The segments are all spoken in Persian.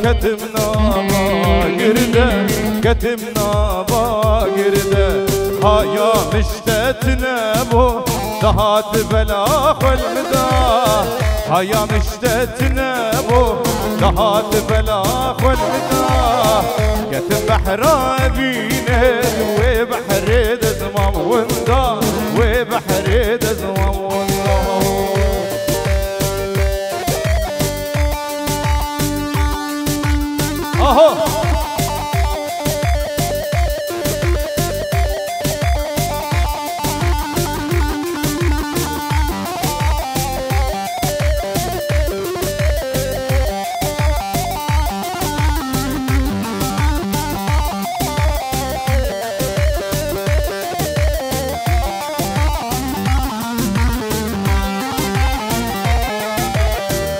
كتمنا باقرده كتمنا باقرده هايا مشتتنا بو دهات بلا خلمدا هايا مشتتنا بو دهات بلا خلمدا كتم بحر بينه وبحر دزمام وندا وبحر دزمام وندا اهو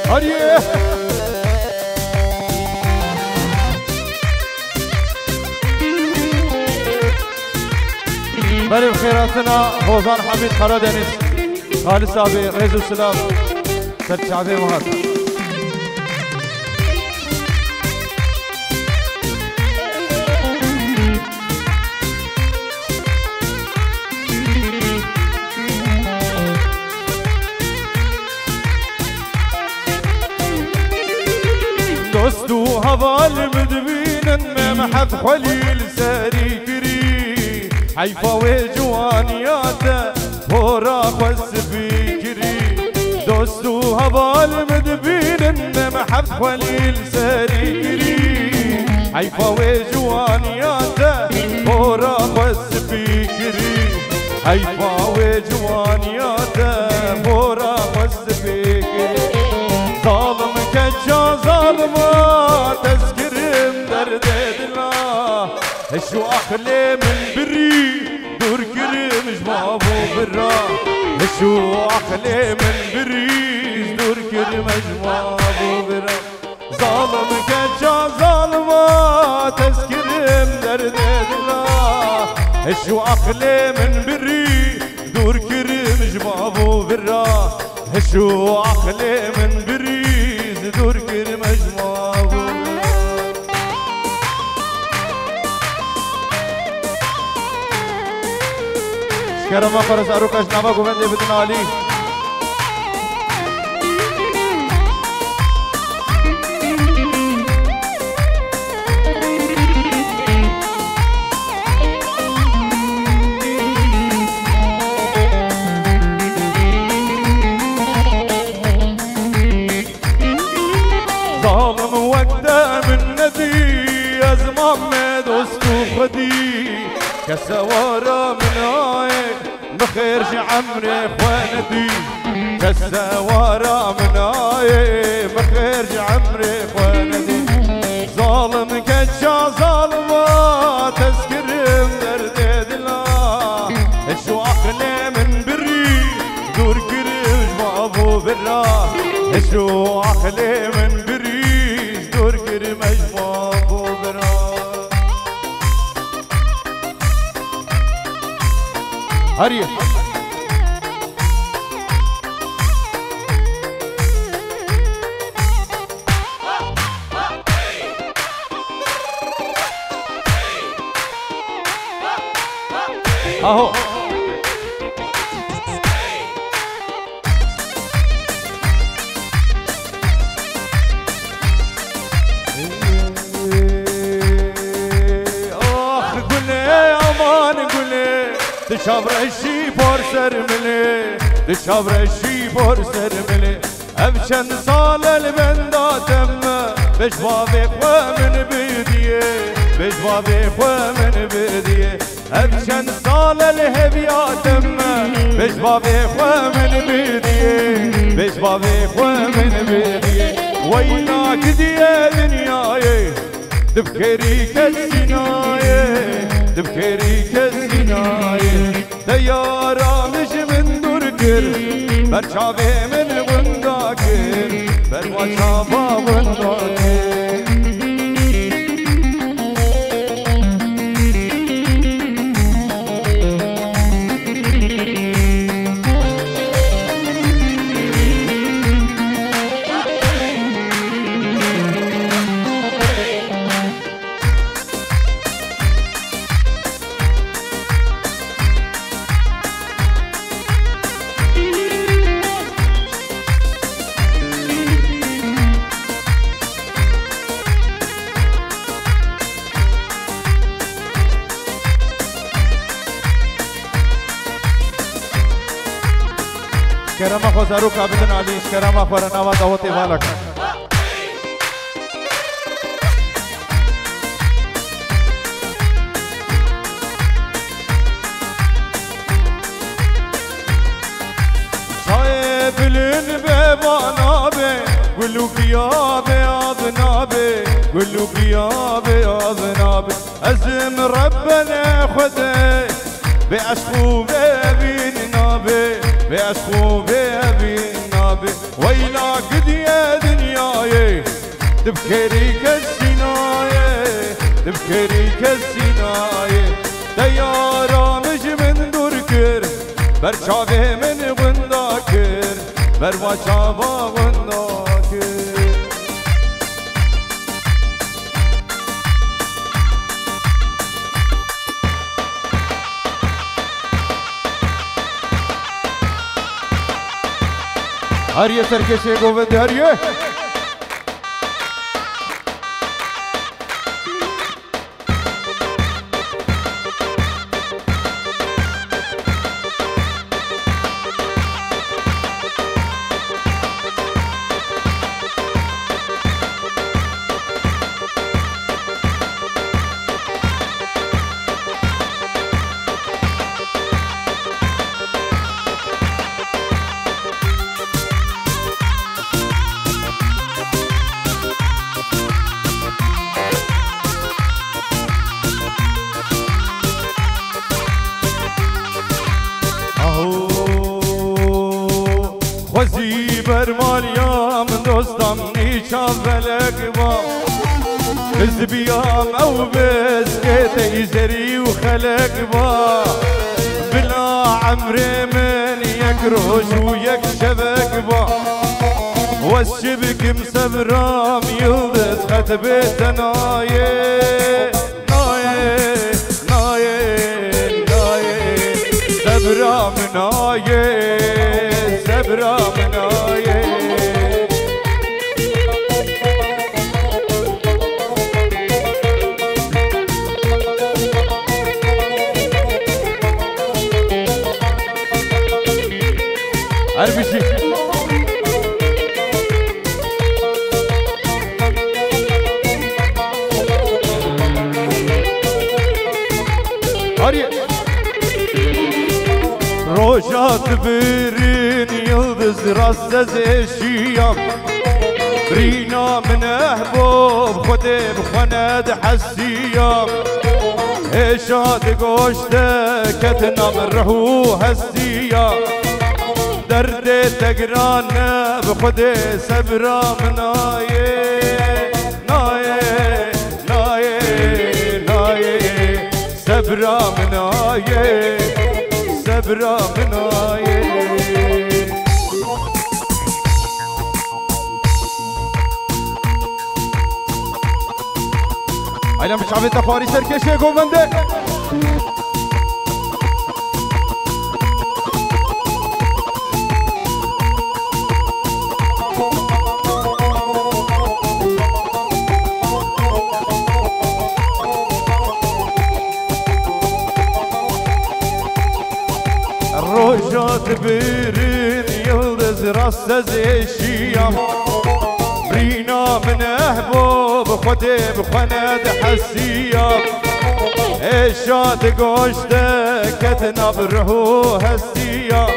هريه بری بخیراتنا خوزان حمید قرادنیس خالص آبی رئیس السلام سرچعبی مهار دوستو هوال مدبينا ما محب خليل ساري كري حيفا وجوانياته هورا خس بكري دوستو هوال مدبينا ما محب خليل ساري كري حيفا وجوانياته هورا خس بكري حيفا وجوانياته هورا خس بكري ظالم كجا ظالمة تذكرم درد دلا شو أخلي من بري دور كرم جمابو برا شو أخلي من بري دور كرم جمابو برا ظالم كجا ظالمة تذكرم درد دلا شو أخلي من بري دور كرم جمابو برا شو أخلي من بريز دور كرم أجمابو شكرا ما فرس أروك أجنابا قومندي بدن علي ظالم وقته من ندي أزمام دوستو خدي كسوارة من آيه بخيرش عمري خواندي كسوارة من آيه بخيرش عمري خواندي ظالم كجا ظالمة تذكرم درد دلا شو أخلي من بري دور كرم جمابو برا شو أخلي من بريز دور كرم أجمابو برا هريه اهو دشابر الشي بور سرملي دشابر الشي بور سرملي ابشن صال البندا تم بجوابي من بديه بجوابي من بديه ابشن صال الهبيا تم بجوابي من بديه بجوابي من بديه وينك دي دنياي تبكري كالسنايه تبكري كالسنايه ديارة مش من دركر برشابي من غنداكر برشابا غنداكر اشکرما خو زروکا بدن علی اشکرما خو رنوا دعوتی والک شای بلن به بانابه گلو بیا بیاض نابه گلو بیا بیاض نابه ازم ربنا خده بعشقو ببین نابه بعشقو ببین نابه ویلا قدیه دنیای تبکری کسینای تبکری کسینای دیارامش من دور کر بر چاوه من غندا کر بر چاوا غندا کر هریه سرکشه گوند هریه خوزی بر مالیم دوستم نیچا فلک با بز بیام او بز که تیزری و خلق با بلا عمر من یک روش و یک شبک با والشبك مسبرام يلبس خطبة نايه نايه نايه نايه سبرام نايه سبرام نايه عربي روشات برين يلبس راسه زي شيام برينا من احبوب خدي بخند حسيام ايشاد قوشته كتنا من رحو هسيام دردي تقرانا بخدي سبرا منايه نايه نايه نايه سبرا منايه سبرا منايه عيلة مش عبيدة فاري سركشة قومنده روشات برين يلدز راسه زي شيام برينا من احبوب خدي بخند حسيام ايشات قوشته كتنا برهو هسيام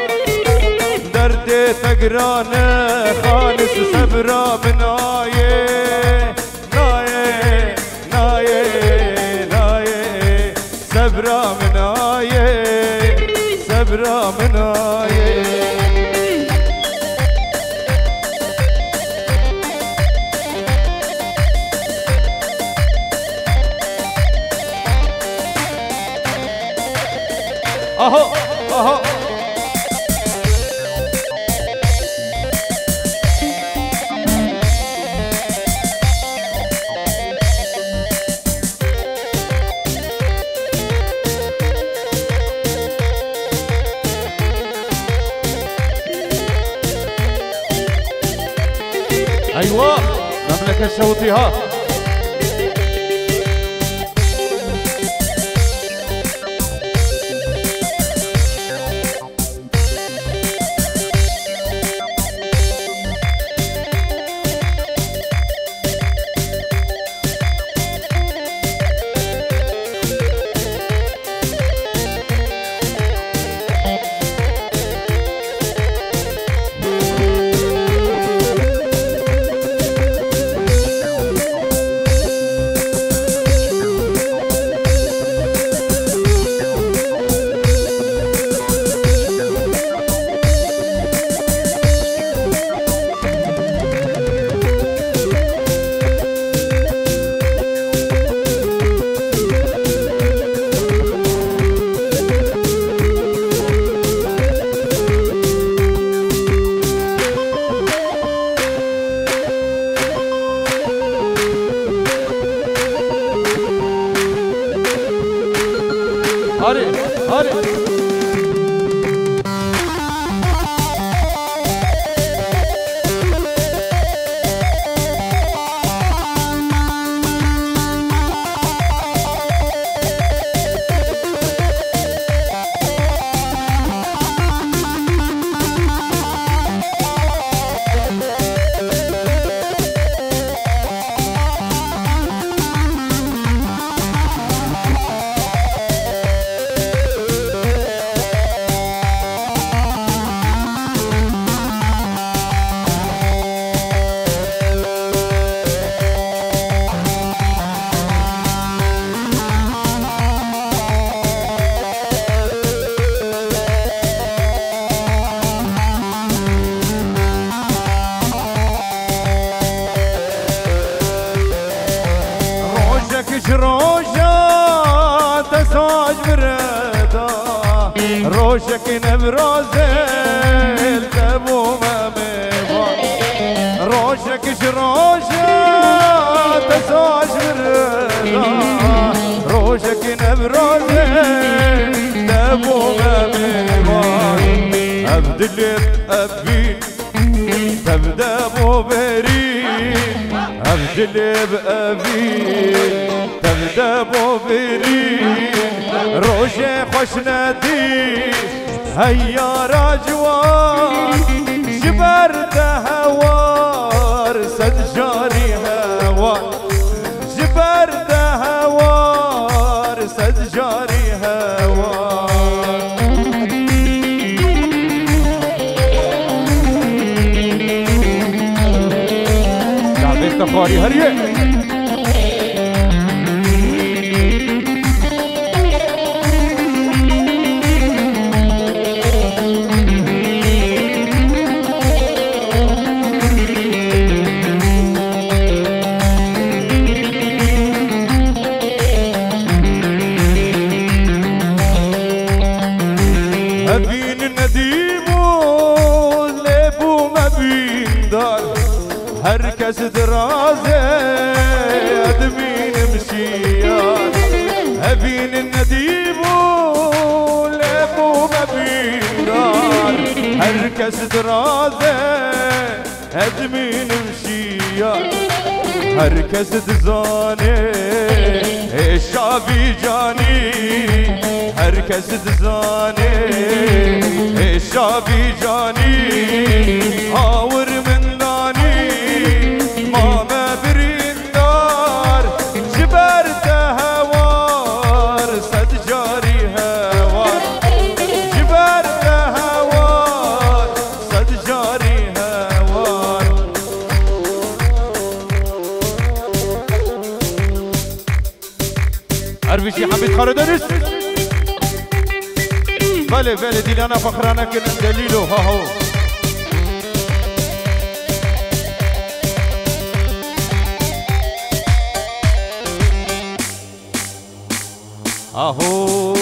دردي تقرانه خالص سبرا منايه نايه نايه نايه سبرا منايه سبرا منايه اهو اهو ايوه مملكة الشوطيها هاري هاري روشك نبرازل تبو ما مبان روشك شروشة تساج بردا روشك نبرازل تبو ما مبان أبدلت أبين تبدأ بوبرين أبدلت أبين تبدأ بوبرين روشي خوش نديش هيا راجوان جبر دهوار سد جاري هوان جبر دهوار سد جاري هوان دعبيت تخاري هريه هركس درازة أدمين مشيان أبين النديب ولابو مبين دار هركس درازة أدمين مشيان هركس دزاني الشعبي جاني هركس دزاني الشعبي جاني آور من ماما بريندار جبر دهوار سد جاري هوار جبر دهوار سد جاري هوار عرفي شي حبيت خردنس بله بله دي انا فخرانه كن دليله ها هو اهو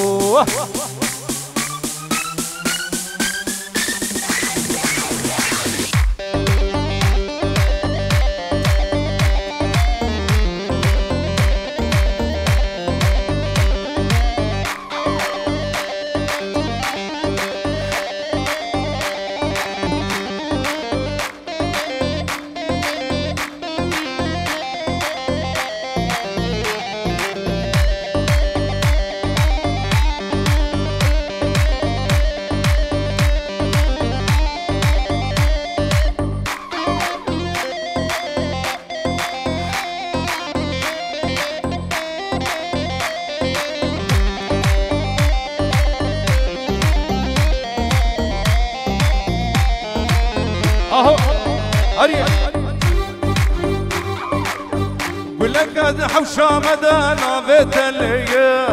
ولقد حوشة مدانا بتليه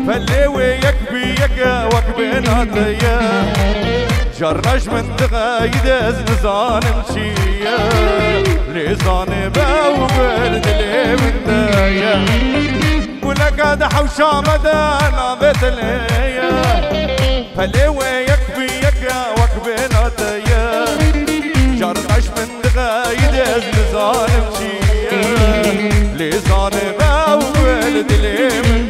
فاللي وياك بيك وكبنا تيه جرش من تغايد نزان مشيه لزان باوبرد لي من تيه ولقد حوشة مدانا بتليه فاللي وياك بيك وكبنا تيه جرش من تغايد نزان مشيه لزان باولد لي من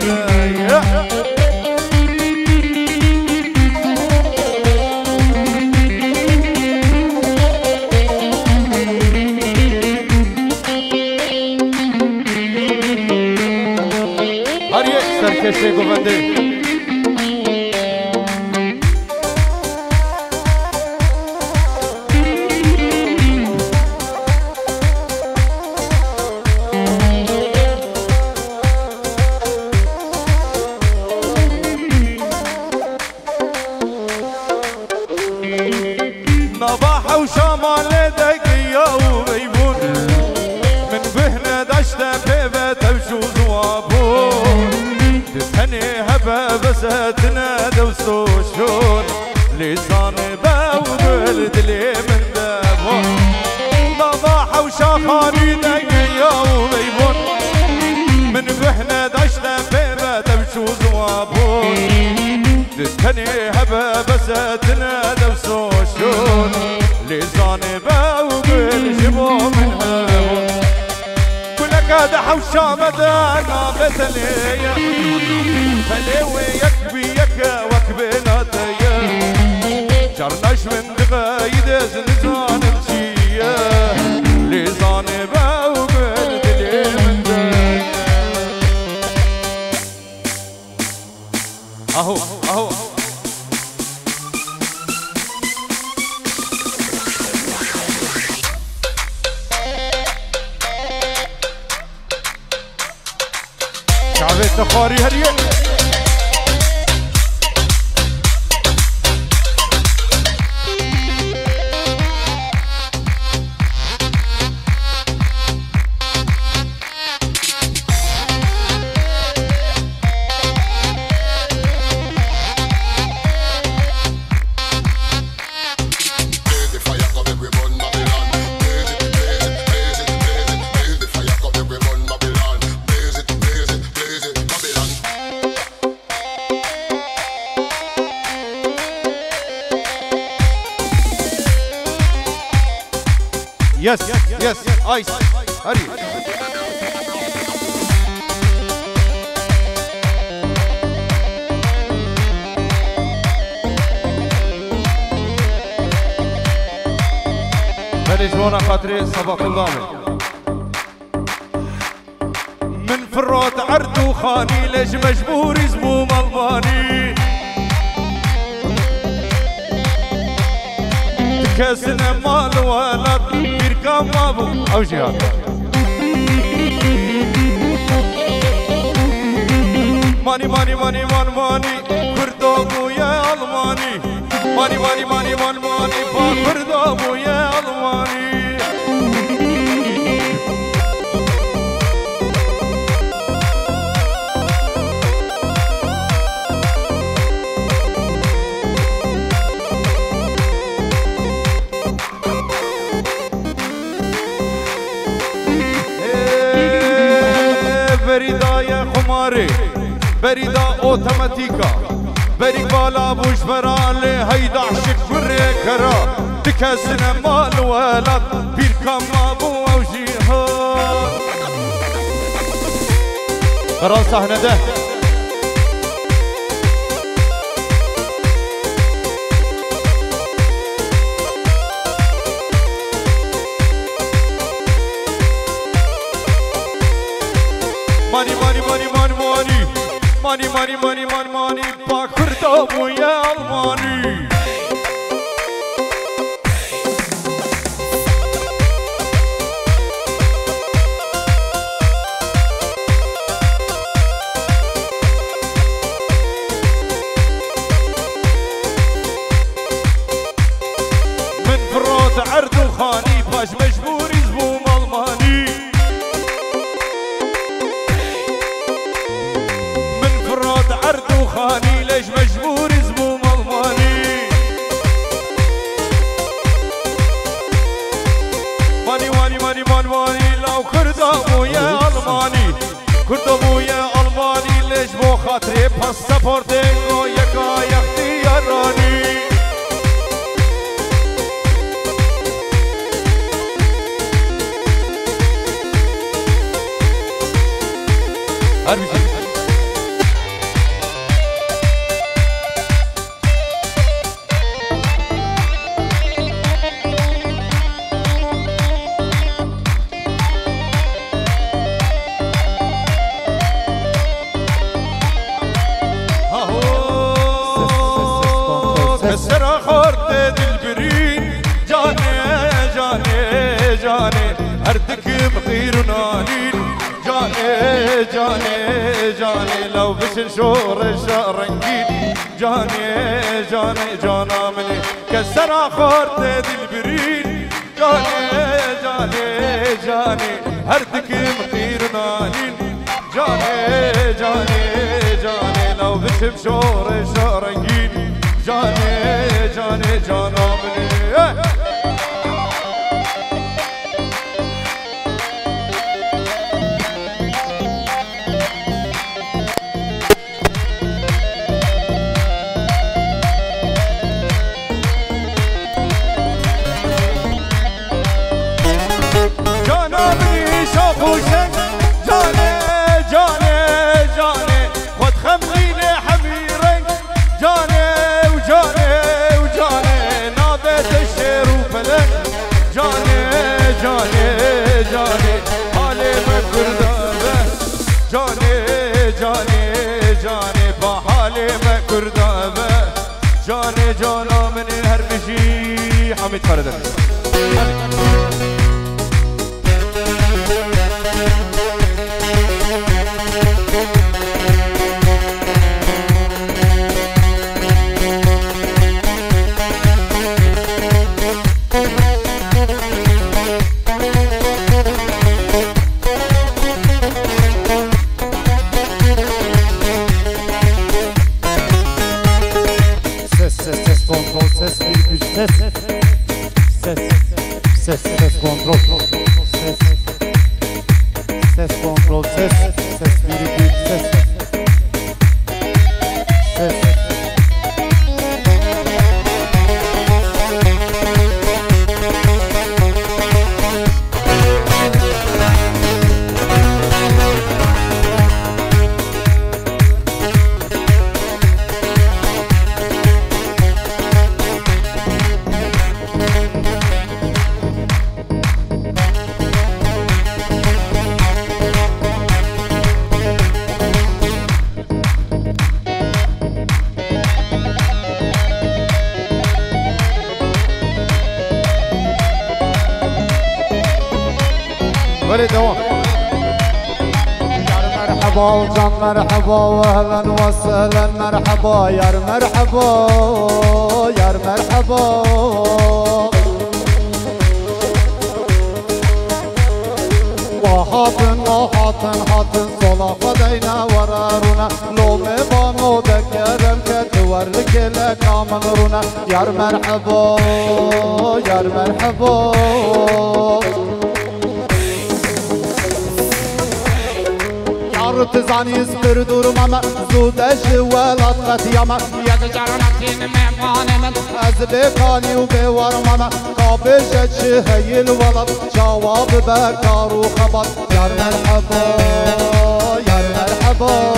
سرکشه گونده نباح وشمال دقيقة وبيبون من بهنا دشتا بيبة وشوز وابون تتهني هبا بساتنا دوسوشون لسان باوبلد لي من دابون نباح وشخاني دقيقة وبيبون من بهنا دشتا بيبة وشوز وابون تتهني هبا بساتنا دوسوشون لسان باوبلجبو من هابون كلك دحوشا مدانا بتليا فليوي يكبيك وكبناتيا جرناش من دغايد زنزان بشيا لسان باوبلجلي من دايا اهو اهو شعبي تخاري هريه Yes, yes, ice. Hurry. بلجونا خاطري صباح الله من فرات عرض وخاني ليش مجبور زموم الباني كاسنا مال ولد يركب ابو او جهاد ماني ماني ماني ماني ماني كردو يا الماني ماني ماني ماني ماني ماني كردو يا الماني بريدا يا خماري بريدا اوتوماتيكا بريك بالا بوش فرالي هيدا عشق فري كرا تكسنا مال ولد بيركم ابو او جهاد خلاص صحنا ده ماني ماني ماني ماني ماني ماني ماني ماني ماني باكردو ويا الماني من فرات عرض وخاني باش مجبور يزبوم الماني عرض وخاني ليش مجبور زبوم الماني ماني ماني ماني ماني ماني لو كرد ابويا الماني كرد ابويا الماني ليش بو خاطري باسبورتينغو يكا يختياراني هربي كسر خورت البرين جاني جاني جاني هردك بخير نالين جاني جاني جاني لو بس نشور الشرنجين جاني جاني جانا مني كسر خورت البرين جاني جاني جاني هردك بخير نالين جاني جاني جاني لو بس بشور الشرنجين جاني جاني جانا مني جانا مني شافوا شن جاني جاني جاني خد خميني حميرين جاني وجاني وجاني نابت الشير وفلن جاني جاني جاني حالي من كردابه جاني جاني جاني بحالي من كردابه جاني جانا من هرمشي حميد فردك Ses kontrol. Ses kontrol. Ses virgül. Ses. ولي دوام يا مرحبا وجان مرحبا واهلا وسهلا مرحبا يا مرحبا يا مرحبا وحاطن صلاح ودينا ورارونا لو مبانو دكرم كتورك لك عمرونا يا مرحبا يا مرحبا تزانی اسپر durmama زودش ولات قطیما یک جرنتین مهمان من از بکانی و بورمما کابش چه هیل ولات جواب بکار و خبات یار مرحبا یار مرحبا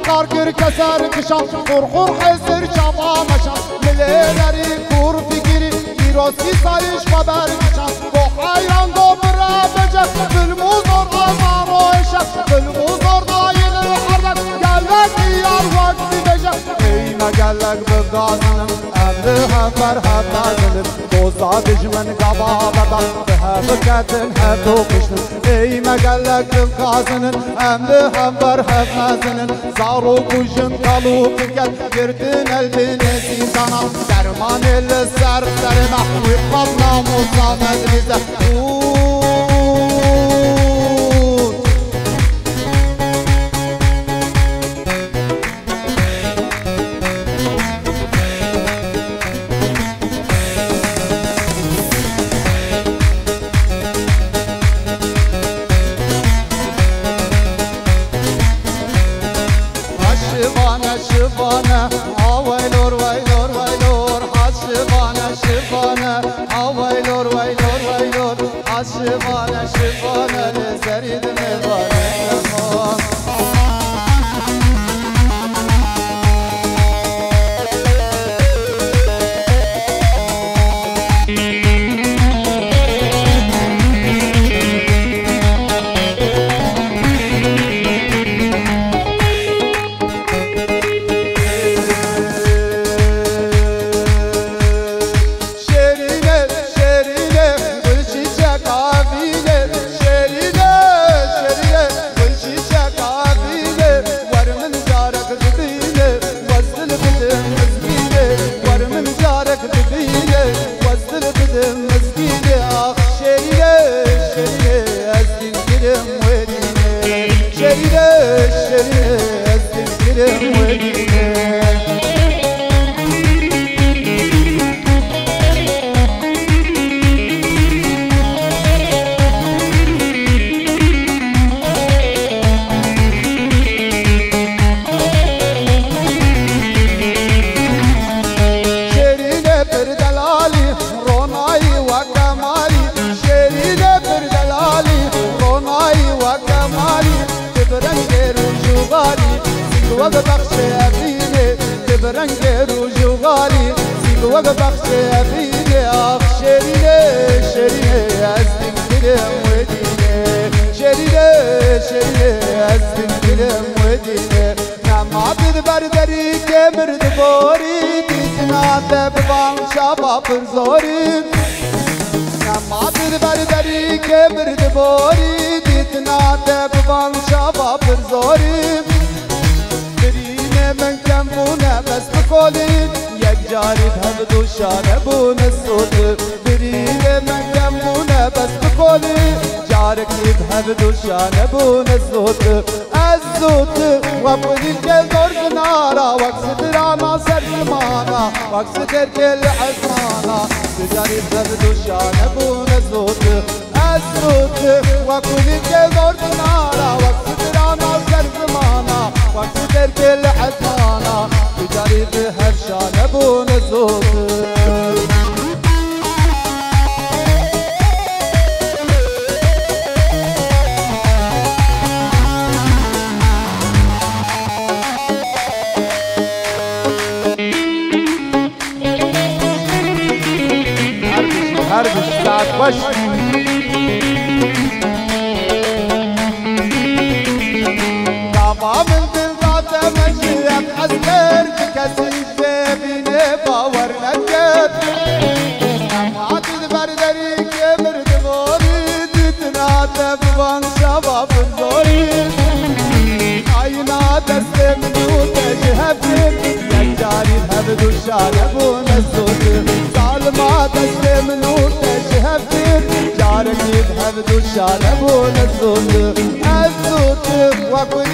کار گر کسر کشم خور حزر چاوا مشم ملیلری کور فکری ایراسی سایش خبر کشم با حیران دو برا بجم بالموزور آزار و اشم بالموزور دایل الحرد گلک یار وقتی بجم ایمه گلک بگازنم امر هفر هفنازنم دوزادش من قبا بدم به هفکتن هفتو کشنم ایمه گلک بگازنم امر هفر هفنازنم زارو کشن کلو بکت گردن البین زیزانا درمان السر سرمه وقت ناموزا مدرزه شبانه آویلور ویلور ویلور شبانه آویلور ویلور ویلور شبانه لزرید مبانه شرينة استنكرم ودينة وبخش أبيني تبرنجر وجوغالي سيب وبخش أبيني شرينة شرينة أستنكرم ودينة شرينة شرينة أستنكرم ودينة نما بردري كمر دبوري تتنادى ببان شباب زوري نما بردري كمر دبوري تتنادى ببان شباب زوري من كمونه بس بقولي يك جاري بهبدو شانبون الصوت برينه من كمونه بس بقولي جارك بهبدو شانبون الصوت الصوت وابني الكل دور نارا وقت درانا سر زمانا وقت تركل عزمانا جاري بهبدو شانبون الصوت الصوت وابني الكل دور نارا وقت درانا سر زمانا وقت تركل عزمانا جاري بهرشان ابون الصوت هربش ساعة وش طبعا من بالذات مشيت أسكر تكسي بيني باور نجد ما تدبر دريك مرد بوري تتنادى بوان شباب زوري عينا تسلم وتجهبين يجاري الهبد الشاربون الصوت ظالما تسلم وتجهبين جارك الهبد الشاربون الصوت الصوت وكل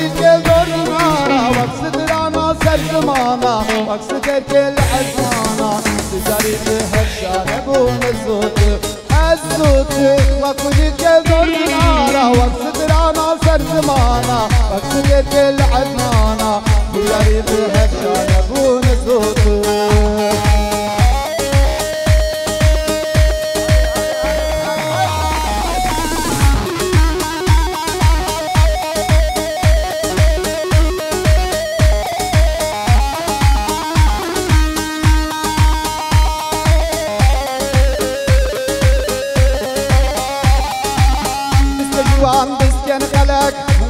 دور نارا وقت درانا سر زمانا وقت تركل عزمانا تجاري بهرشانبون الصوت الصوت وكل دور نارا وقت درانا سر زمانا وقت تركل عزمانا تجاري بهرشانبون الصوت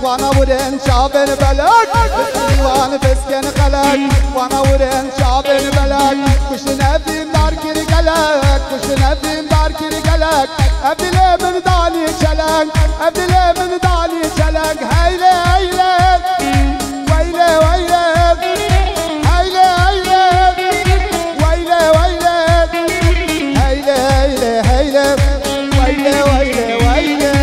وانا ورين شابن بلد وانا بسكن خلق وانا ورين شابن بلد كش نبي مداركر قلق كش نبي مداركر قلق ابدلي من دالي شلق ابدلي من دالي شلق هيلي هيلي ويلي ويلي هيلي هيلي ويلي ويلي هيلي هيلي هيلي ويلي ويلي ويلي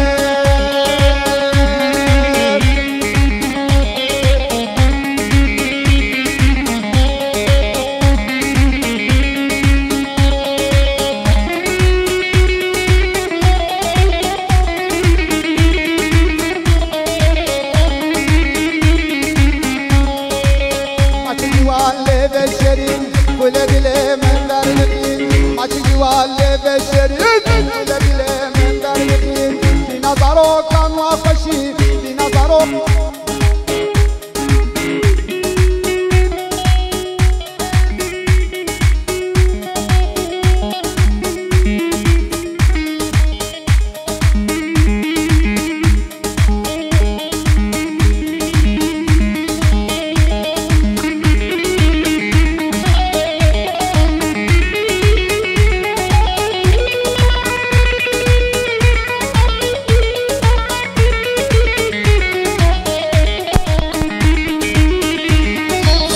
ولدلي من دار الدين عشقي والي بالشريك ولدلي من دار الدين في نظره كان وفشي في نظره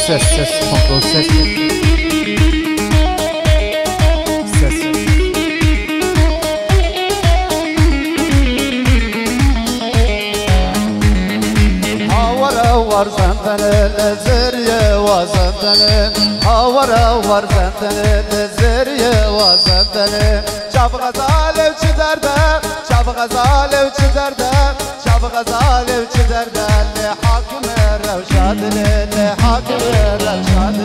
Ses, kontrol ses. Ses. Havar ور زنتن لزریه و زنتن هاورا ور زنتن لزریه و زنتن شب غزاله و چه درده شب غزاله و چه درده شب غزاله و چه درده لحاکم روشاد لحاکم روشاد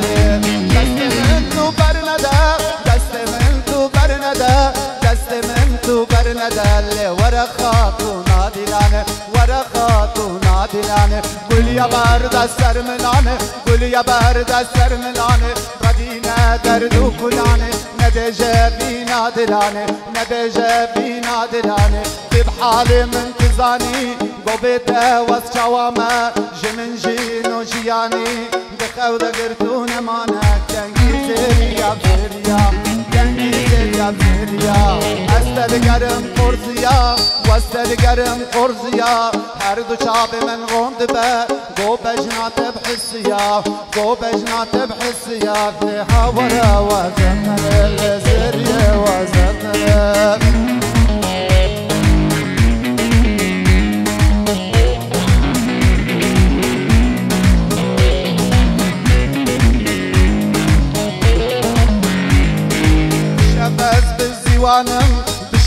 دست من تو بر نده دست من تو بر نده دست من تو بر نده ورا خاتون عادلانه ورا خاتون عادلانه قل يا بارد السر ملانه قل يا بارد السر ملانه ردينا درد كلانه ندجه بينا دلانه ندجه بينا دلانه بحالي من تزاني قبيته وسجوامه جمن جينو جياني دخو دقرتون مانا كنجي زريا زريا كنجي زريا زريا استدقرم قرزيا واستدقرم قرزيا هر دو شعب من غند به گو بجنات بحسيا گو بجنات بحسيا في حورا وزنر زريا وزنر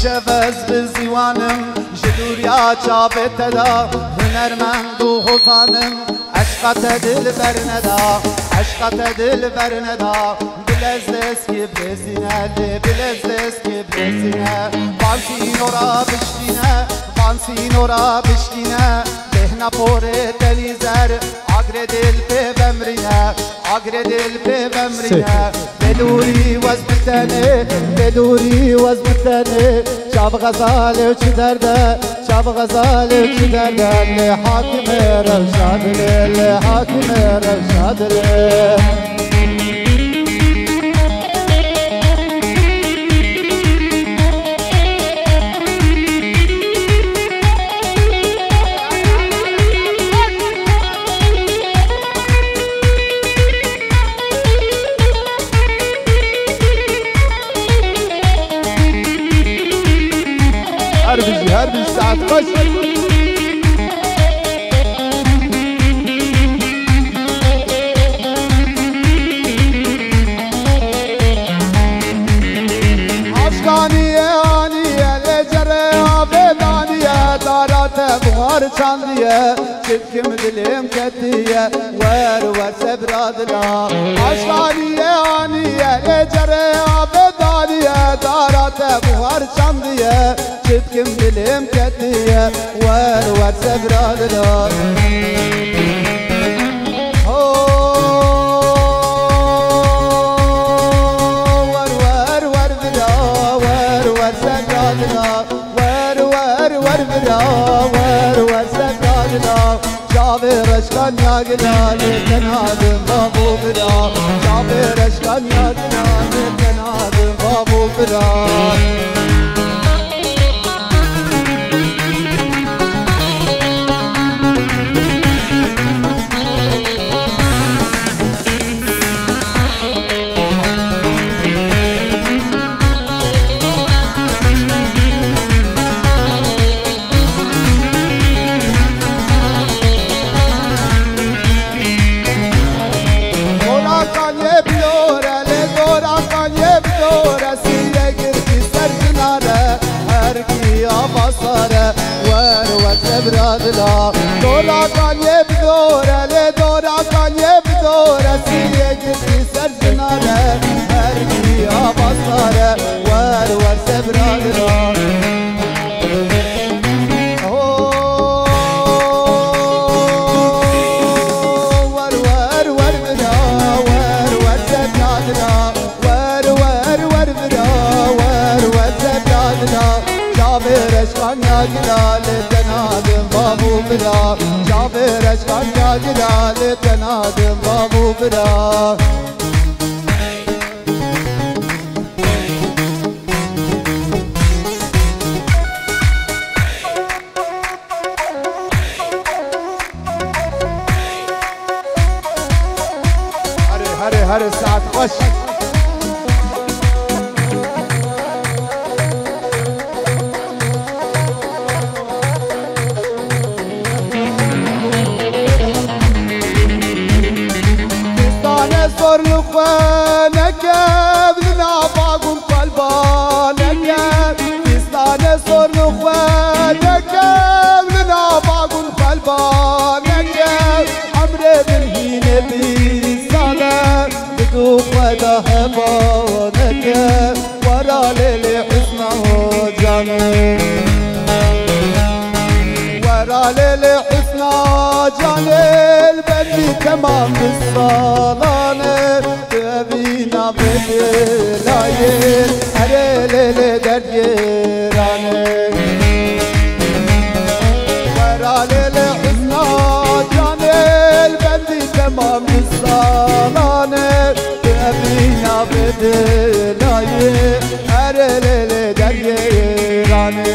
بشفز بزیوانم جدوریا چابت دا هنرمند و حسانم عشقت دل برندا عشقت دل برندا بلزدس کی بلزینه بلزدس کی بلزینه بانسی نورا بشتینه بانسی نورا بشتینه بهنا پوره تلیزر آگر دل به بمرینه آگر دل به بمرینه بدوری وز بتنه بدوری وز بتنه شب غزاله و چه درده شب غزاله و چه درده لحاکم روشاد لحاکم روشاد هربي ساعة خش عشقانية آنية لجريها بدانية دارات بغار چاندية شبكم دلم كتية ور سبرادنا عشقانية آنية لجريها بدانية دارات بغار چاندية شبكم دلم كتية ور سبرادنا جابر اشكان يا قلال تنادم بابو بلا جابر اشكان يا قلال تنادم بابو بلا برادلا دورا کان یبدوره ل دورا کان یبدوره سیه گیتی سر جناره هر کی آباساره ور سبرادلا جابر اشکان یا جلال تنادم بابو برا هر ساعت خوش هبانك ورا للحسنى جاني ورا للحسنى جاني البدي تمام بالصلانة تبينا بدلايل هري للدريراني ورا للحسنى جاني البدي تمام بالصلانة تبينا بدلايل هري للدريراني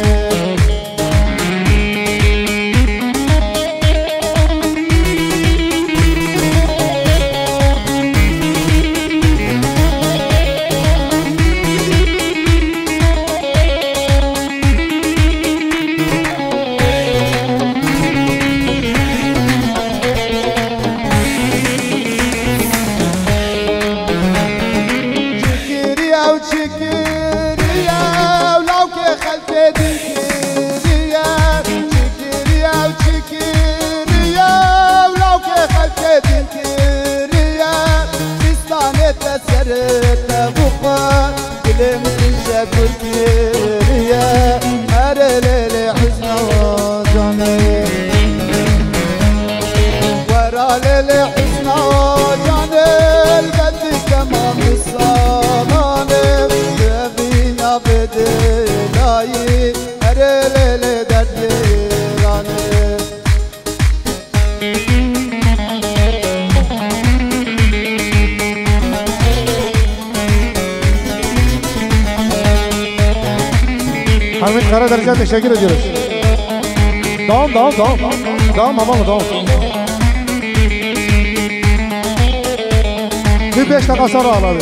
Hamit Karadeniz'e teşekkür ediyoruz. Devam. Devam ama devam. Bir 5 dakika sonra al abi.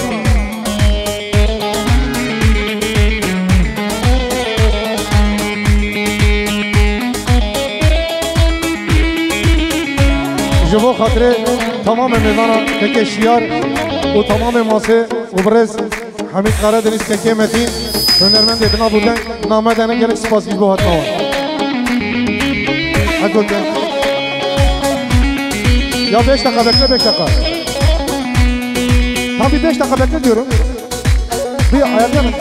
Jibo hatırı tamamen mevlana teke şiar o tamamen ması obrez Hamit Karadeniz teke metin önermen de bina buradan namedene gerek spas gibi bu hatma var. Hadi gel. Ya 5 dakika bekle 5 dakika. Tam bir 5 dakika bekle diyorum. Bir ayarlayalım.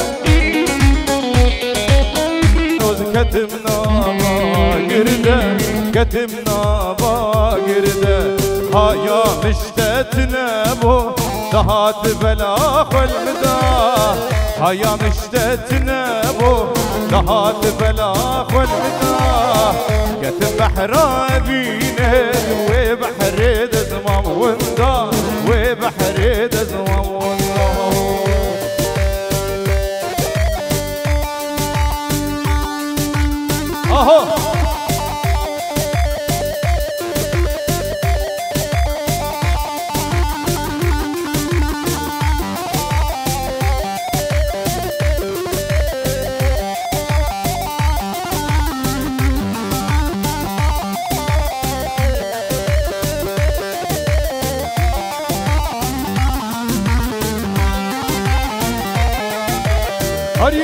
Ketimna girde, ketimna girde. Haya müştetine bu, dahat bela hulmda. Haya müştetine bu, dahat bela hulmda. Ketim bahra bine, ve bahri de zaman vunda, ve bahri de zaman vunda. Aha! Hadi!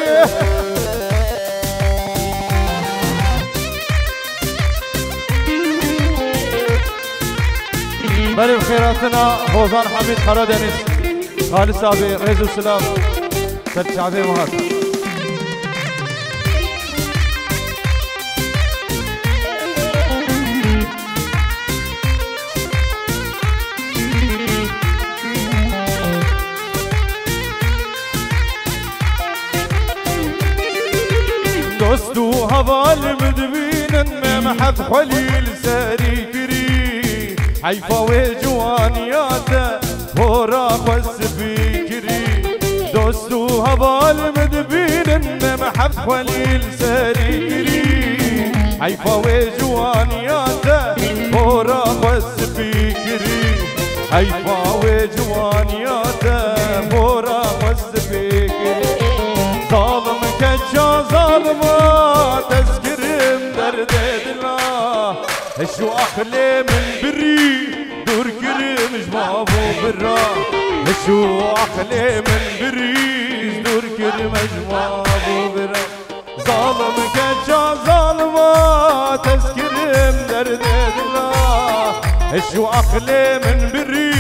Benim خيراتنا فوزان حميد Karadeniz خالص abi Rezu Selam Serçabe Mahat دوستو هوال مدبين محب خليل ساري حيفا وجوانياته هورا خس بيكري دوستو هبال مدبين محب خليل سريكري حيفا وجوانياته هورا خس بيكري حيفا وجوانياته هورا خس بيكري ظالم كجا ظالما تذكرم درد دلا شو أخلي من بري دور كريم جمابو برا شو أخلي من بري دور كريم جمابو برا ظالم كجا ظالما تذكرم درد دلا شو أخلي من بري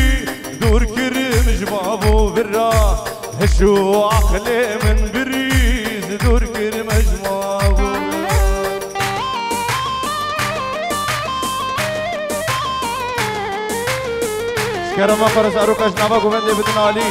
دور كريم جبابو برا هشو عقلي من بريز دور كرم جبابو شكرا ما فرس أروك أجنبا قومن بدن علي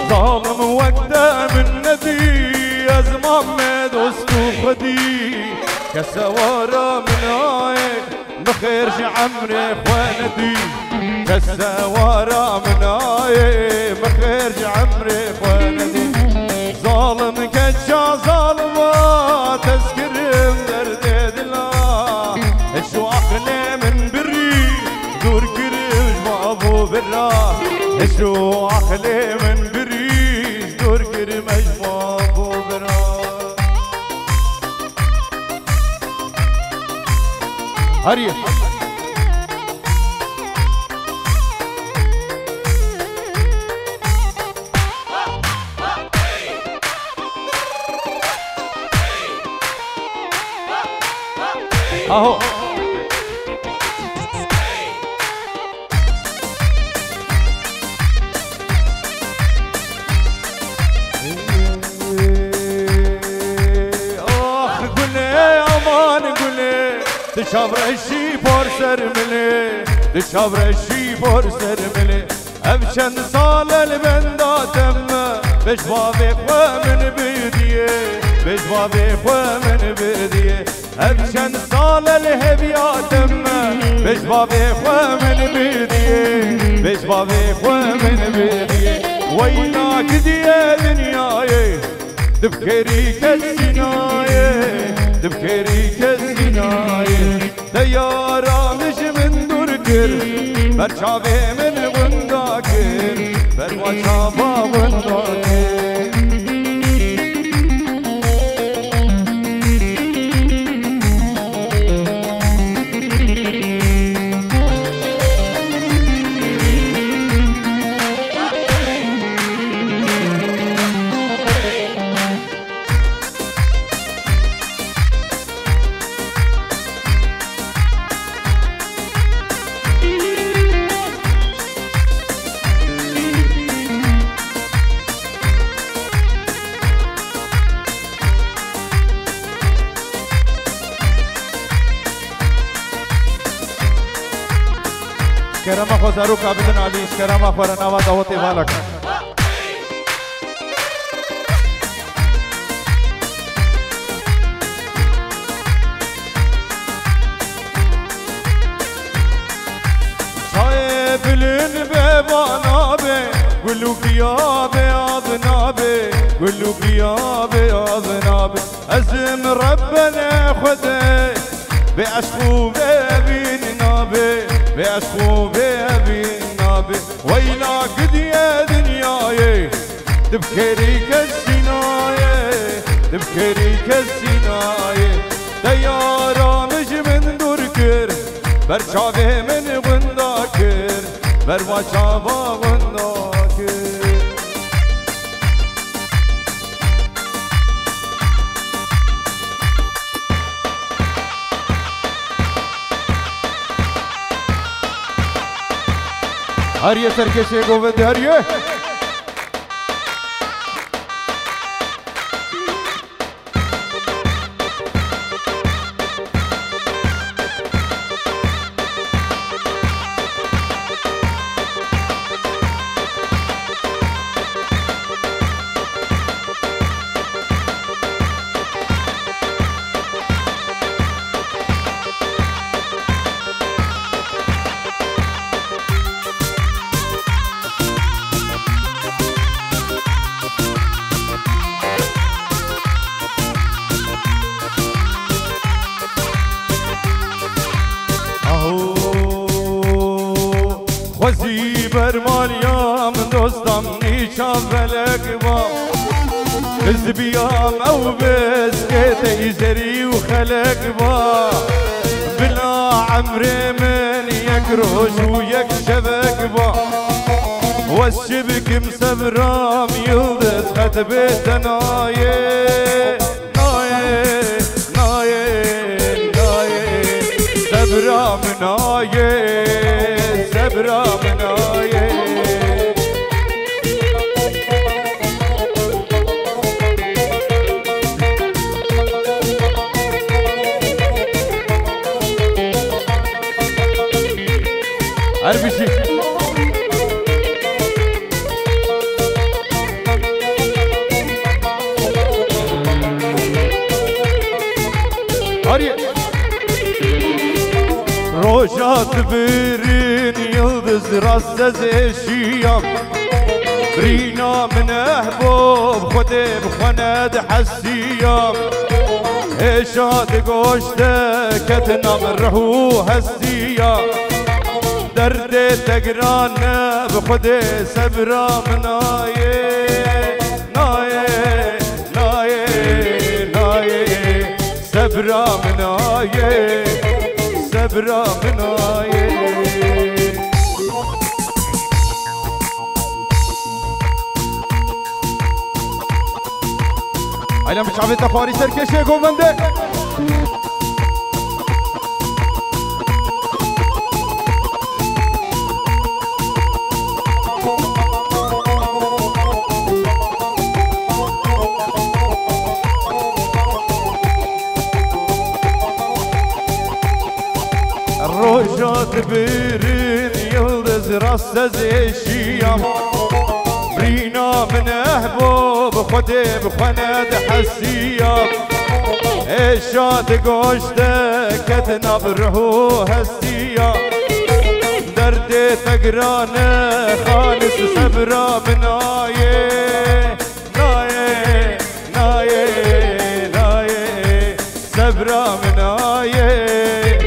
ظالم وقته من ندي أزمام دوستو خدي كسوارة من عايك بخيرش عمري خواندي كسوارة من عايك بخيرش عمري خواندي ظالم كجا ظالمة تذكرم درد دلا شو عقلي من بري دور كريج بابو برا شو عقلي من بري دور كريج بابو برا هريه اهو دشابر الشي بور سرملي دشابر الشي بور سرملي ابشن صال البندا تم بشبابك ومن بديه بشبابك ومن بديه ابشن صال الهبيا تم بشبابك ومن بديه بشبابك ومن بديه وينك دي دنياي تفكري كالسنايه تبكري كالسنايه ديارة مش من دركر برشابي من غنداكر برشابا غنداكر كرما خزارو كابدن علي كرما فرنا ودوتي بالك شايف الانبابانا بي قولوا يا بياض نابي قولوا يا بياض نابي ازم ربنا خذي بأشخو بابين نابي بأشخو بابين نابي ويلا قد يا دنياي تبكري كالسناية تبكري كالسناية ديارة مش من دركر برشابه من غنداكر برشابه غنداكر هريه سرکشه گوید هريه خوزی بر مریم دوستم نیچا فلک با بز بیام او بز که زری و خلق با بلا عمر من يك روش ويك شبك با والشبك مسبرام يلبس خطبت نايه نايه نايه نايه سبرام نايه سبرام نايه هر بشي روشات برين يلدز رصز الشيام برينا من احبوب خدي بخند حسيام ايشاد قوشتك كتنام رهو هسيام درد تقران بخدي سبرا منايه نايه نايه نايه سبرا منايه سبرا منايه علم شعبي تفاري سركشي قومنده روشات برين يلدز رصز الشيام برينا من احبوب خدي بخند حسيام ايشات قوشتك كتنا برهو هسيام درد تقران خالص سبرا منايه نايه نايه نايه سبرا منايه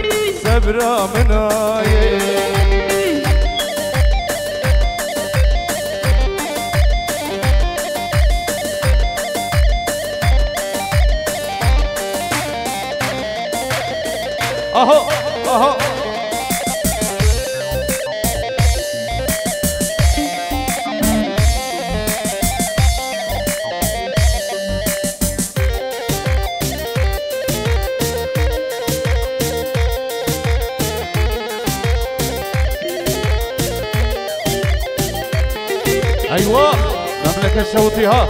سبرا منايه اهو اهو ايوه مملكة صوتها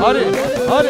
هاري هاري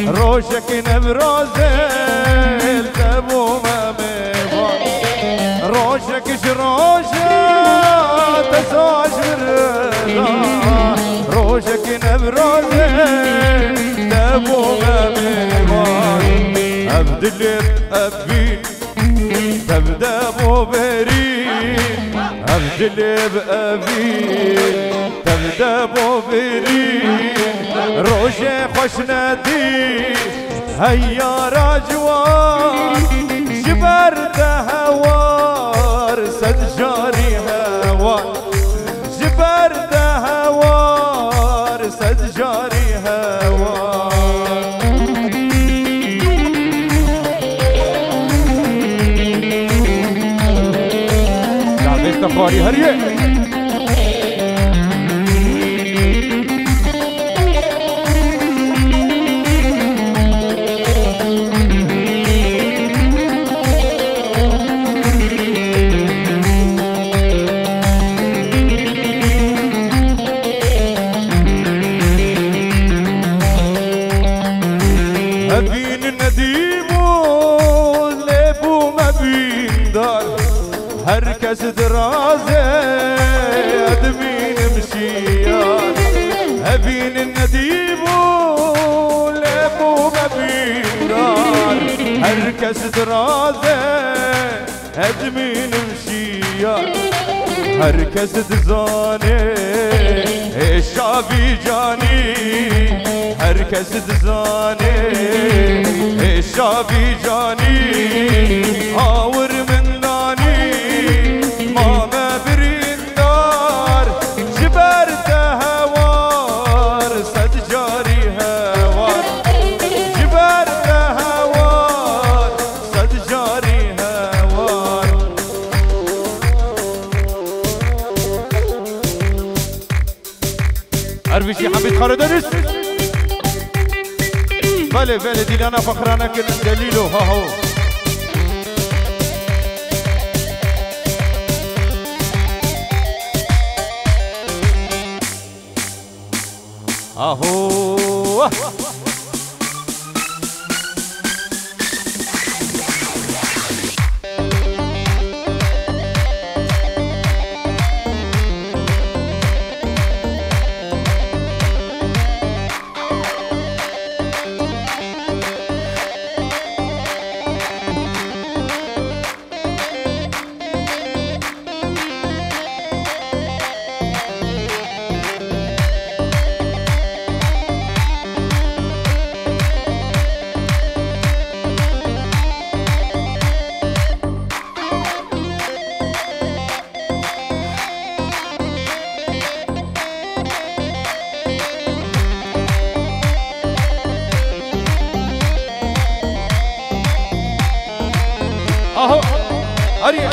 روشك نبرازه دابو ممنوان أبدلب أبين تبدأ بوبرين أبدلب أبين تبدأ بوبرين روشي خوشنتي هيا راجوان جبر هوار سدجاري هوار جبر هوار سدجاري هوار لعبت تخاري هريه هركس درازة أدمين مشيان هبين النديب ولابو مبين دار هركس درازة أدمين مشيان هركس دزاني الشعبي جاني هركس دزاني الشعبي جاني آور من ماما بريندار جبرت هوار سدجاري هوار جبرت هوار سدجاري هوار عرفي شي حبيت خردرس بله بله ديلانا فخرانا كن دليلو ها هو اهو هري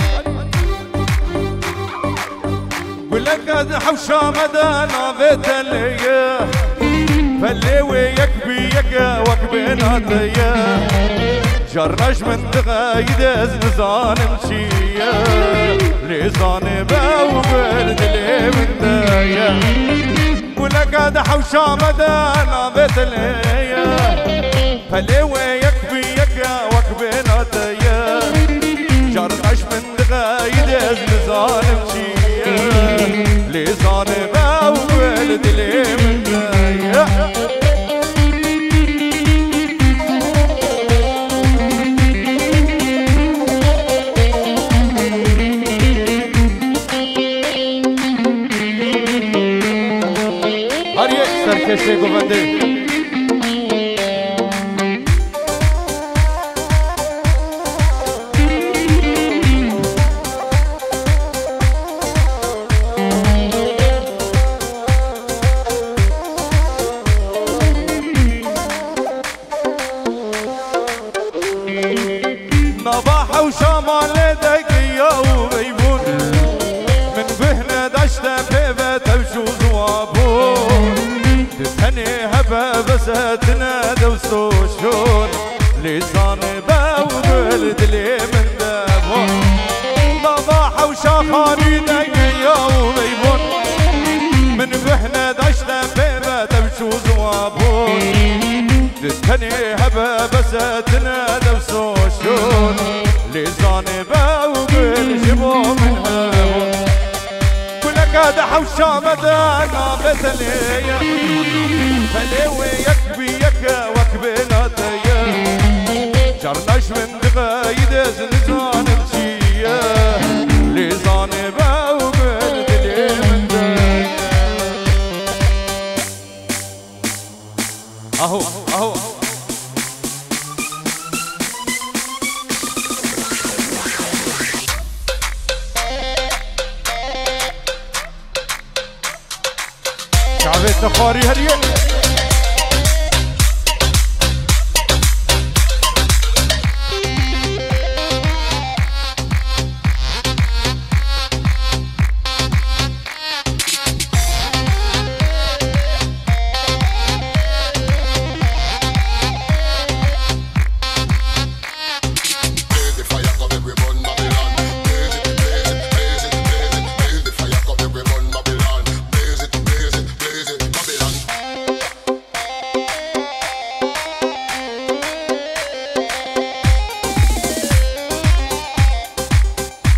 ولك هذا حوشة مدانا بتليا فاللي وياك بيك وكبنا تيا جرش من تغايد نزان مشيا لزان باوبرد لي من تيا ولك هذا حوشة مدانا بتليا فاللي وياك بيك وكبنا تيا جرش من تغايد نزان مشيا لزان باوبرد لي من تيا Sarkese govande نباح وشمال دقيا وبيبون من بهنا دشتا بيبت وشوز وابون تتهني هبا بساتنا دوسو شون لسان باوبرد لي من دابون نباح وشخاني دقيا وبيبون من بهنا دشتا بيبت وشوز وابون تتهني هبا بساتنا دوسو شون لسان باوبرد جبو من هابون كلك هذا حوشة مدانا بتليا فلوي يكبيك وكبناتيا جرناش من دغايد زنزان بشيا لزان باو بردلي من دايا اهو اهو شعبي تخاري هريه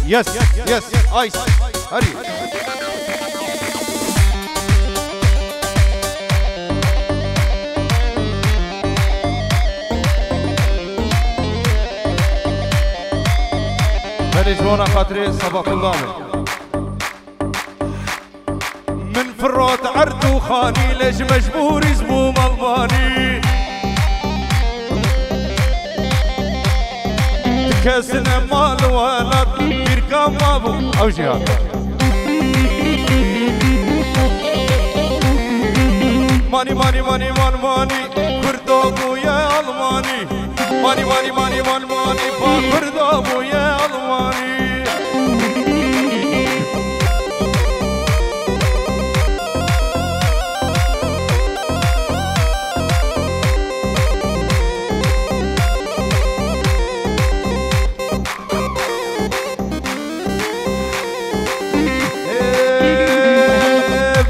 Yes, yes, ice, hurry. بلجونا خاطري صباح الله من فرات عرض وخاني ليش مجبور زبوم الباني كاسنا مال ولد بيركام ابو او جهاد ماني ماني ماني مان ماني كردو يا الماني ماني ماني ماني مان ماني كردو يا الماني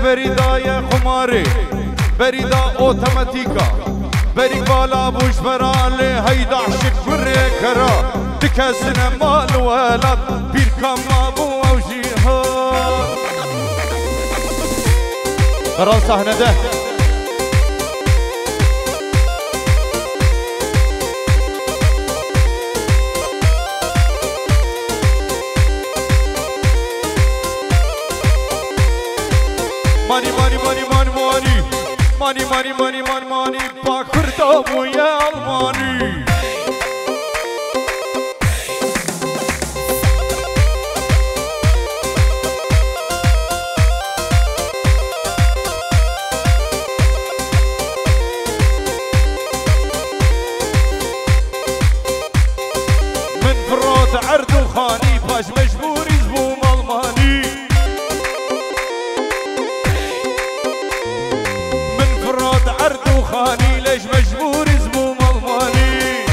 بريدا يا خماري بريدا اوتوماتيكا بريك بالا بوش فرالي هيدا عشق بري كرا تكسنا مال ولد بيركام ابو او جهاد خلاص احنا ده ماني ماني ماني ماني ماني ماني ماني ماني ماني ماني باكردو يا الماني من فرات عرض وخاني باش مجبور يزبوم الماني عرض وخاني ليش مجبور زبوم الماني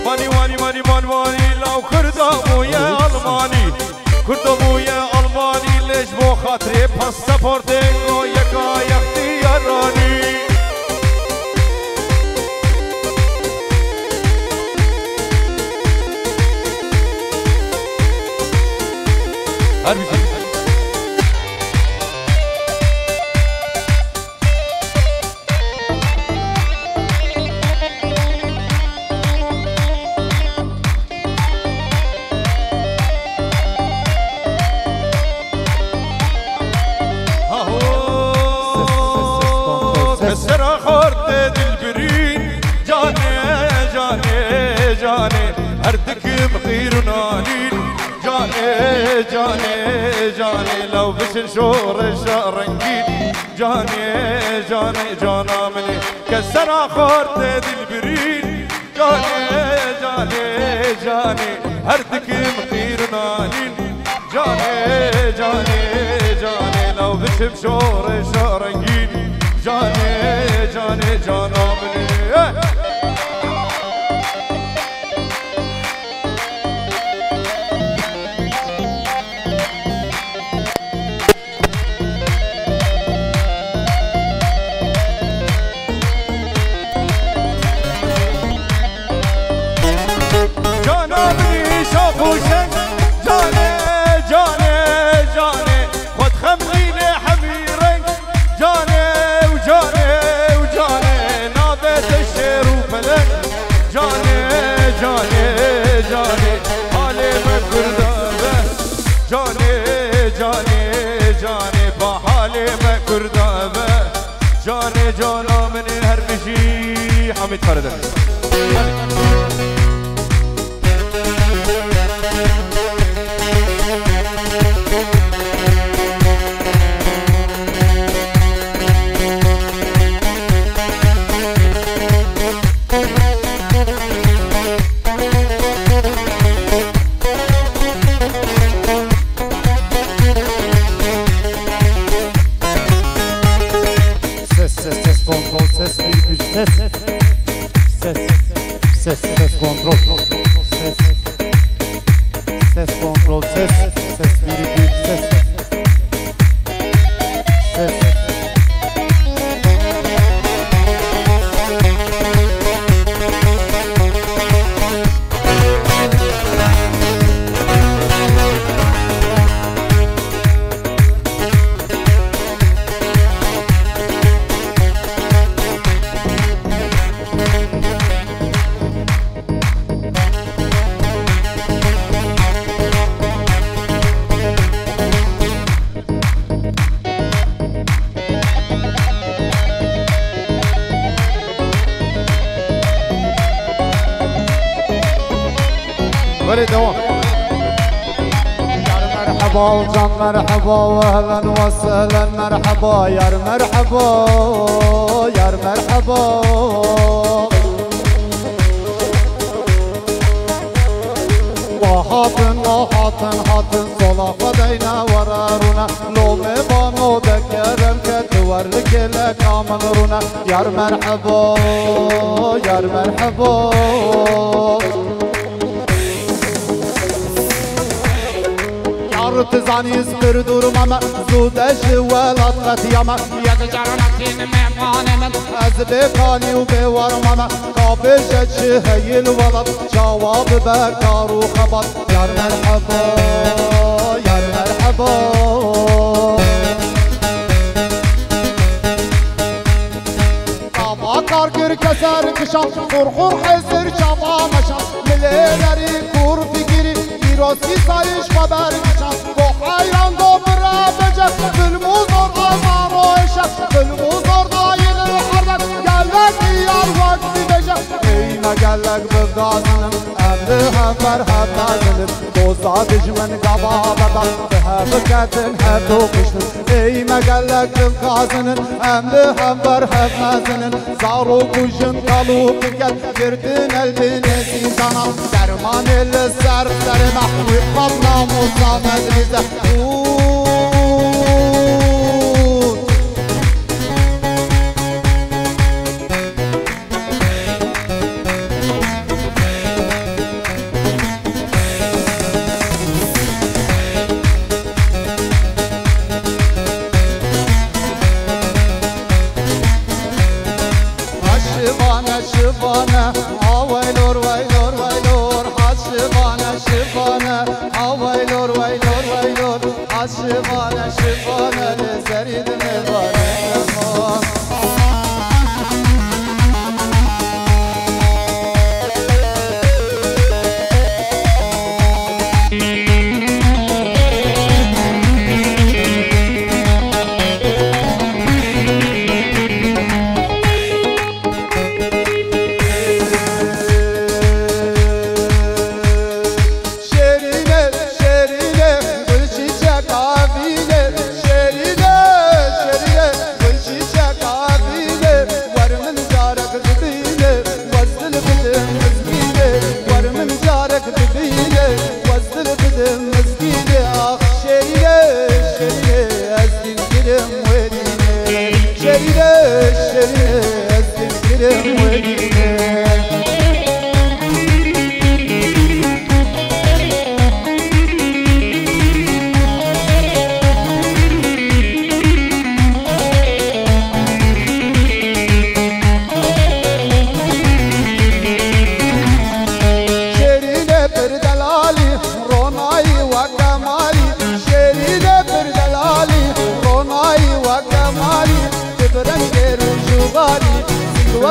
ماني ماني ماني ماني ماني لو كردو يا الماني كردو يا الماني ليش بو خاطري باسبورتينغو يكا يختياراني هربي كسر خورت البرين جاني جاني جاني هردك مخير نانين جاني جاني جاني لو بس نشور الشرنجين جاني جاني جانا مني كسر خورت البرين جاني جاني جاني هردك مخير نانين جاني جاني جاني لو بس بشور الشرنجين جاني جاني جانا مني جانا مني شافوا شن جاني جاني جاني خد خمليني جاني بحالي ما كردابة جاني جانا من هر بشي حميد قردن Ses kontrol. Ses kontrol. Ses virgül. Ses. ولي دوام يا مرحبا وجان مرحبا واهلا وسهلا مرحبا يا مرحبا يا مرحبا وحاطن صلاح ودينا ورارونا لو مبانو دكرم كتورلك لك عملرونا يا مرحبا يا مرحبا تزانی اسپر durmama زودش ولات قطیما یک جرنتین مهمان من از بکانی و بورمما کابشت شهیل ولات جواب بکار و خبات یار مرحبا یار مرحبا کارگر کسر کشان خورخور حزر چاوا مشان ملیلری کور فکری میراسی سایش خبر کشان با حیران دو برا بجد بالموزار آزار و اشد بالموزار داین الحرد گلک یار وقتی بجد اینا گلک بگازنم امده هفر هفنازنم دوزادش من قبا بدا به هفکتن هفتو کشنم اینا گلک بگازنم امده هفر هفنازنم زارو کشن قلو بگد گردن البین زیزانا درمان السر سر محوی قبنا موسا مدرزه شبانه ويلور ويلور ويلور حشبانه شبانه ويلور ويلور ويلور حشبانه شبانه لزريد مبارك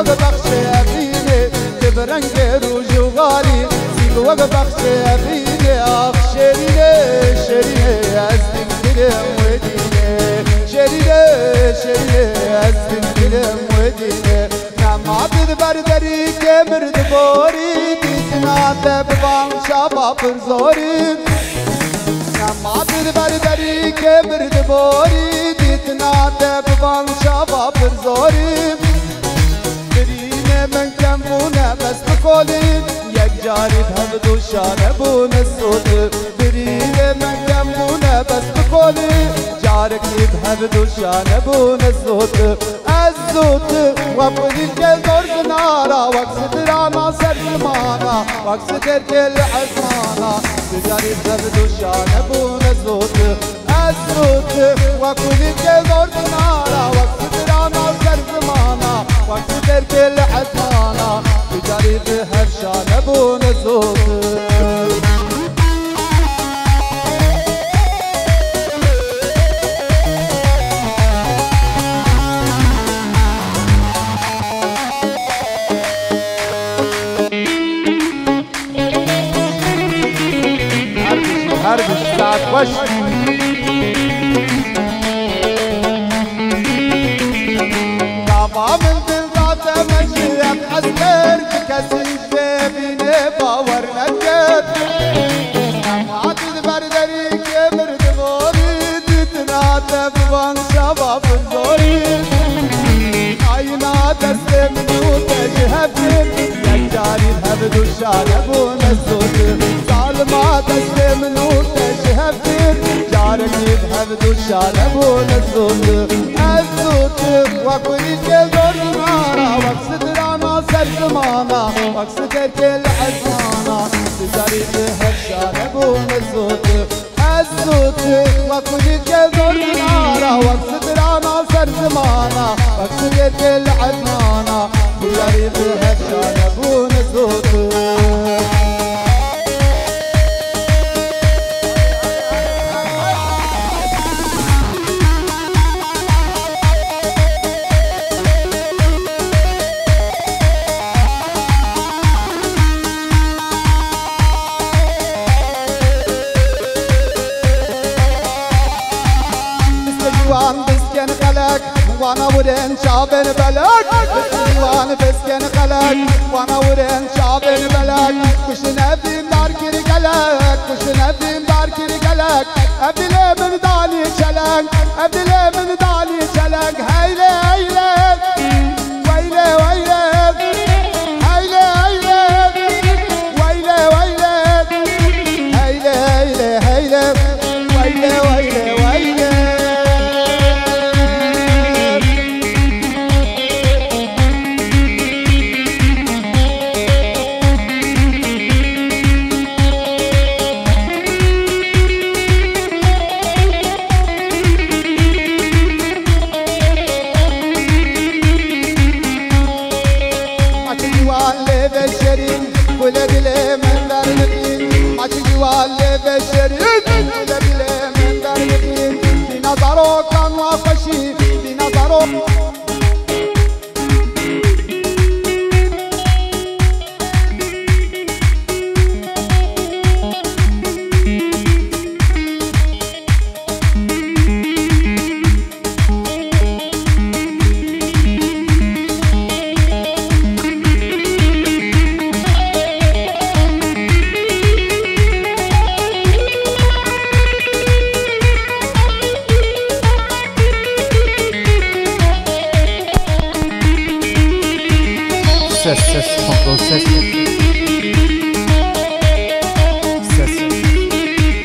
ببخش أبيني تبرنج روج وغالي سيب وببخش أبيني أخ شريني شريني أزدك كده وديني شيء أزل كلم ودينه نما بردري كمر دبوري تنادى ببان شباب زوري نما بردري كمر دبوري تنادى ببان شباب زوري برينا من كمونا بس بقولي يك جاري بهبدو شانبون الصوت برينا من كمونا بس بقولي جارك بهبدو شانبون الصوت الزوت وابني الكل دور نارا وقت درانا سر زمانا وقت تركل عزمانا جاري بهبدو شانبون الصوت الزوت وابني الكل دور نارا وقت درانا سر زمانا وقت تركل عزمانا جاري بهر شانبون الصوت هربش ساعت وش طبعا من دلدات مشيت أسكر كسيف بيني باور نجد ما تدبردري كبر دبوري تتنادى ببان شباب الزوري عينا تسلم وتجهبين يجاري الهبد الشاربون الزوت ظالما تسلم وتجهبين جارك الهبد الشاربون الزوت الزوت وكل كبر نارا وقصد رانا سر زمانا وقصد كل عزمانا تجاري بهر شاربون الزوت الزوت وكل كبر نارا وقصد رانا سر زمانا وقصد كل عزمانا تجاري بهر شاربون الزوت بسكن خلق وانا ورين شابن بلد بسكن بسكن خلق وانا ورين شابن بلد كش نبي مداركر قلق كش نبي مداركر قلق ابدلي من دالي شلق ابدلي من دالي شلق هيلي هيلي ويلي ويلي هيلي هيلي ويلي ويلي هيلي هيلي هيلي ويلي ويلي ويلي ولد لي من دار المدين عشقي والي بشرين ولد لي من دار المدين بنظره كان وفشي بنظره Ses, control ses. Ses.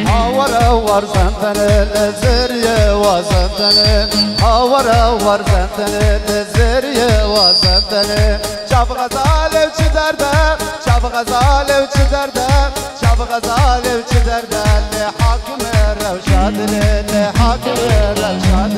هاور زنتن الزرية وزنتن هاور زنتن الزرية وزنتن شاف غزالة وشدردة شاف غزالة وشدردة شاف غزالة وشدردة اللي حاكم الروشاد اللي حاكم الروشاد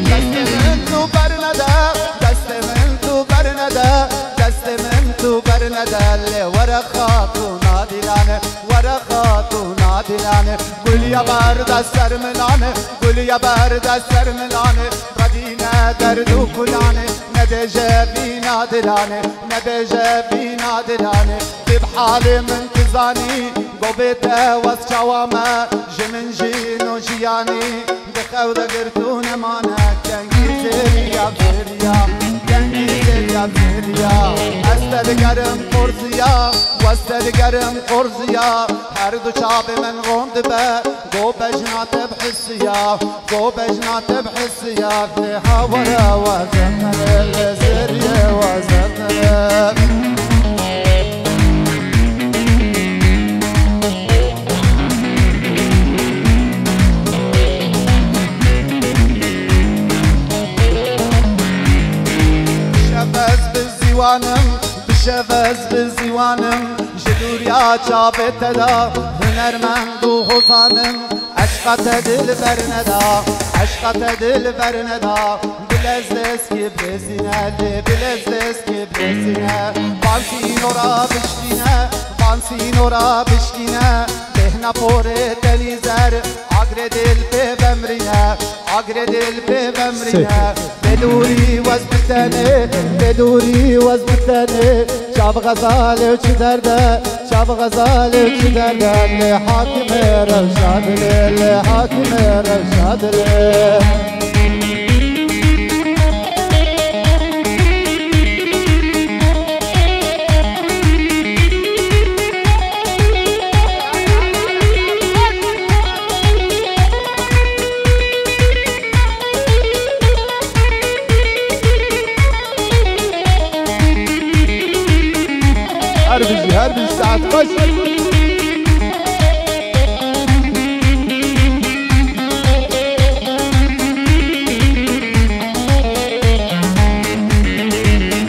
دستمنتو برندة دستمنتو برندة دستمنتو برندة اللي ورا خاطو نادلانة ورا خاطو نادلانة قل يا برد السرملانة قل يا برد السرملانة ردينا درد كلانة ندجة بينا دلانة ندجة بينا دلانة بحالي من تزاني قبته واسچوامه جمن جینو جیانی دخو دگرتون مانه کنگی زریا زریا کنگی زریا زریا استدگرم قرزیا واستدگرم قرزیا هر دو چاب من غند به گو بجنات بحسیا گو بجنات بحسیا في حورا وزن الزريا وزن بشفز بالزیوانم جدوریا چابت دا هنرمند و حسانم عشقت دل برندا عشقت دل برندا بلزدس کی بلزینه بلزدس کی بلزینه بانسی نورا بشکینه بانسی نورا بشکینه بهنا پوره تلیزر آگر دل به بمرینه آگر دل به بمرینه بدوری وز بتنه بدوری وز بتنه شاب غزال چه درده شاب غزال چه درده لحاکم رشاد لحاکم رشاد هربي ساعة خش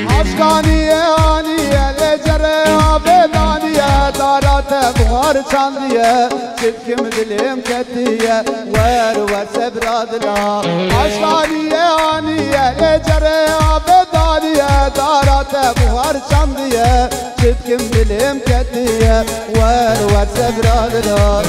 عشقانية آنية لجريها بدانية دارات بغار چاندية شبكم دلم كتية ور سبرادنا عشقانية آنية لجريها بدانية دارات بغار چاندية شبكم دلم كتية ور سبرادنا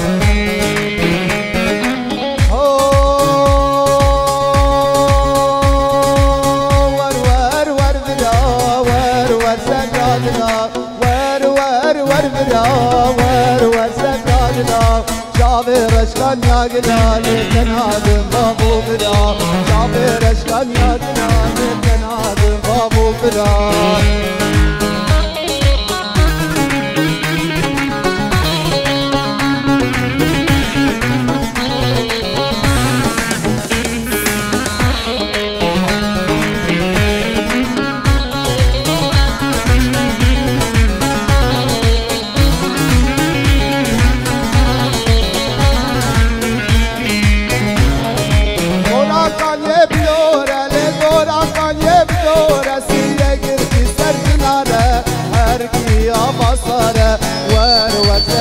شابر اشكال يا جلال تنادم بابو بلا شابر اشكال يا جلال تنادم بابو بلا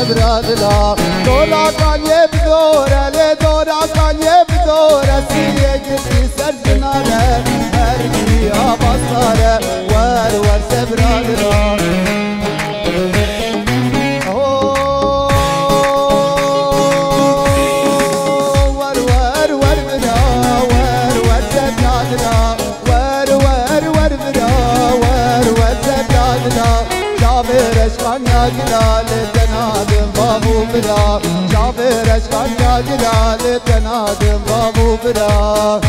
برادلا دورا کان یبدوره ل دورا کان یبدوره سیه گیتی سر جناره هر کی آباساره ور سبرادلا جابر اشکان یا جلال تنادم بابو برا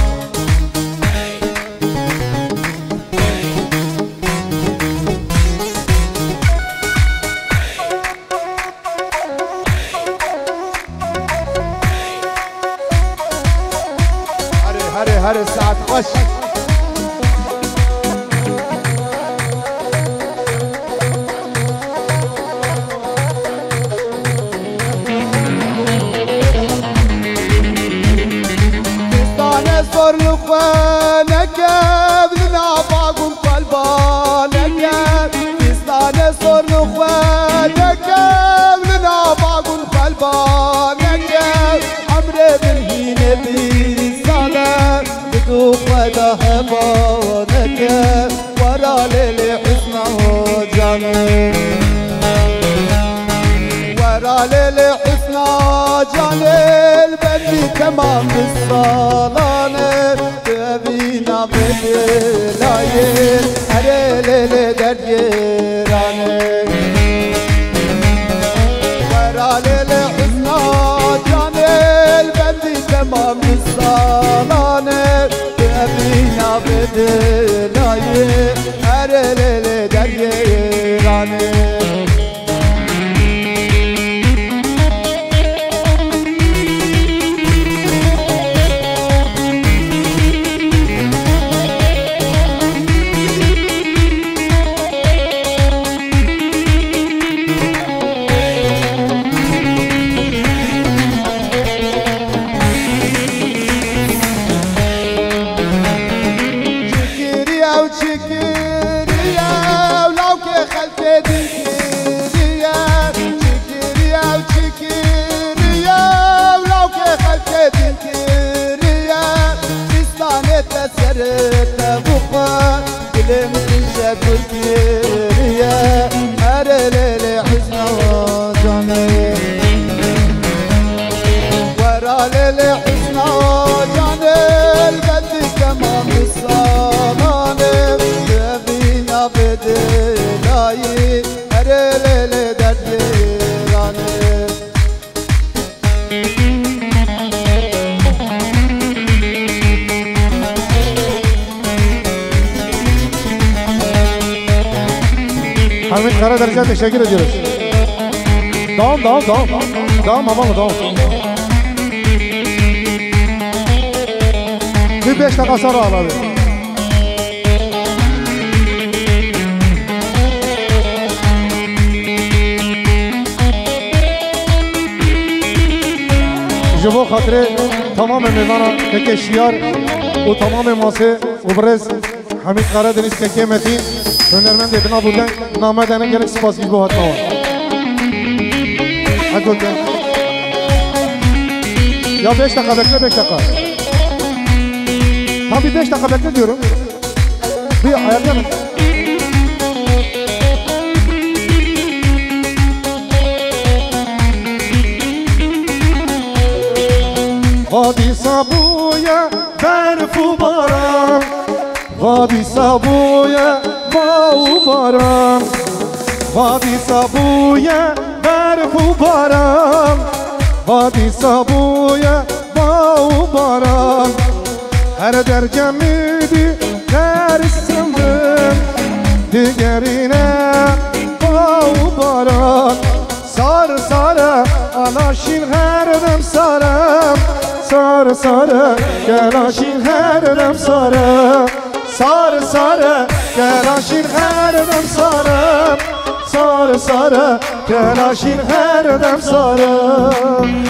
هر ساعت خوش لخوانك بدنا باقوم قلبانك فستان صور لخوانك بدنا باقوم قلبانك عمري بالهين بيسانا بدوق ودا هبانك ورا ليلي حسنه جاني ورا ليلي حسنه جاني البني تمام بالصالانه بينا باللايل هري ليلي دريراني ورا دلایه هر لیل دریه رانه Hamid Kara Derece teşekkür ediyoruz. Devam. Devam aman devam. Bir 5 dakika sonra al abi. Jibo hatırı tamamen mevlana keke şiar o tamamen ması o brez Hamid Karadeniz keke metin önermen de bina buradan namedene gerek spas gibi bu hatma var. Hadi gel. Ya 5 dakika bekle 5 dakika. Tam bir 5 dakika bekle diyorum. Bir ayarlayalım. Vadi Sabuya berfu baran Vadi Sabuya mau baran Vadi Sabuya berfu baran Vadi Sabuya mau baran Her dercemidi dersimdim Digerine mau baran Sar sara alaşin her dem sarım Sar sara gelaşin her dem sarım Sar sara gelaşin her dem sarım Sar sara gelaşin her dem sarım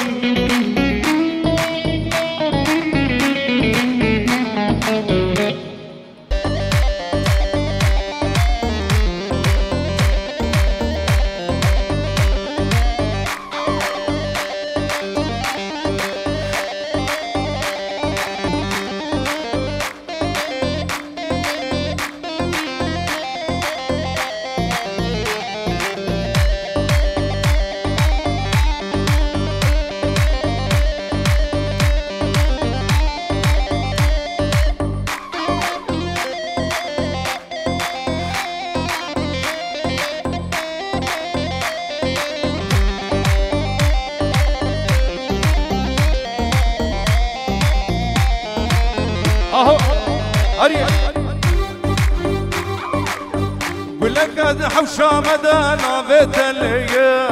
ولقد حوشة مدانا بتليه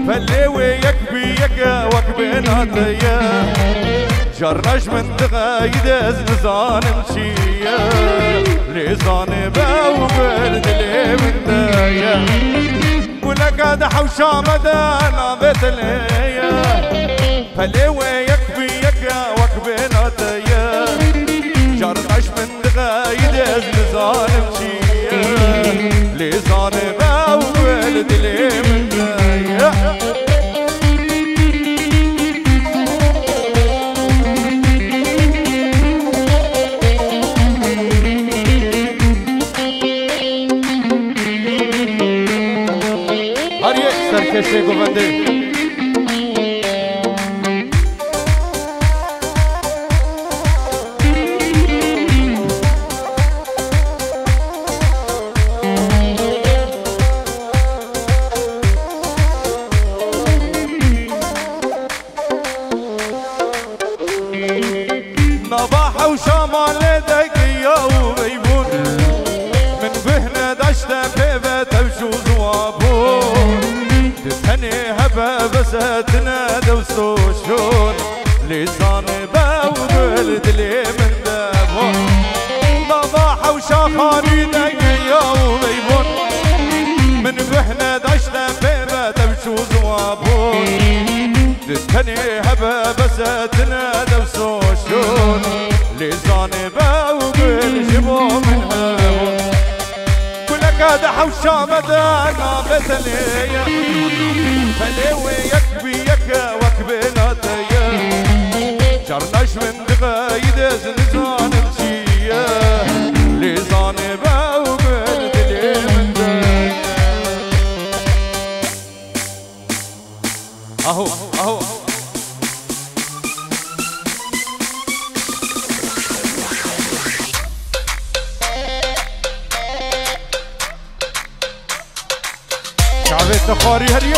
فاللي يكبي يكا وكبنا تيه جرش من تغايد ازنزان مشيه لزان باوبرد لي من تيه ولقد حوشة مدانا بتليه فاللي يكبي يكا وكبنا تيه جرش من تغايد ازنزان مشيه لزان باولد لي من دايا هر یک سرکشه گفته وشمال دقيقة تتهني هبا بساتنا دوسو شون لسان باوغل دلي من دابون ضباح وشاخاني دقيا وبيبون من بحنا دشنا بيبا تمشو زوابون تتهني هبا بساتنا دوسو شون لسان باوغل جبو من هابون كلك حوشا مدانا بتليا فليوي يكبيك وكبناتيا جرناش من دغايد زنزان بشيا لزان باوغل دلي من دايا اهو اهو شعبي تخاري هريه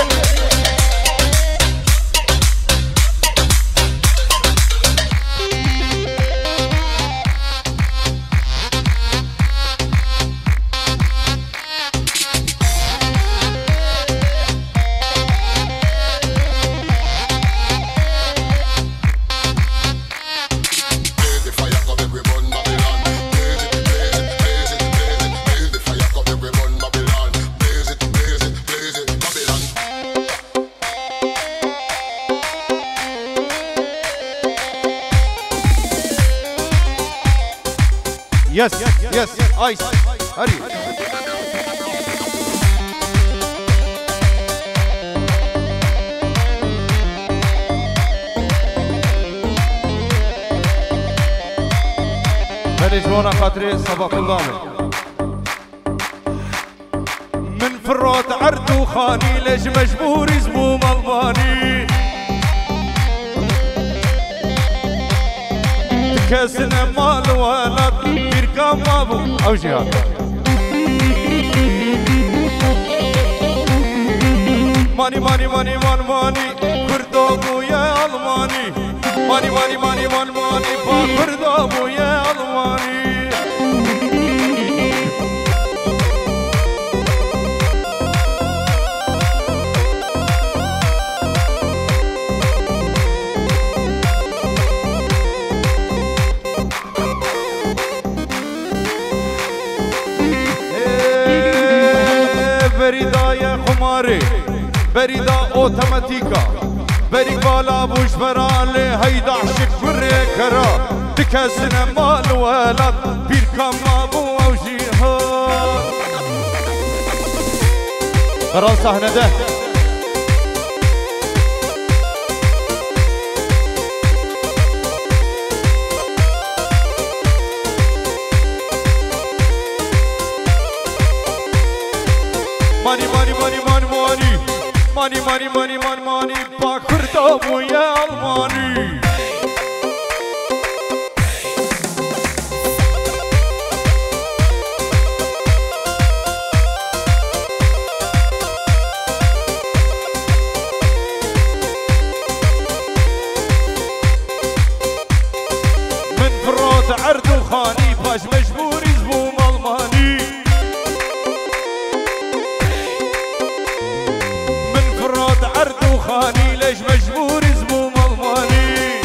Yes, yes, ice. Hurry. بلجونا خاطري صباح الله من فرات عرض وخاني ليش مجبور زبوم الباني كاسنا مال ولد بيركام ابو او جهاد ماني ماني ماني ماني ماني كردو يا الماني ماني ماني ماني ماني ماني كردو يا الماني بريدا يا خماري بريدا اوتوماتيكا بريك بالا بوش برالي هيدا عشق بريكرا تكسنا مال ولد بيركام ابو او جيهاد براس صحنه ده ماني ماني ماني ماني ماني ماني ماني ماني ماني ماني باكردو يا الماني من فرات عرض وخاني باش مجبور يزبوم الماني عرض وخاني ليش مجبور زبوم الماني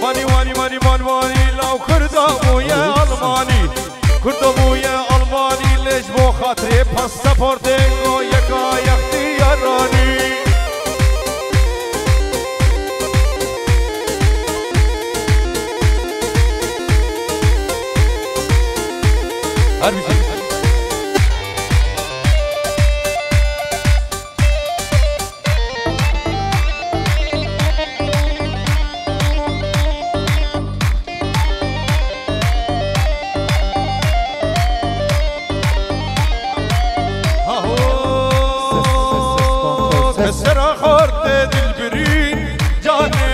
ماني ماني ماني ماني ماني لو كردو يا الماني كردو يا الماني ليش بو خاطري باسبورتينغو يكا يختياراني هربي كسر خورت البرين جاني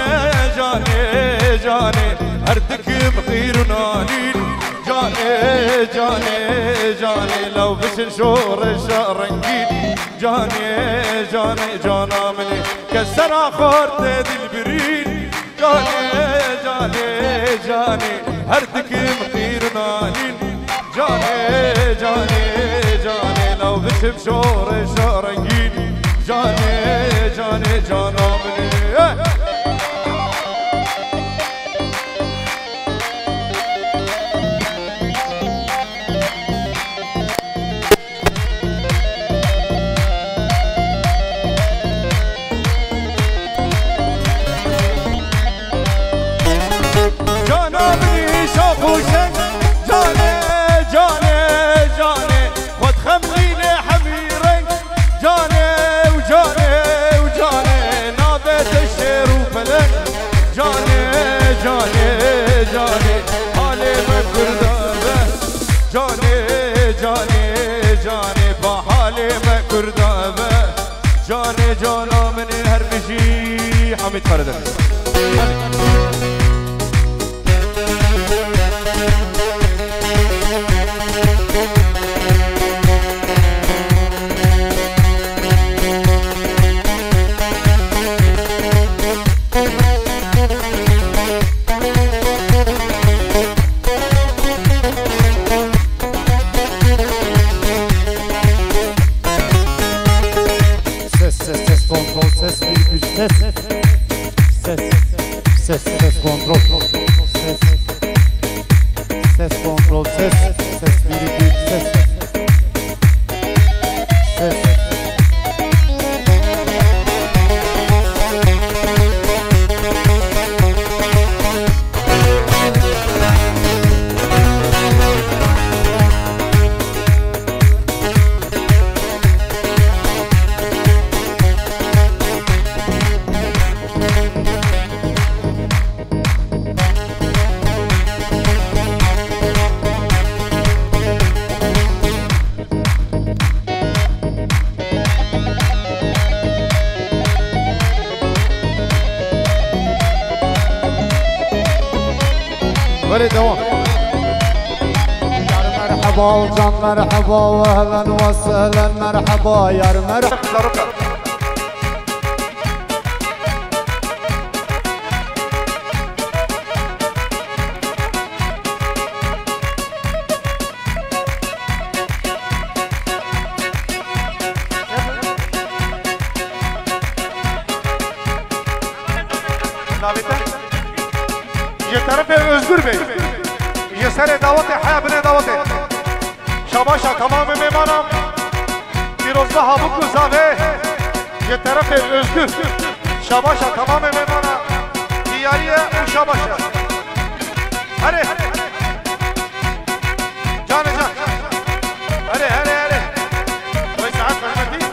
جاني جاني هردك بخير نانين جاني جاني جاني لو بس نشور الشرنجين جاني جاني جانا مني كسر خورت البرين جاني جاني جاني هردك بخير نانين جاني جاني جاني شمشور شارنگین جانه جانه جانا منی جانا منی شاخوشن جانه جانه جانه خود خملین حمیرن جانه وجانه وجانه نابت الشير وفلن جانه جانه جانه حالي مكردابه جانه جانه جانه بحالي مكردابه جانه جانا من هرمشي حميد فردن Ses kontrol. Ses kontrol. Ses virgül. Ses. ولي دوام يا مرحبا وجان مرحبا واهلا وسهلا مرحبا يا مرحبا یه طرف özgür Bey یه سر دعوت حیا بن دعوت شاباشا تمام میمانم پیروزبه هابوک و زاوه یه طرف özgür شاباشا تمام میمانم دیاریه و شاباشا هره جان جان هره هره هره وی ساعت فرمتی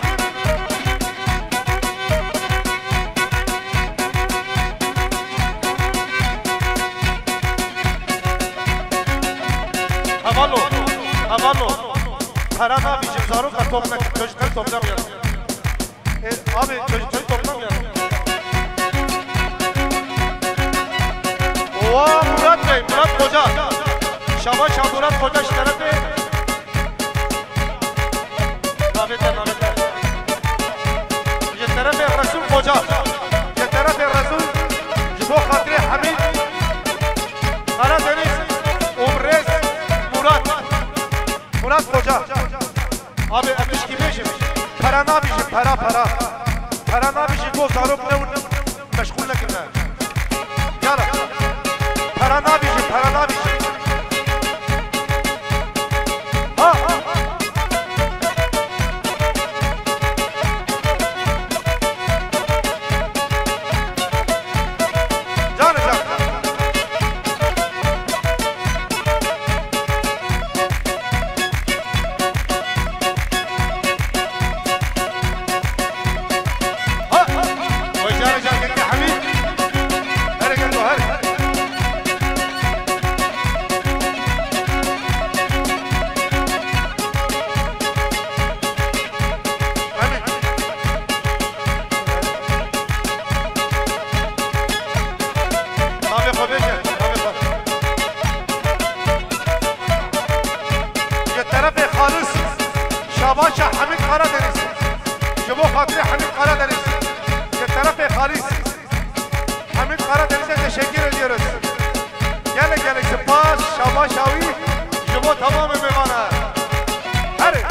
Havallo, paran abi cimzarı ka topla, çocukları toplamayalım. Abi çocuk toplamayalım. Oha Murat Bey, Murat Koca. Şabaşa Murat Koca şu tarafı. Navete. Bir tarafı Resul Koca. Bir tarafı Resul. Jibo Kadri Hamid. Karadeniz, Umrez, Murat Koca. Abi öpüş gibiyim. Paran abicim, para. Paran abicim, bu zaruk ne meşgul nekinler. Yala. Paran abicim. Ha. Can. Şabaşa Hamid Karadeniz. Jibo Kadri Hamid Karadeniz. Bir tarafı Halis. Hamid Karadeniz'e teşekkür ediyoruz. Gele Spas, Şabaşavi. Jibo tamamı mevana. Hadi.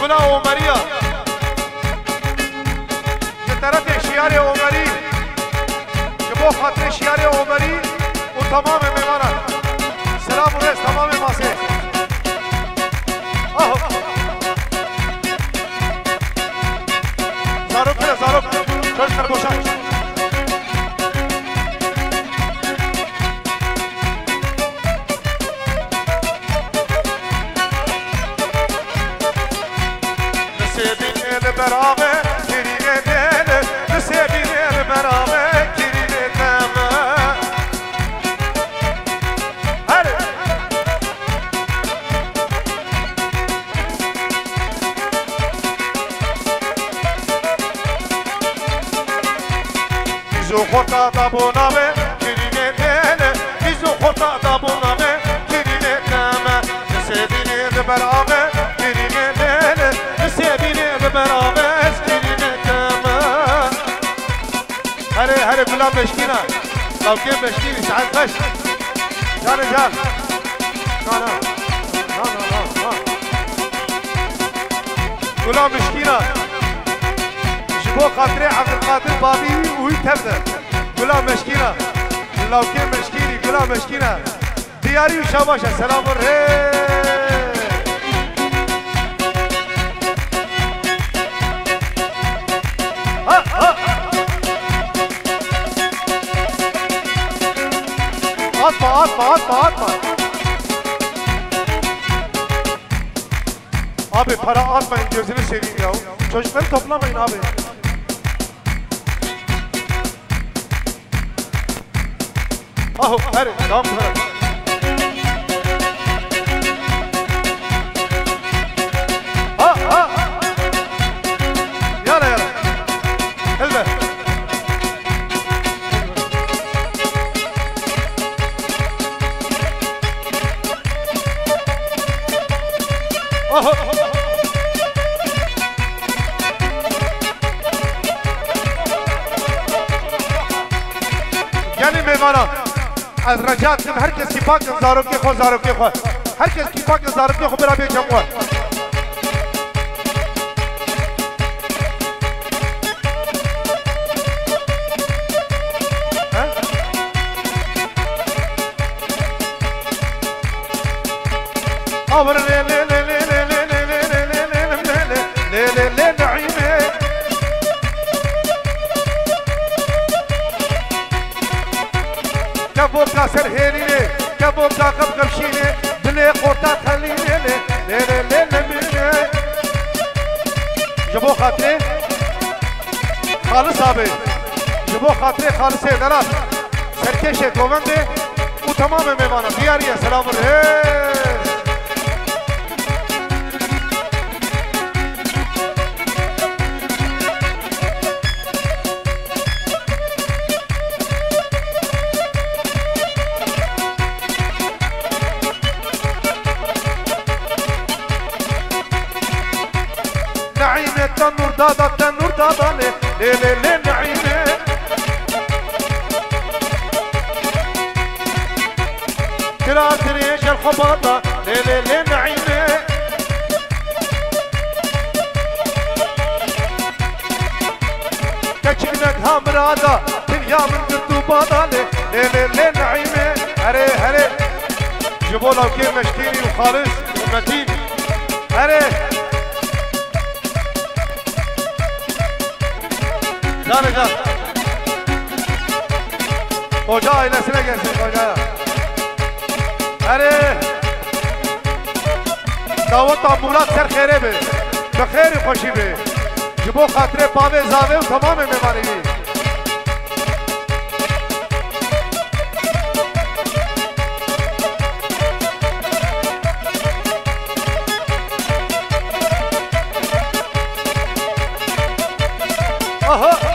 گلا عمریا یه طرف شیار عمری که با خاطر شیار عمری و تمام میمانان سلام و رس تمام ماسه زاروک بره زاروک چوش کر بوشن برامه کرینه دل نسبینه برامه کرینه تمه هر بیزو خورتا دابونامه کرینه دل بیزو خورتا دابونامه کرینه تمه نسبینه برامه کرینه دل نسبینه برامه هره بلا مشكينة لو كيف مشكيني ساعات خش جان جان لا لا لا لا لا بلا مشكينة جبو خاطري عبد القادر بابي ويتبدأ بلا مشكينة لو كيف مشكيني بلا مشكينة دياري وشاباشا سلام الرهي atma. Abi para atmayın gözünü seveyim ya. Çocukları toplamayın abi. Aho, hadi, devam kılarak. Ha. Yana. Elbe. یعنی میمانا از رجعت کن هر کس کی پاک زاروکی خو هر کس کی پاک زاروکی خو برا بیچم خو آور لی نعیمه کبو کا سر هیرینه کبو کا قبشینه دل قوتا خلینه لی جبو خاطره خالص آبه جبو خاطره خالصه درست سرکش گوونده و تمام میمانه بیاریه سلام علیه تنور دادا لی نعیمه کراتریش الخباطه لی نعیمه کچینک همرادا دنیا من گردو بادا لی نعیمه هره جبو لوکی مشکینی و خالص و متین هره Can. Koca ailesine gelsin koca. Hadi. Davut ambulat ser khayre be. Bkhayr khoshi be. Jibo khatre pave zave tamam memari be. Aha.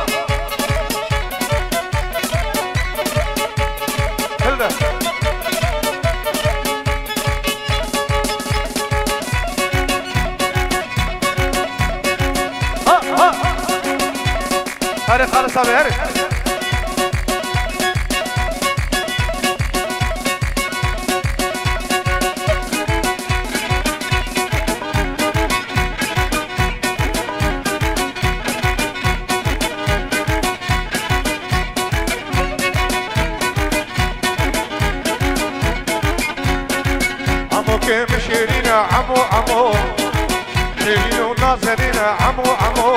Hadi Halis abi hadi. كيم شيرين عمو عمو شيرين ونازلين عمو عمو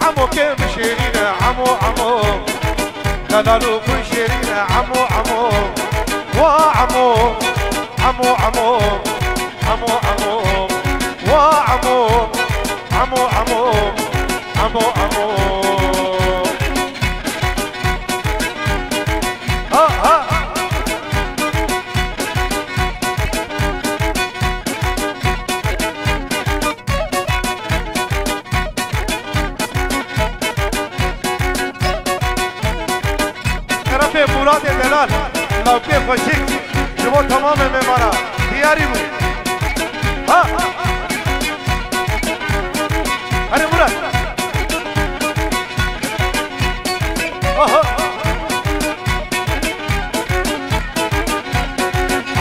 عمو كيم شيرين عمو عمو دلالو كل شيرين عمو عمو وعمو عمو عمو عمو عمو وعمو عمو عمو عمو عمو ها طرف مراد دلال لوکه خوشی شما تمام میمانا دیاری بود ها هره مراد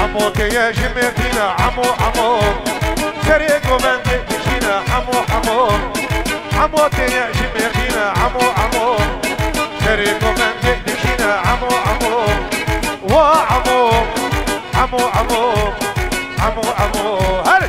عمو تیه جمعتینا عمو عمو سریگو بنده کشینا عمو عمو عمو تیه جمعتینا عمو عمو سریگو بنده کشینا عمو عمو وعمو عمو عمو عمو عمو هره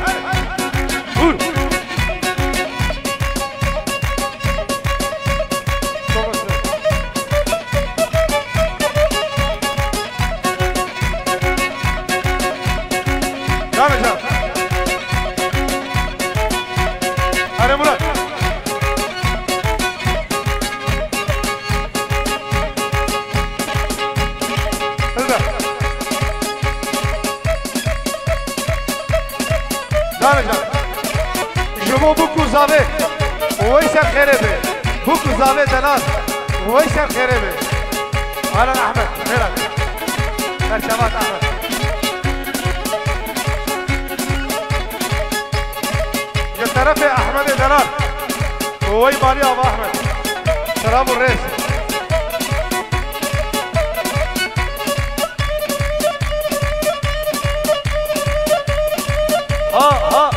شما بکو زاوه ویسم خیره به بکو زاوه دلال ویسم خیره به حالا احمد خیرات ترجمات احمد یه طرف احمد دلال وی بالی آبا احمد سلام الرئیس ها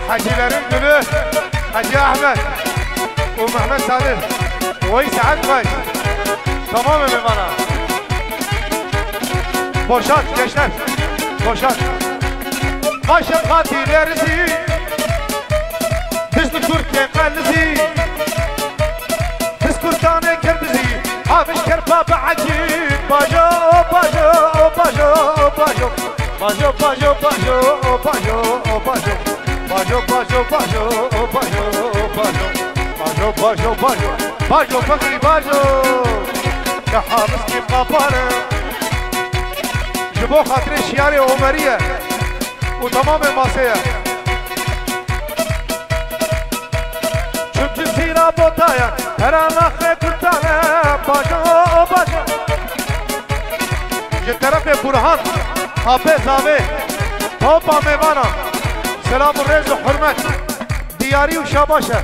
حجيلرين دلو حجي احمد ومحمد صالح ويسعد باش تمام میمانا باشد گشتن باشد قاشق خاطی لرزی حزب ترکیه قلزی حزب کردانه کربزی آبش کربا بعجیب باجو باجو باجو باجو باجو باجو باجو باجو باجو باجو باجو باجو باجو باجو باجو باجو فكري باجو يا حافظ كيف قابانا جبو خاطر شياري عمرية وتمام الماسية شوف جزيرة بوتايا ترى مخي كرتانا باجو باجو جترف برهان حافظ زاوي توبا ميوانا سلام الرئيس وحرمت دياري وشاباشة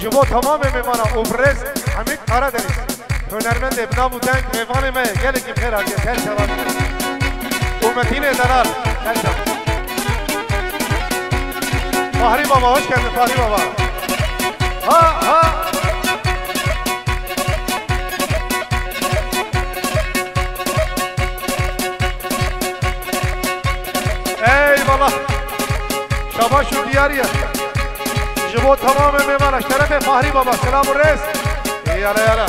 جبو تمام ميمانا وبرز حميد قرادنيس هنرمند ابن ابو دنگ ميواني مي گلك بخير آگه خير شباب ومتين دلال خير شباب فهري بابا hoş geldin فهري بابا ها اي والله شباب شو دياريه جبو تمام ميمانش طرف فهري بابا سلام الرئيس يلا يلا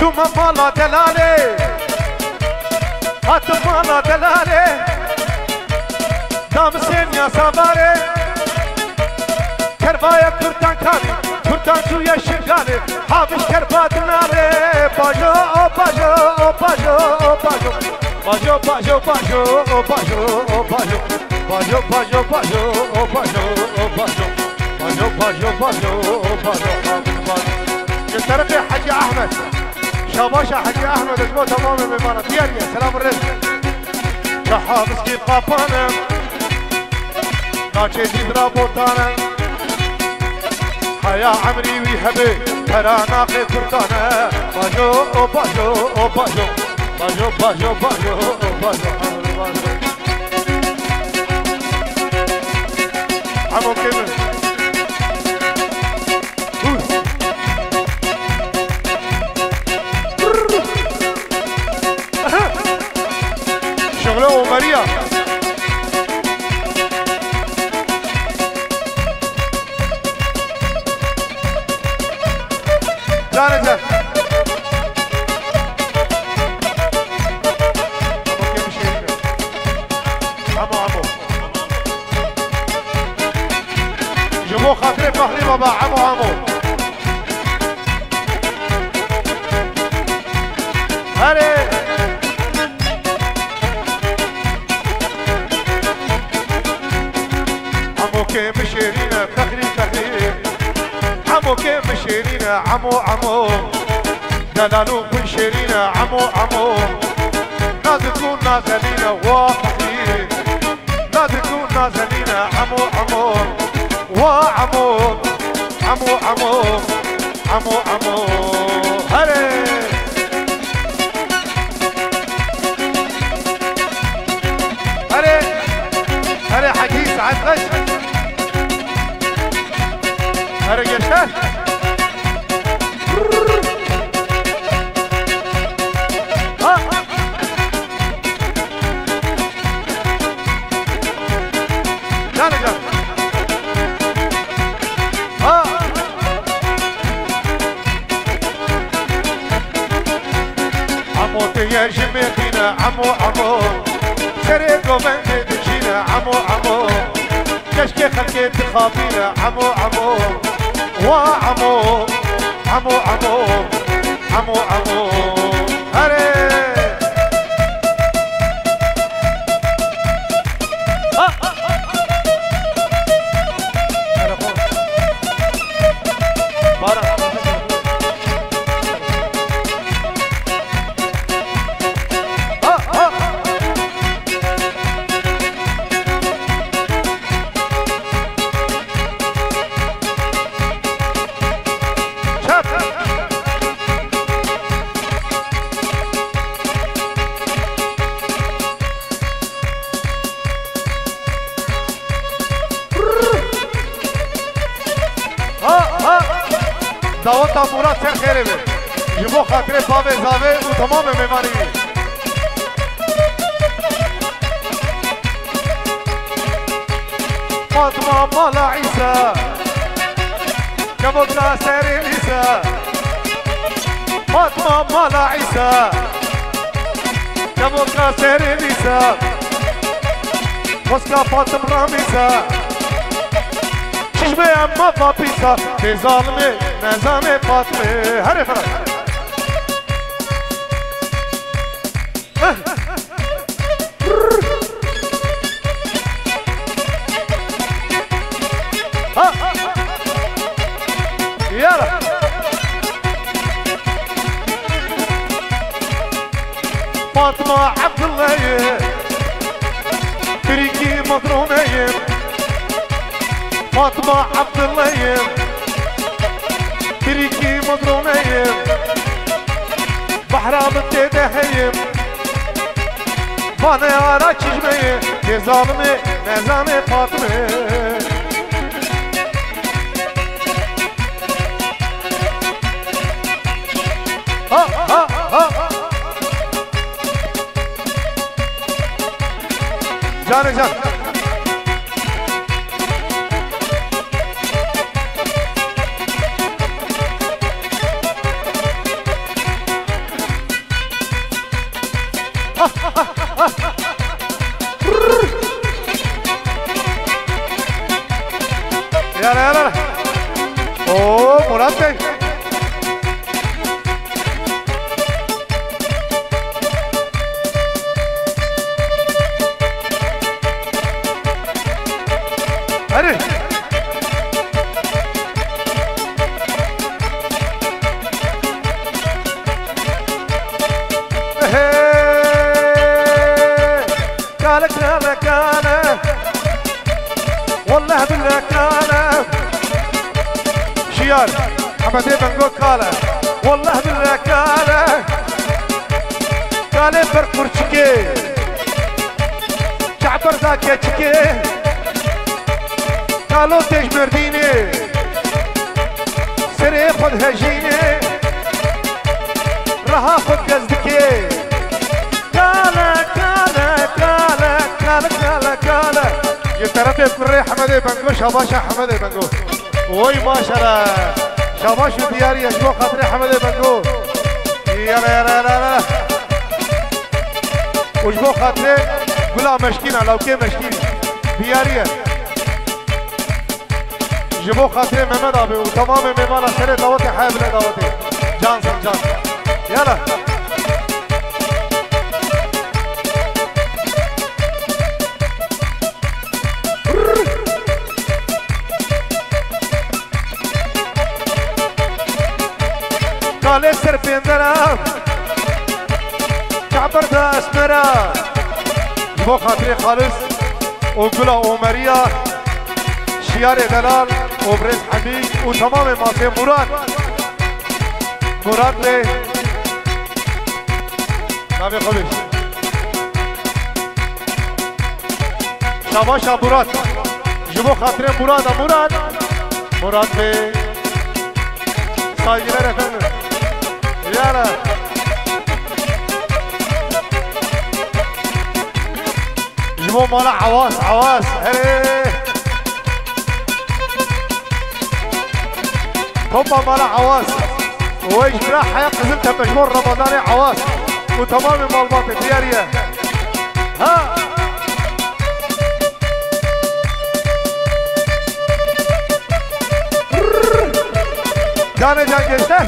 شوما مالا دلاله هات مالا دلاله دام سنیا سواره کربایا کرتان کاری کرتان توی شنگاله حافظ کربا دناله باجو باجو باجو باجو باجو باجو باجو باجو باجو باجو باجو باجو باجو باجو باجو باجو باجو باجو جسرفي حجي احمد شاباشا حجي احمد اسمه تمام بمانا ديالي سلام الرزق شحابس كيف قابانا ناچه زيدرا بوتانا حيا عمري ويحبي ترى ناقي ترتانا باجو باجو باجو باجو باجو باجو باجو عمو كمل شغله ماريا لا نزل عمو جيبوا خاطري فخري بابا عمو هاري عمو كيف مشيرينا فخري عمو كيف مشيرينا عمو دلالو كل شيرينا عمو نازلون نازلينا وفخري نازلون نازلينا عمو وعمو عمو هري هري حكي سعد غش هري يشتغل يا جميعنا عمو شريكو من تجينا عمو كشكي خلقي تخافينا عمو وعمو عمو هري دعوتا مراد سر خیره بید جبو خاطر باب زاوه و تمام میمانی فاطمه مالا عیسا کبوتنا سر عیسا فاطمه مالا عیسا کبوتنا سر عیسا مسکا فاطمه رامیسا چشمه اما فاپیسا که ظالمه نظام فاطمه هر فرق يلا فاطمه عبد الله فريقي مظلومه فاطمه عبد الله فريقي مظلومه بحرام تدهيم بana ara çizmeyi Cezalımı mezame Fatıma Ha ha ha Canı can Yala. Oo Murat Bey. Hadi. شيار حمدي بنقول كاله والله بالله كاله كاله بركور تشكي جعبر ذاك تشكي قالوا تيج مرديني سري خذ هجيني رها خذ قصدكي كاله كاله كاله كاله كاله كاله يتربي بكري حمدي بنقول شاباشا حمدي بنقول وي ما شاء الله شاباش دياري اشبو خاطري حمدي بنقول يلا يلا يلا وشبو خاطري قلا مشكينه لو كي مشكيني دياريه جبو خاطري محمد ابي وتمام ميمانا سري دعوتي حابب دعوتي جانسون جانسون يلا قال سر بيندرا كعبر دا اسمرا جبو خاطري خالص وقلا عمرية شيار دلال وبرز حبيب وتمام ماسي مراد مراد لي نامي خبيش شاباشا مراد جبو خاطري مراد مراد مراد لي سايجلر efendim يلا جبو مالا عواس عواس هم مالا عواس ويش براح حياة قزلتها مجمور رمضاني عواس وتمام المالباطي ديارية ها جانا جان جيشتر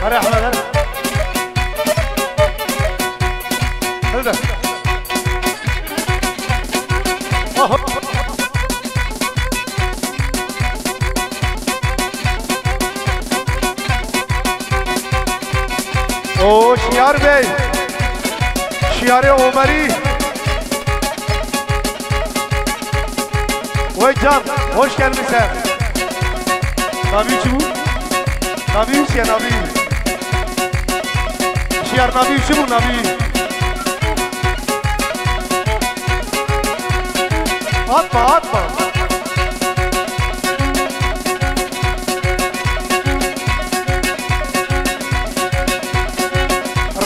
هري احمد هري هذا او شيار بي شيار عمري وي جان hoş geldin sen Nabi çubu Nabi ya Nabi شيار Nabi çubu Nabi atma atma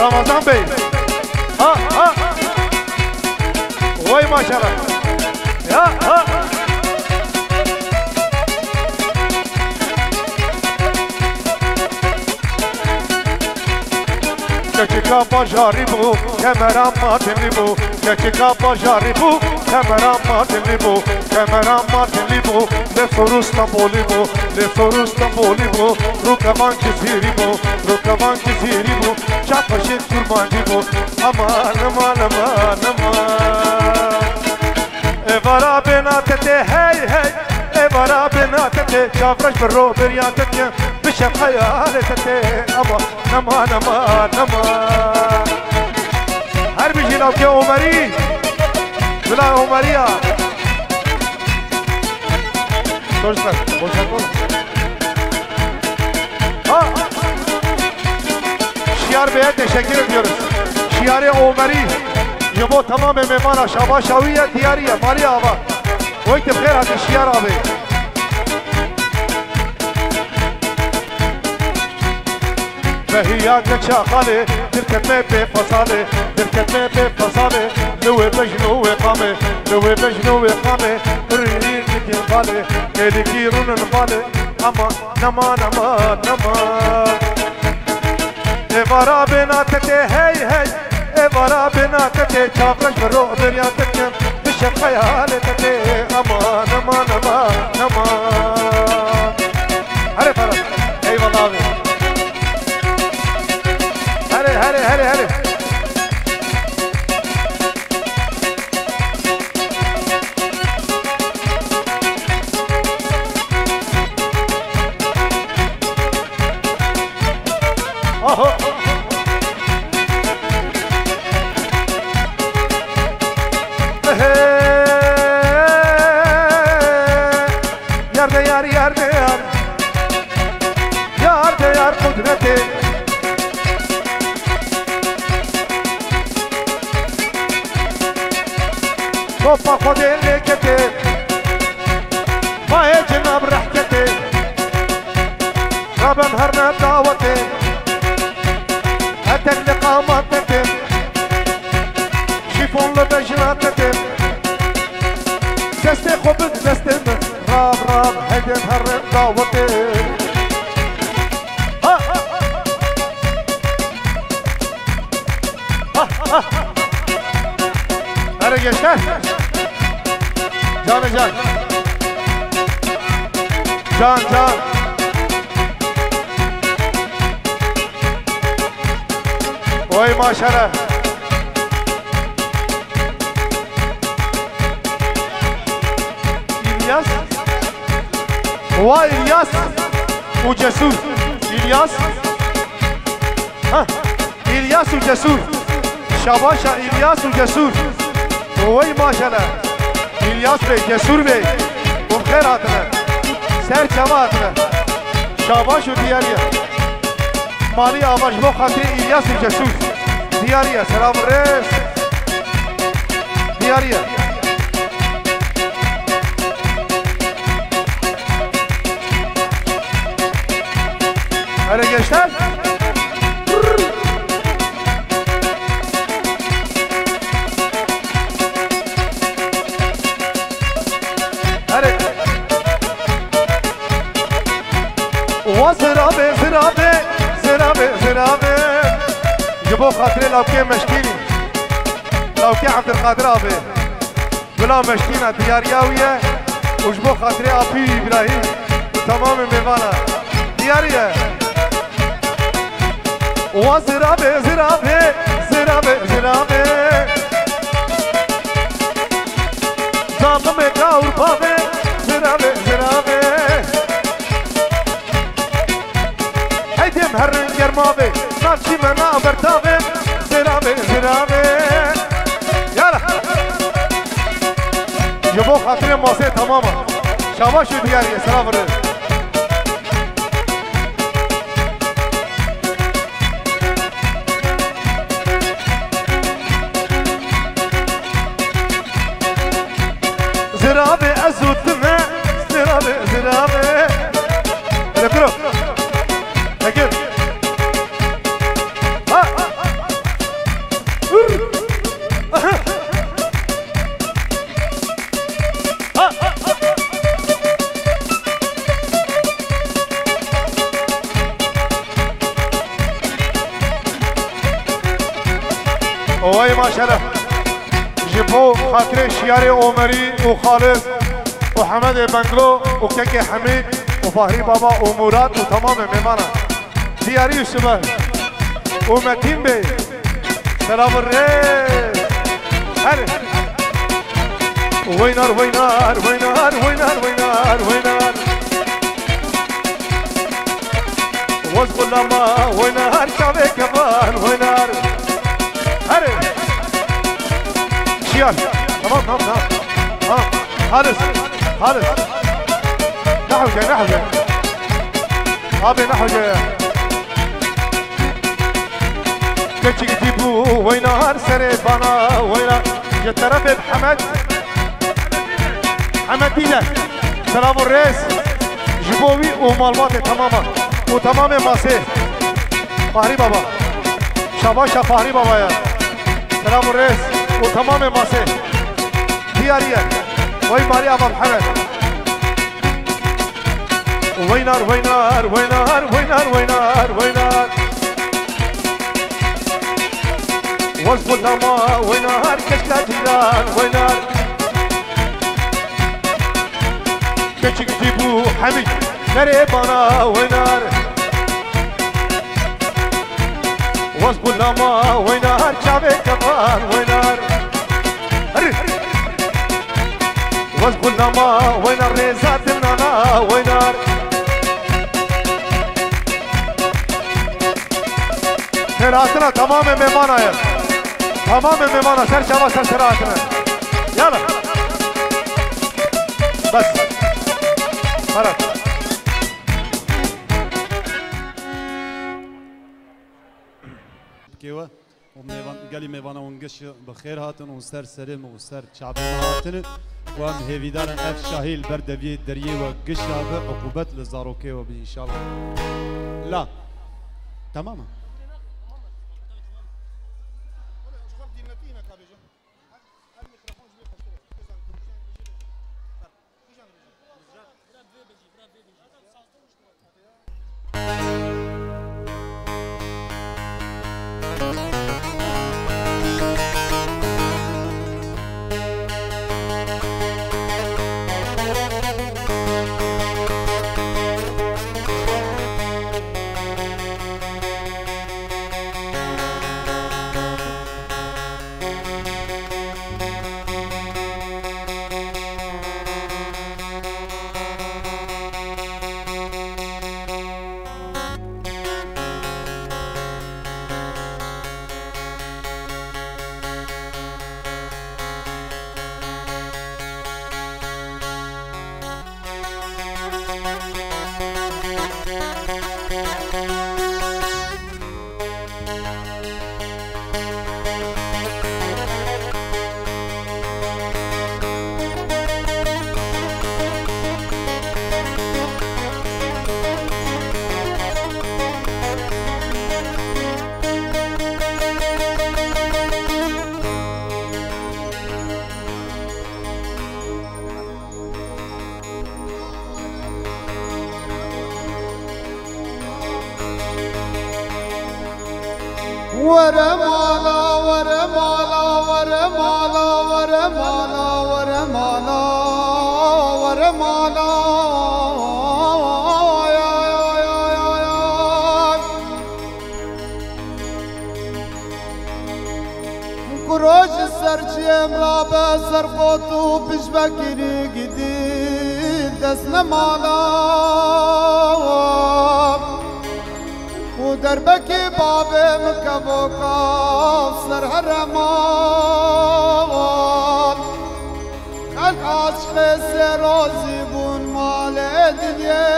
Ramazan Bey ha ha vay maşallah ya ha Keçika bajarı bu, kemeram matemli bu Keçika bajarı bu, kemeram matemli bu Kemeram matemli bu, ne soru İstanbul'u bu Ne soru İstanbul'u bu, rukavan kesiri bu Rukavan kesiri bu, çakbaşı kurmancı bu Aman aman aman aman Evara bena tete hey hey Evara bena tete Çavraş berro beryan tete بشم خيالتي أما نمان نمان نمان هر بيجي لو كي عمري بلا عمرية Çocuklar boşaltma ha Şiar Bey'e teşekkür ediyoruz Şiar-ı Ömer'i Yabo tamamen memana Şabaşaviye diyariye Mali Ava O ikti bخير hadi Şiar abi فهي كشاقالي تركتنا بفصالي تركتنا بفصالي لوي بجنو وقامي لوي بجنو وقامي ريرين كيرقالي كيلي كيرون نقالي أما نما نما نما إبارا بنا تتي هي هي إبارا بنا تتي شاقش برو بريان تتي بشر خيالي تتي أما نما نما نما هري فرق أي والله هري هري هري اهو توفى خد اللي كتب ما يجنب رحكتي رابا نهرنا بدعوتي هتك لقامات تتم شيفون لبجرات تتم دستي خبز دستي راب راب هدي نهرنا بدعوتي هلا gençler Canı can Can can Oy maşallah İlyas Vay İlyas O cesur İlyas İlyas o cesur Şabaşa İlyas o cesur Oy maşallah İlyas Bey, Cesur Bey Umkher hatına Serçama hatına Şabaş o diyariye Mali Avaşbo Hatı İlyas o Cesur Diyariye, selam reis Diyariye Hadi gençler وزرابي زرابي زرابي زرابي جبو خاطري لو كان مشكيني لو كان عبد القادر ابي بلا مشكينة ديارياوية وجبو خاطري ابي ابراهيم تمام ميمانا ديارية وزرابي زرابي زرابي زرابي زامي كاور بابي زرابي زرابي هرن گرماوه نافشی منا برتاوه زرابه زرابه یالا جبو خاطر ماسه تماما شاباش دیگریه سلام ره زرابه ازودمه زرابه زرابه رکرو Bakın. Oy maşallah. Jibo خاطر شیاری عمری و خالد و حمد بنگلو و کک حمید و فهری بابا و مراد و تمام میمانه دیاری شما و متین بی سلام الرئیس هر وینار وینار وینار وینار وینار وینار وزق لما وینار شعبه کبان وینار هر شیار تمام تمام تمام خالص خالص نحو جاي نحو جاي ابي نحو جاي كتشي تجيبو وينار سري بانا وينار جا طرف بحمد حمد دينا سلام الرئيس جبوي ومالواتي تماما وتمام ماسي فهري بابا شباشا فهري بابا يا سلام الرئيس وتمام ماسي دياريا وي ماري ابا محمد وينار وينار وينار وينار وينار وينار وصف النما وينار كشكا جيران وينار كشك جيبو حميد نريبانا وينار وصف النما وينار شعبي كمان وينار وصف النما وينار ريزات النانا وينار سراتنا تمام مهمانا يا تمام مهمانا سر شبا سر سراتنا يلا بس خلاص كيوا وميوان قالي ميوانا ونقش بخير هاتن وسر سلم وسر شعبي هاتن وام هيفيدار اف شاهيل بردبي دريه وقش عقوبات للزاروكي وبي ان شاء الله. لا تماما ورمالا ورمالا ورمالا ورمالا ورمالا ورمالا يا يا يا يا يا كروش السرچيم رابع سرقوتو بشبكيني جديد دسنا مالا ودربكي بابي مكبوكا سر هرمان العشق سروزي بون مال دنيا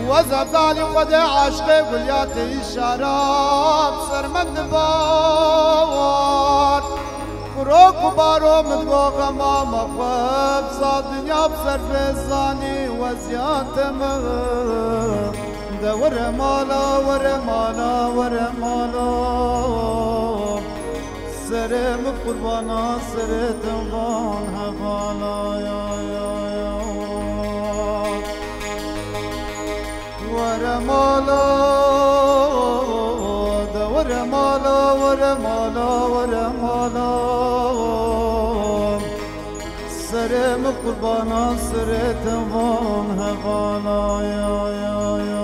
وزبدالي قد عشق قلياتي شراب سر مندبار روك بارو مدغو غمام أخواب صاد دنيا بسر بزاني وزياتم دا ورمالا ورمالا ورمالا سرم قربانا سرتغان هبالا يا يا يا ورمالا دا ورمالا ورمالا ورمالا سرم قربانا سرتغان هبالا يا يا يا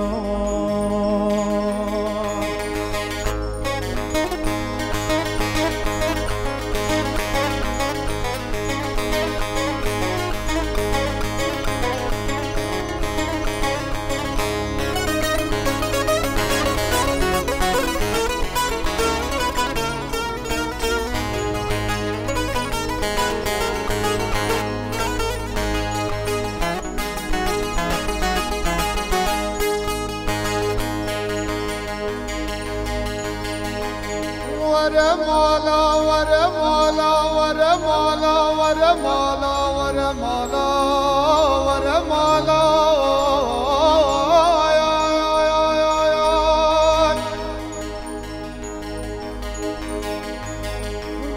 ورمالا ورمالا ورمالا ورمالا ورمالا ورمالا يا يا يا يا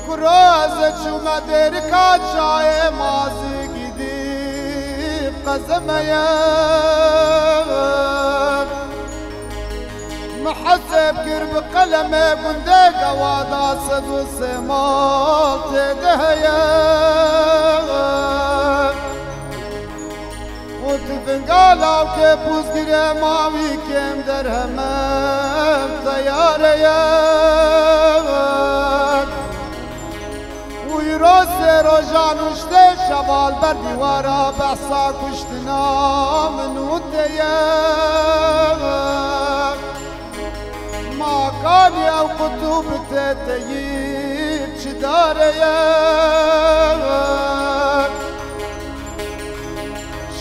كرازة شو مدركة شاي مازي جديد قزم يا محسب قرب قلمي بندق وادا صدو سماط دهيا وتفنقالا وكيبوز قري ماوي كيم درهمم طياريا ويروسي روجان وشتي شبال برديوارا بحصا كشتنا من وديا ما كان يا قطوب تتيب شداريا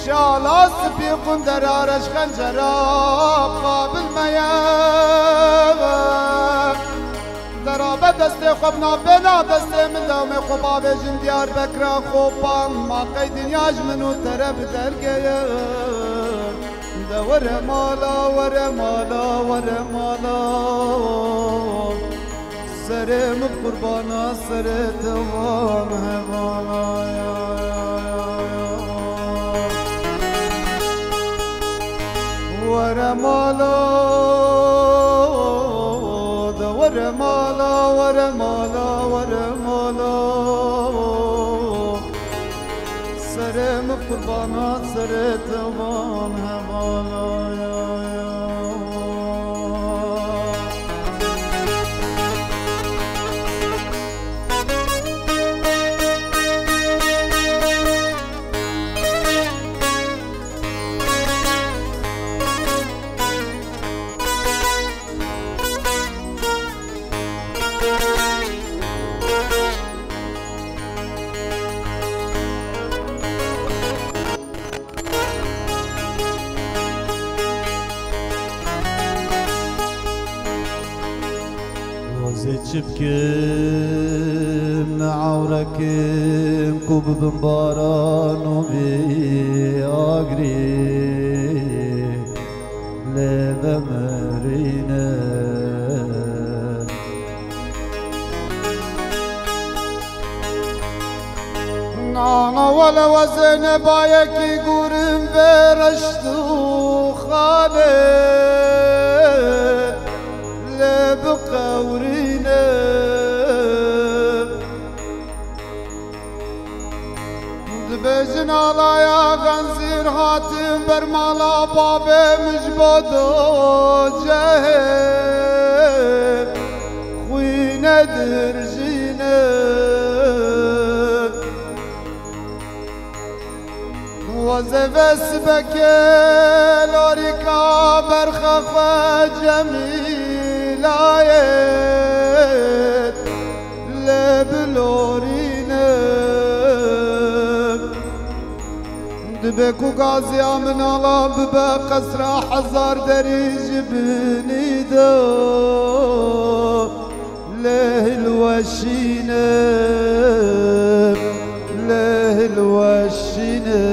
شالاس في قندر عرش خنجرا قابل ميا دست خوب نابنا دست من دوم خوبا بجن دیار بکرا خوبان ما قی دنیاج منو طرف درگه ور مالا ور مالا ور مالا سرم قربانا سر دوام هوالا ور مالا ور مالا ور مالا ور مالا سرم قربانا سر دوام هوالا شبكم عوركم كوب بمباران وبياقري لبا مرينا نانا ولا وزن بايكي قورم برشتو خالد لبقورينا دبجن على يا غنزير هاتم برمالا بابي مجبدو جهل خوينا درجينا وزفس بكي لوريكا برخفة جميلايت لبلورينا دبكو غازي من الله ببا قصرا حزار دريج بنيدا له الوشينا له الوشينا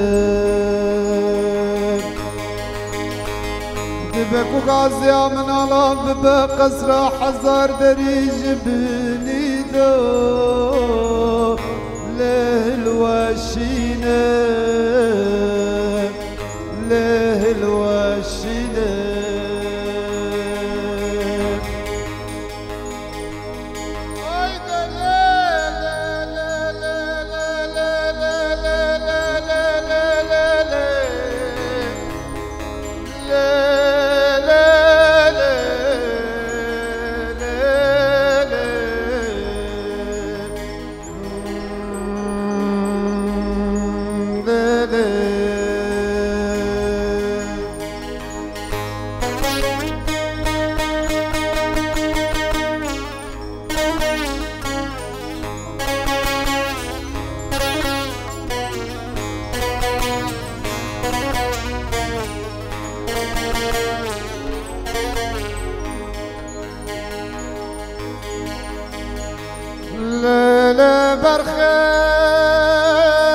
دبكو غازي من الله ببا قصرا حزار دريج بنيدا له الوشينا له الوشينا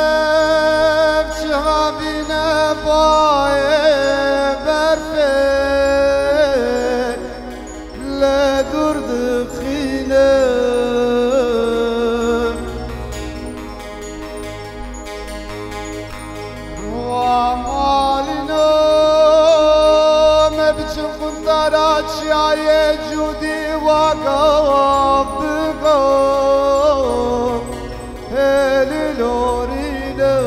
برخب شهابينا باي برفق لا درد خينا ومالنا ما بتشوفون دارات شاية جودي وقف بقف هلي لورينا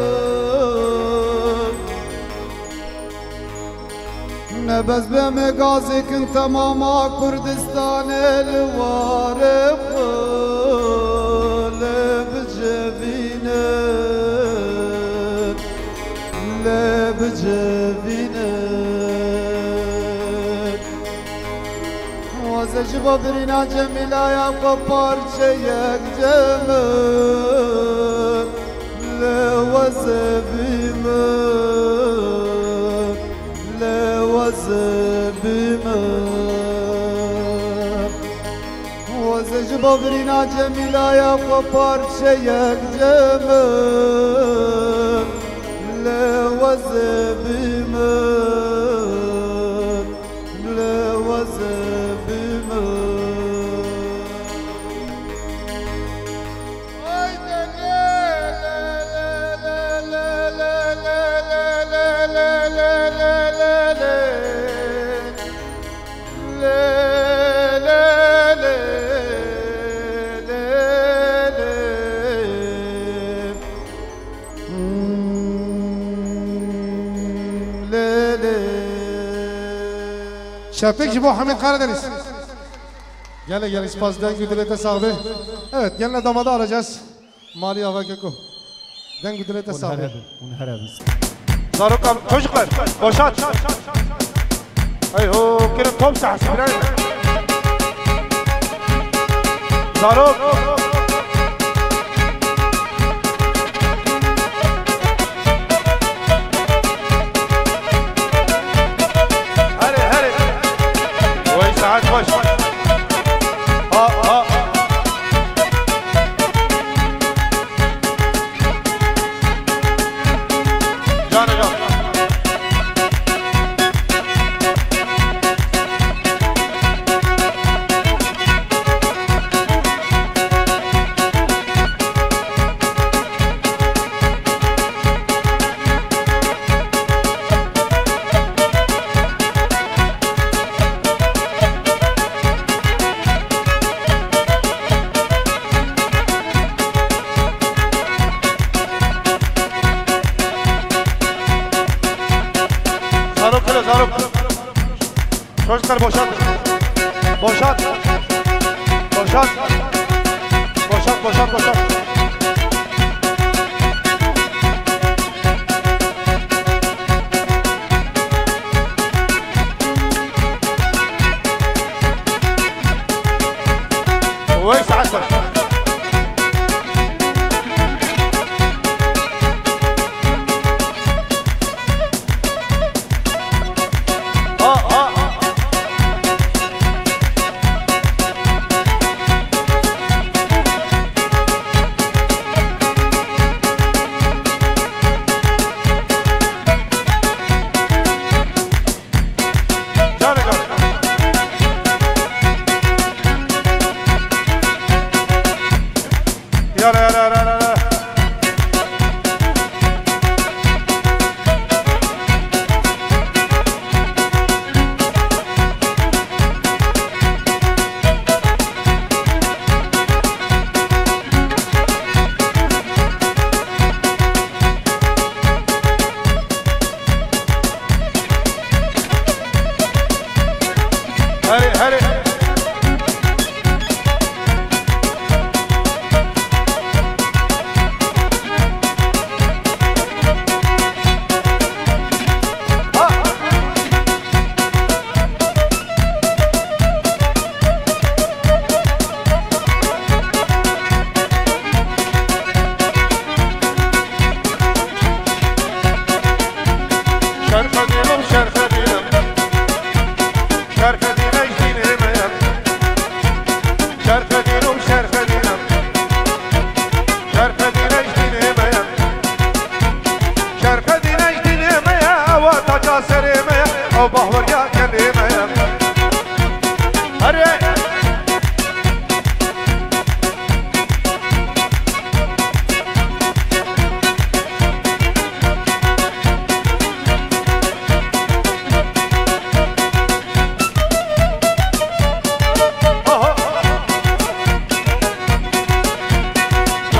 نبز بمغازي كنت ماما كردستان الوارف لبجبينا لبجبينا وزجب برينا جميلا يا قبار شيك جمال لوزبيما لوزبيما جبابرینا جمیلایا و پارچه یک جمل لوز بیمن لوز Şefik Jibo Hamid Karadeniz. Gel ispazdan güdülete sahibi. Evet gene damadı alacağız. Mali Ava Keko. Den güdülete sahibi. Zarukam çocuklar boşalt. Ayho kirim top sahası birer. Zaruk. Koş. Ha. Canı. Zaruk. Çocuklar boşalt. Boşalt. ويس عسل هري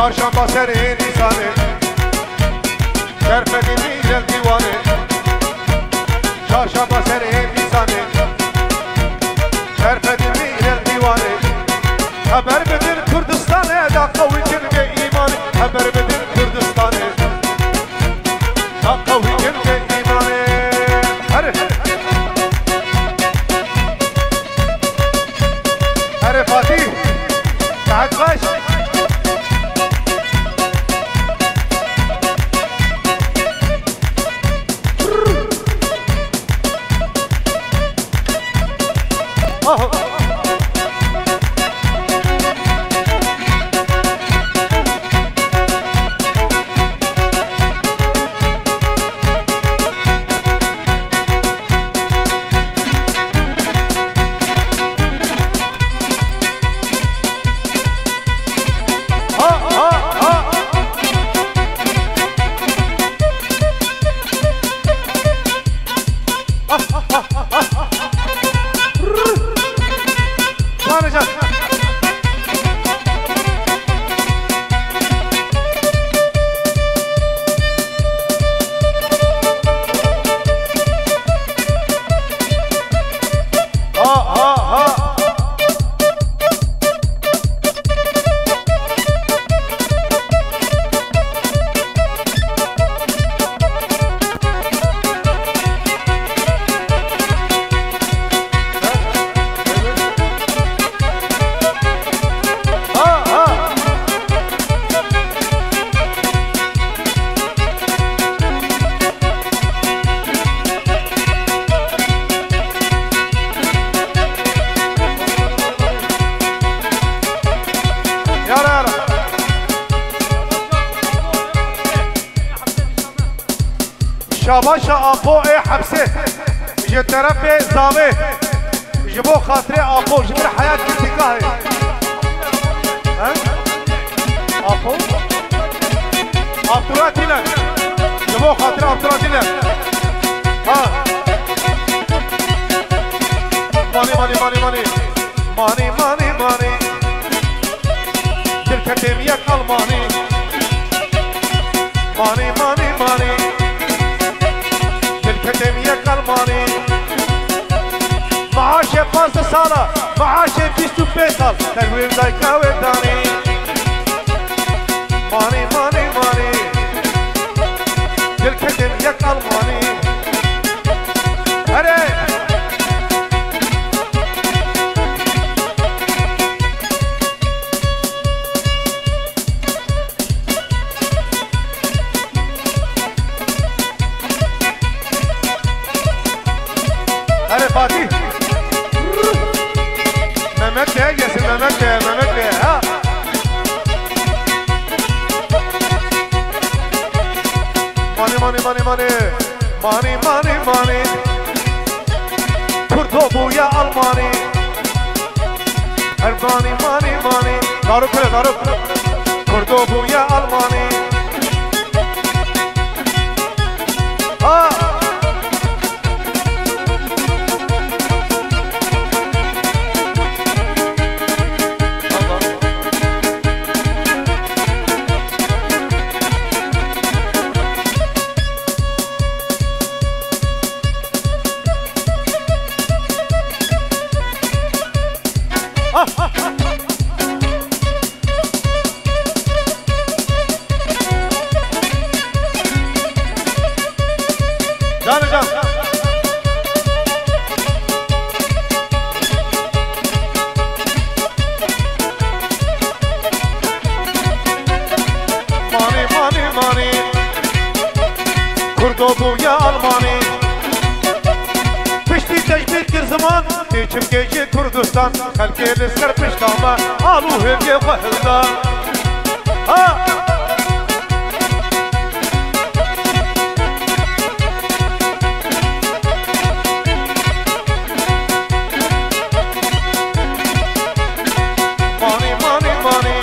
çarşamba serin lisanı Şerfedini gel divanı Çarşamba serin lisanı Şerfedini gel divanı Haber midir Kürdistan'ı da kavicin ve imanı Haber midir Kürdistan'ı da kavicin ve imanı Hadi Fatih Saat kaç جان جان شاباشا ابو اي حبسه يجي طرف زاويه يجيبو خاطري ابو جبر حياه كتكاهي ها ابو ابطراتينا يجيبو خاطري ابطراتينا ها ماني ماني ماني ماني ماني ماني ماني الكتيمية الماني ماني ماني ماني الكتيمية الماني معاشي 5 سالة معاشي 25 سال تقويم دايكا وداني ماني ماني ماني الكتيمية الماني هري فاتي ممك يا جسم ممك ها ماني ماني ماني ماني ماني ماني ماني كردوبو يا الماني الماني ماني ماني دارو كله دارو كردوبو يا الماني ها جان جان ماني ماني ماني كردوبو يا الماني پشتی تجدید کر زمان پیچم گیجی کردستان خلقی لسکر پشتامه آلو هنگی قهلدان مانی مانی مانی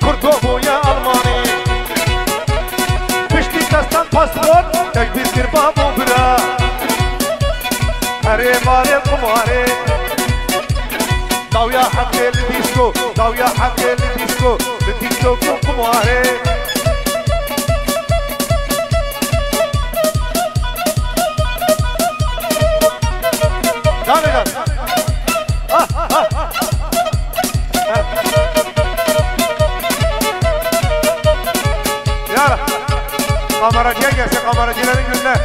کردوبو یا المانی پشتی دستان پاسپورت تجدید کر بابو برا هري مالي قماري داويا حقي الديسكو داويا حقي الديسكو الديسكو قماري جاني جان يلا قمرة جيجا سي قمرة جيلاني قلنا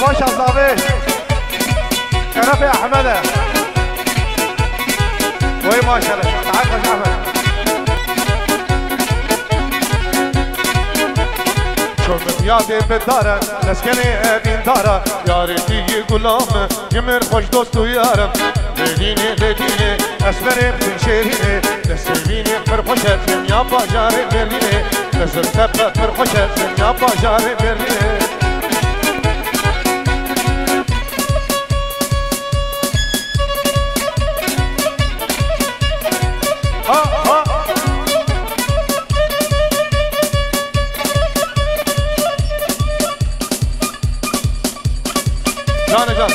شباش الزاوي شرف احمد وي ما شاء الله تعال خش احمد شو متيادي بالدارة نسكني ابين دارة ياري تيجي غلام يمر خوش دوست ويارم لديني لديني اسمري من شيريني نسيبيني فرخوشة يا باجاري برليني نزل تبقى فرخوشة يا باجاري برليني جان جان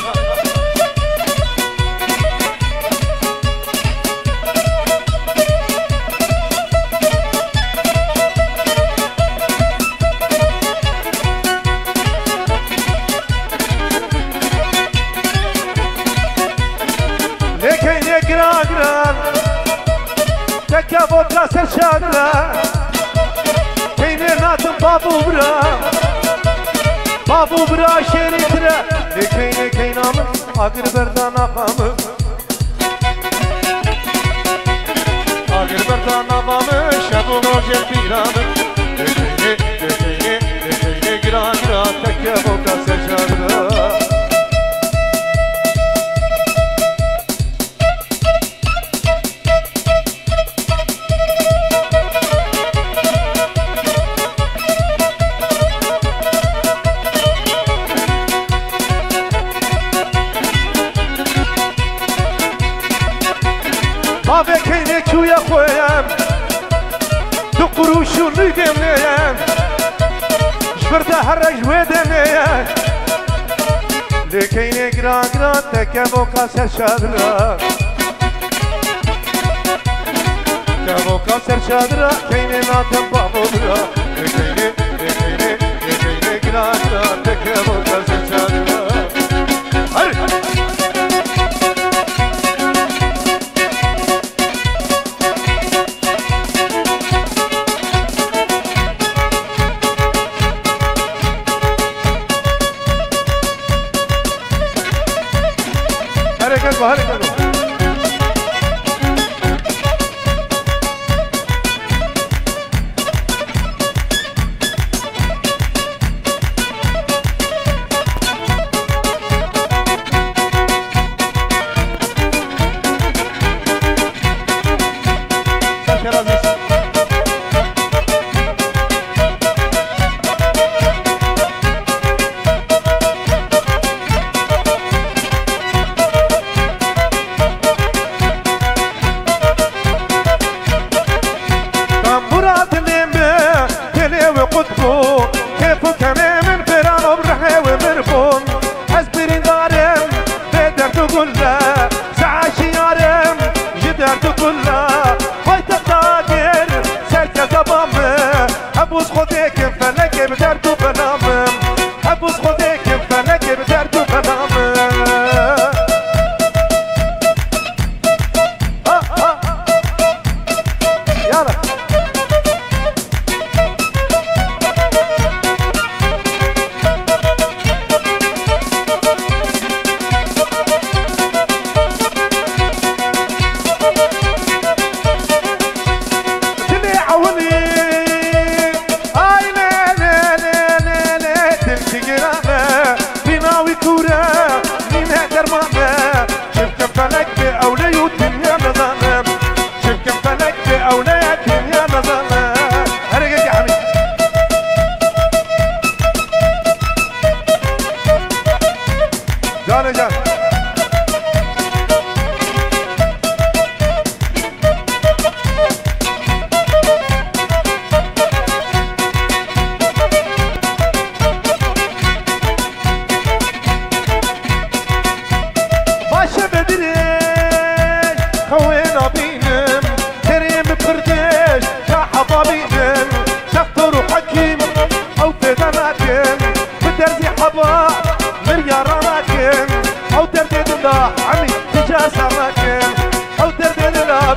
لكن يقرا تكابو كاسر شادرا كين ناتم بابو برا شيري ترى لكين كينام اگر بردانا قام اگر بردانا قام شبو روجر بيرام لكين قرا تكابو كاسر شادرا بابا كيني شو يا خويا دقروش اللي دمنيا جبرت هرج ودمنيا لكيني قرا تكابو كاسر شادرا كابو كاسر شادرا كيني ناتم بابو برا لكيني قرا تكابو كاسر شادرا هركز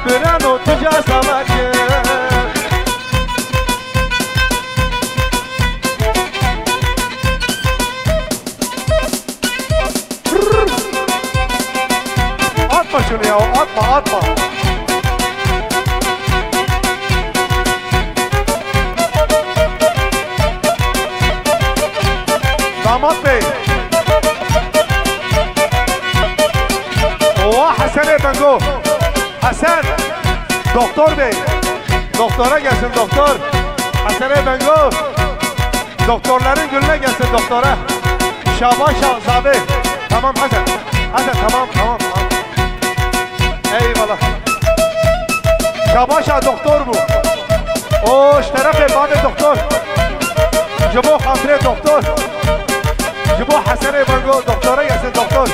برانو تجا سماكه Doktor bey. Doktora gelsin doktor. Hasan Bengo. Doktorların gününe gelsin doktora. Şaban Şahzabe. Tamam Hasan. Hasan tamam. Eyvallah. Şaban Şah doktor bu. O şeref bade doktor. Jibo Hamre doktor. Jibo Hasan Bengo doktora gelsin doktor.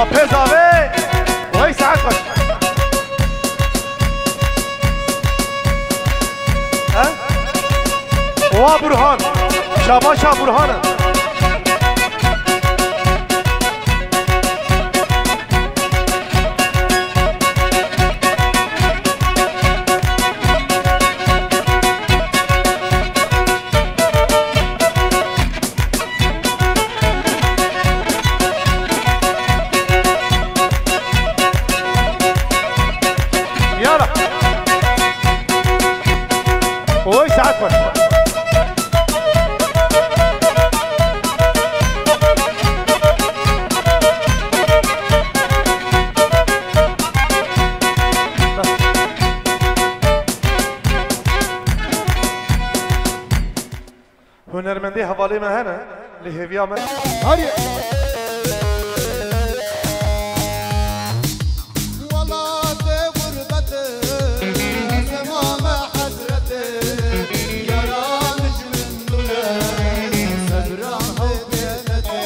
Apez abi. Vay saat baş. Ha? Oha Burhan. Şaban Şah Burhan'ı. Yala. Oy saat var. هنرمندی حوالی من هنه لهویا من هاري والله غربته زمان حسرته يا رامج من دولة سبران بينته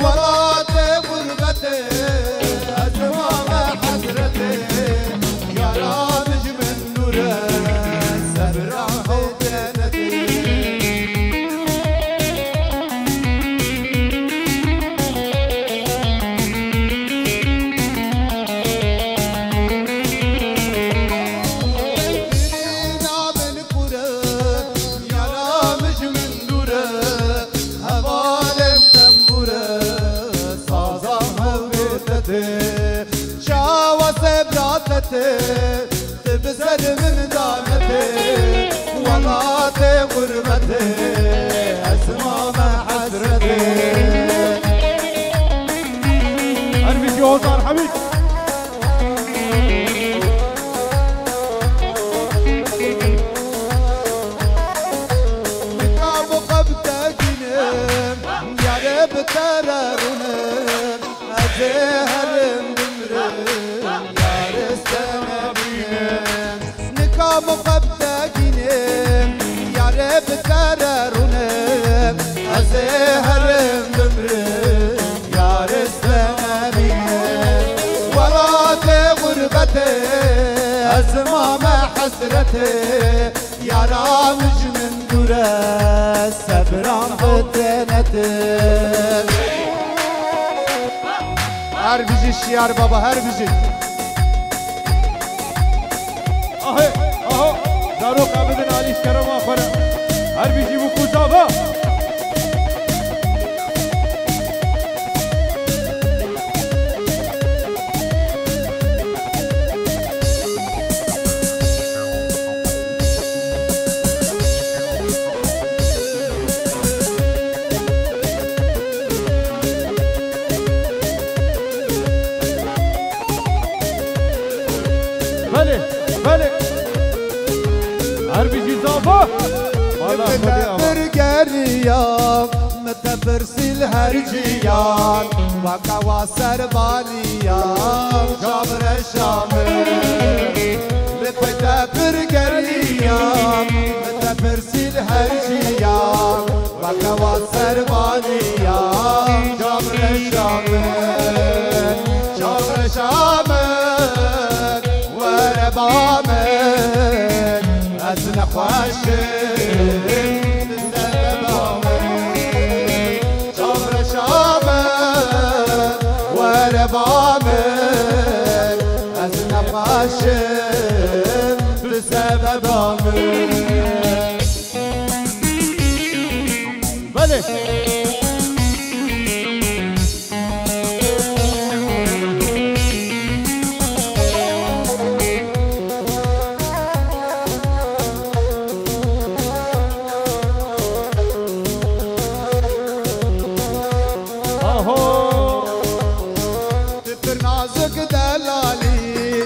والله غربته زمان حسرته يا رامج من دولة سبران بينته تبسد من دامته والله غربته اسمع ما حسرته ارمي جوزار حبيب كتاب قبتك نم يا رب تررنم ازهر مقبتكينم يا رب تررونم أزهرم دمرم يا رسلامينم ورات غربته أزمام حسرته يا رامج من دوره سبران فتنته هر بيجي الشيار بابا هر بيجي اهو دارو قابدن علیش کرم آخره هر بیجی بو کوزابا بله بله هر بیجی زابا والله خودی آبا برگریم متبرسیل هر جیان وکا واسر بالیم جابر شامل لپیتا برگریم متبرسیل هر جیان وکا واسر بالیم جابر شامل جابر شامل وربامل از نخواشم بامل از نقاشم بسبب بامل بله نازك دلالي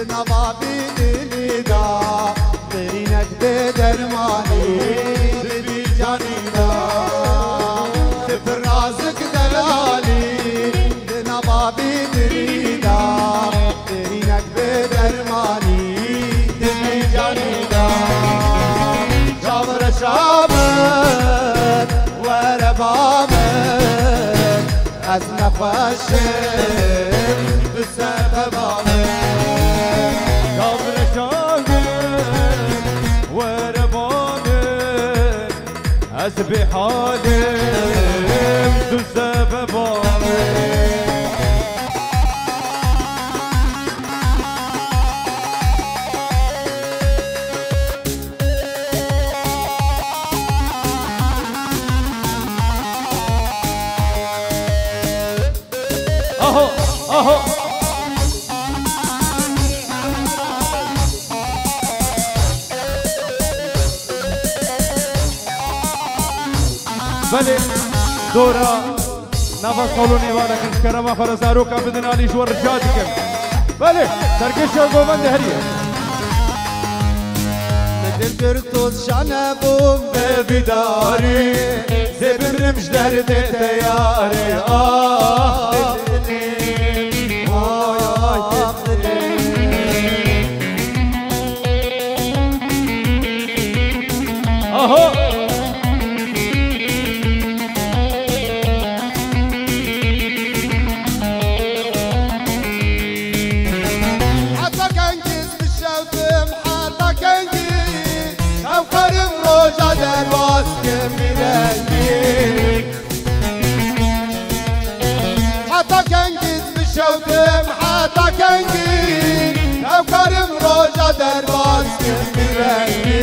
نبابي دليدا برينك بدرماني سبي جانيدا سبر نازك دلالي نبابي دليدا برينك بدرماني سبي جانيدا جابر شامر وربامر از نخوشم بسبب آمد قبل شاگرد و ربانم از بحالم تو سبب آمد آها آها بله دورا نفس قولونی والا کنش کرما فرزارو کا بدن علی شور رشاد کن بله سرکش گوبند هریه دل برتوز شانه بوم به بیداری زبرمش درد تیاری آه دلی آه دلی آها حتى كان جسم الشوتم حتى كان جيس او كرم روجا درواز كميراني حتى كان جسم الشوتم حتى كان جيس او كرم روجا درواز كميراني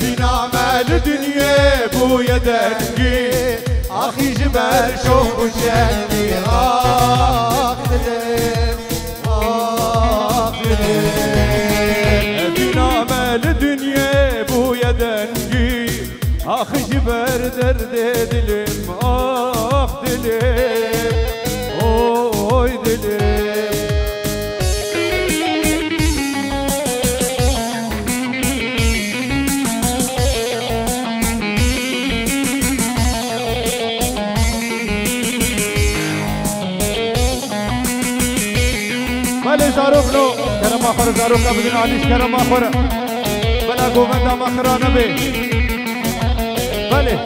بنا مال دنيا بو يدكي اخي جبال شوف وشكي اخ دلم اخ دلم بنا مال دنيا بو يدكي اخي جبال درد دلم اخ دلم اوي دلم بله زاروف نو کرم آخر زاروف کا بدن علیش کرم آخر بلا گومنده مخرانه بی بله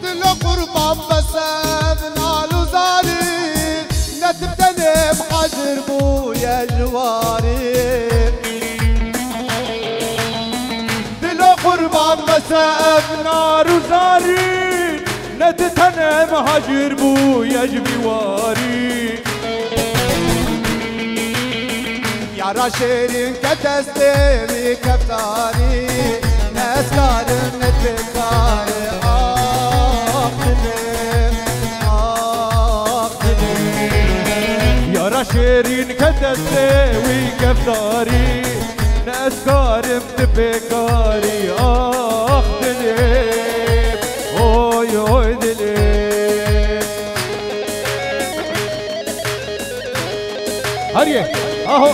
دل قربان بسد نالو زاري نتبتني بحجر بويا جواري دل قربان مساف نار و زاری ندتنه مهاجر بو یجبیواری يارا شيرين كتسلمي كفتاني نسكار نتبكاري یارا شیرین کدسته وی کفتاری نسکارم تپکاری آخ دلیم اوی اوی دلیم هریه آهو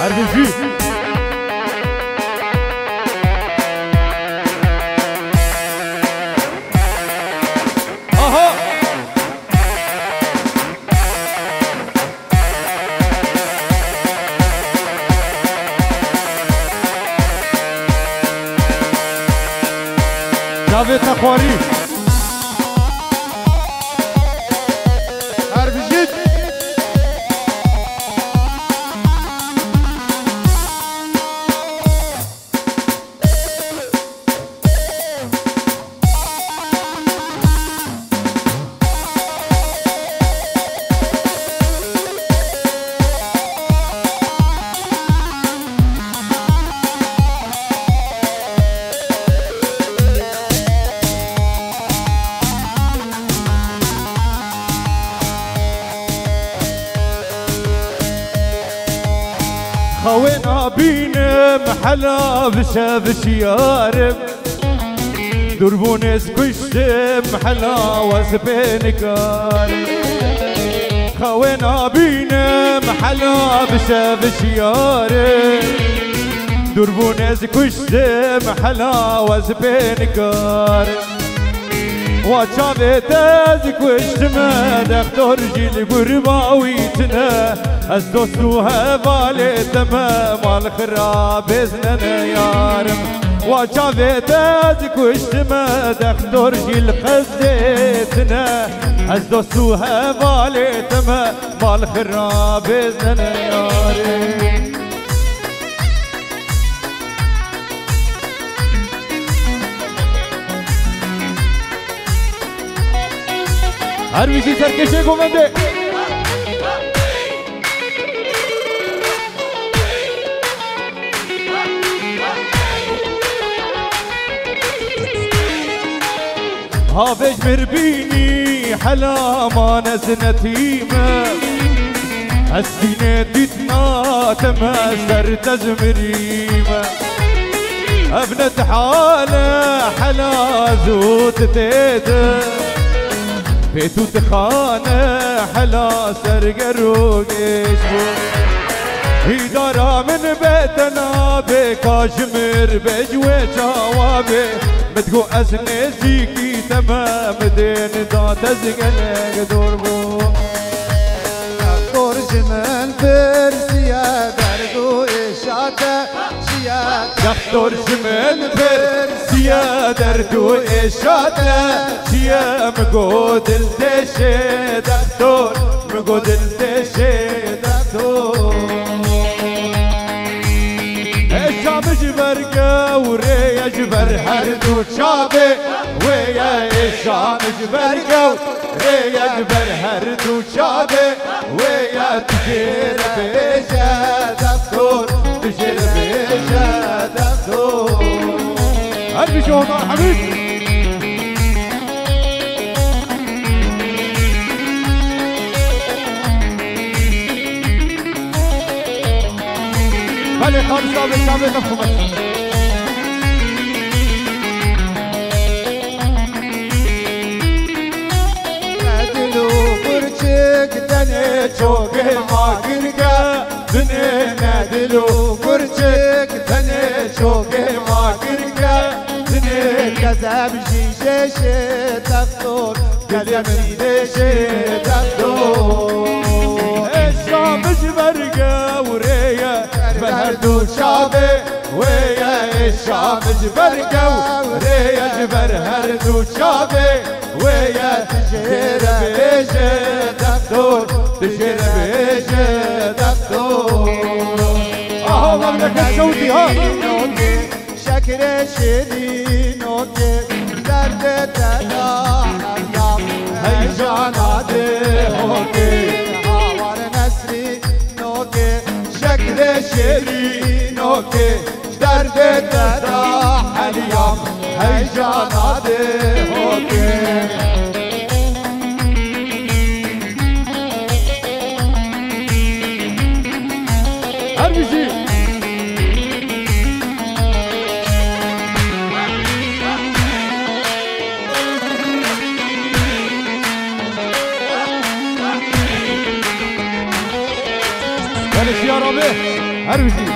RPG. Aha. Javed Akhwari. RPG. خوينا بينا محلا بشاف شيارم دربونس كشتم محلا وزبين كارم خوينا بينا محلا بشاف شيارم دربونس كشتم محلا وزبين كارم وشافت ازك وشتما دكتور جيل قرباويتنا ازدوسوها بالي تمام الخراب بزننا يارم وشافت ازك وشتما دكتور جيل خزيتنا ازدوسوها بالي تمام الخراب بزننا يارم هر بیشی سرکشه گوونده هابج مربيني حلا ما نزنتيمة السنة تتنا تمسر تزمريمة ابنت حالة حلا زوت تيدا بيتو تخانة حلا سرقروق اسمو إدارة من بيتنا بكاشمر بجوة جوابي متقو أسني زيكي تمام دين دا تزقلق دوربو دور جمال فرسيا دردو إشادة دكتور جمال فرسيا دردو إشادة شيا مقود التشي دكتور مقود التشي دكتور الشام جبر قوري يجبر هردو شابي ويا الشام جبر قوري يجبر هردو شابي ويا تجير بيجا دكتور تجير بيجا دكتور هل شوطة حبيبي هل خمسة بالشعب تفهمت نادلو برشك دني شوق ما قرقا دني نادلو برشك دني شوق ما قرقا دني كذاب جيشة دكتور كلام جيشة دكتور الشام جبر قوري بهردو شابي ويا الشام جبر قوري جبر هردو شابي ويا تجير بيجي دكتور تجير بيجي دكتور اهو مملكة الصوتي ها شكر شيرينوكي درد تداعم هيجان عديهوكي هاور نسري نوكي شكل شيرينوكي درد تداح اليوم هيجان عديهوكي هربشي بلش يا ربي هربشي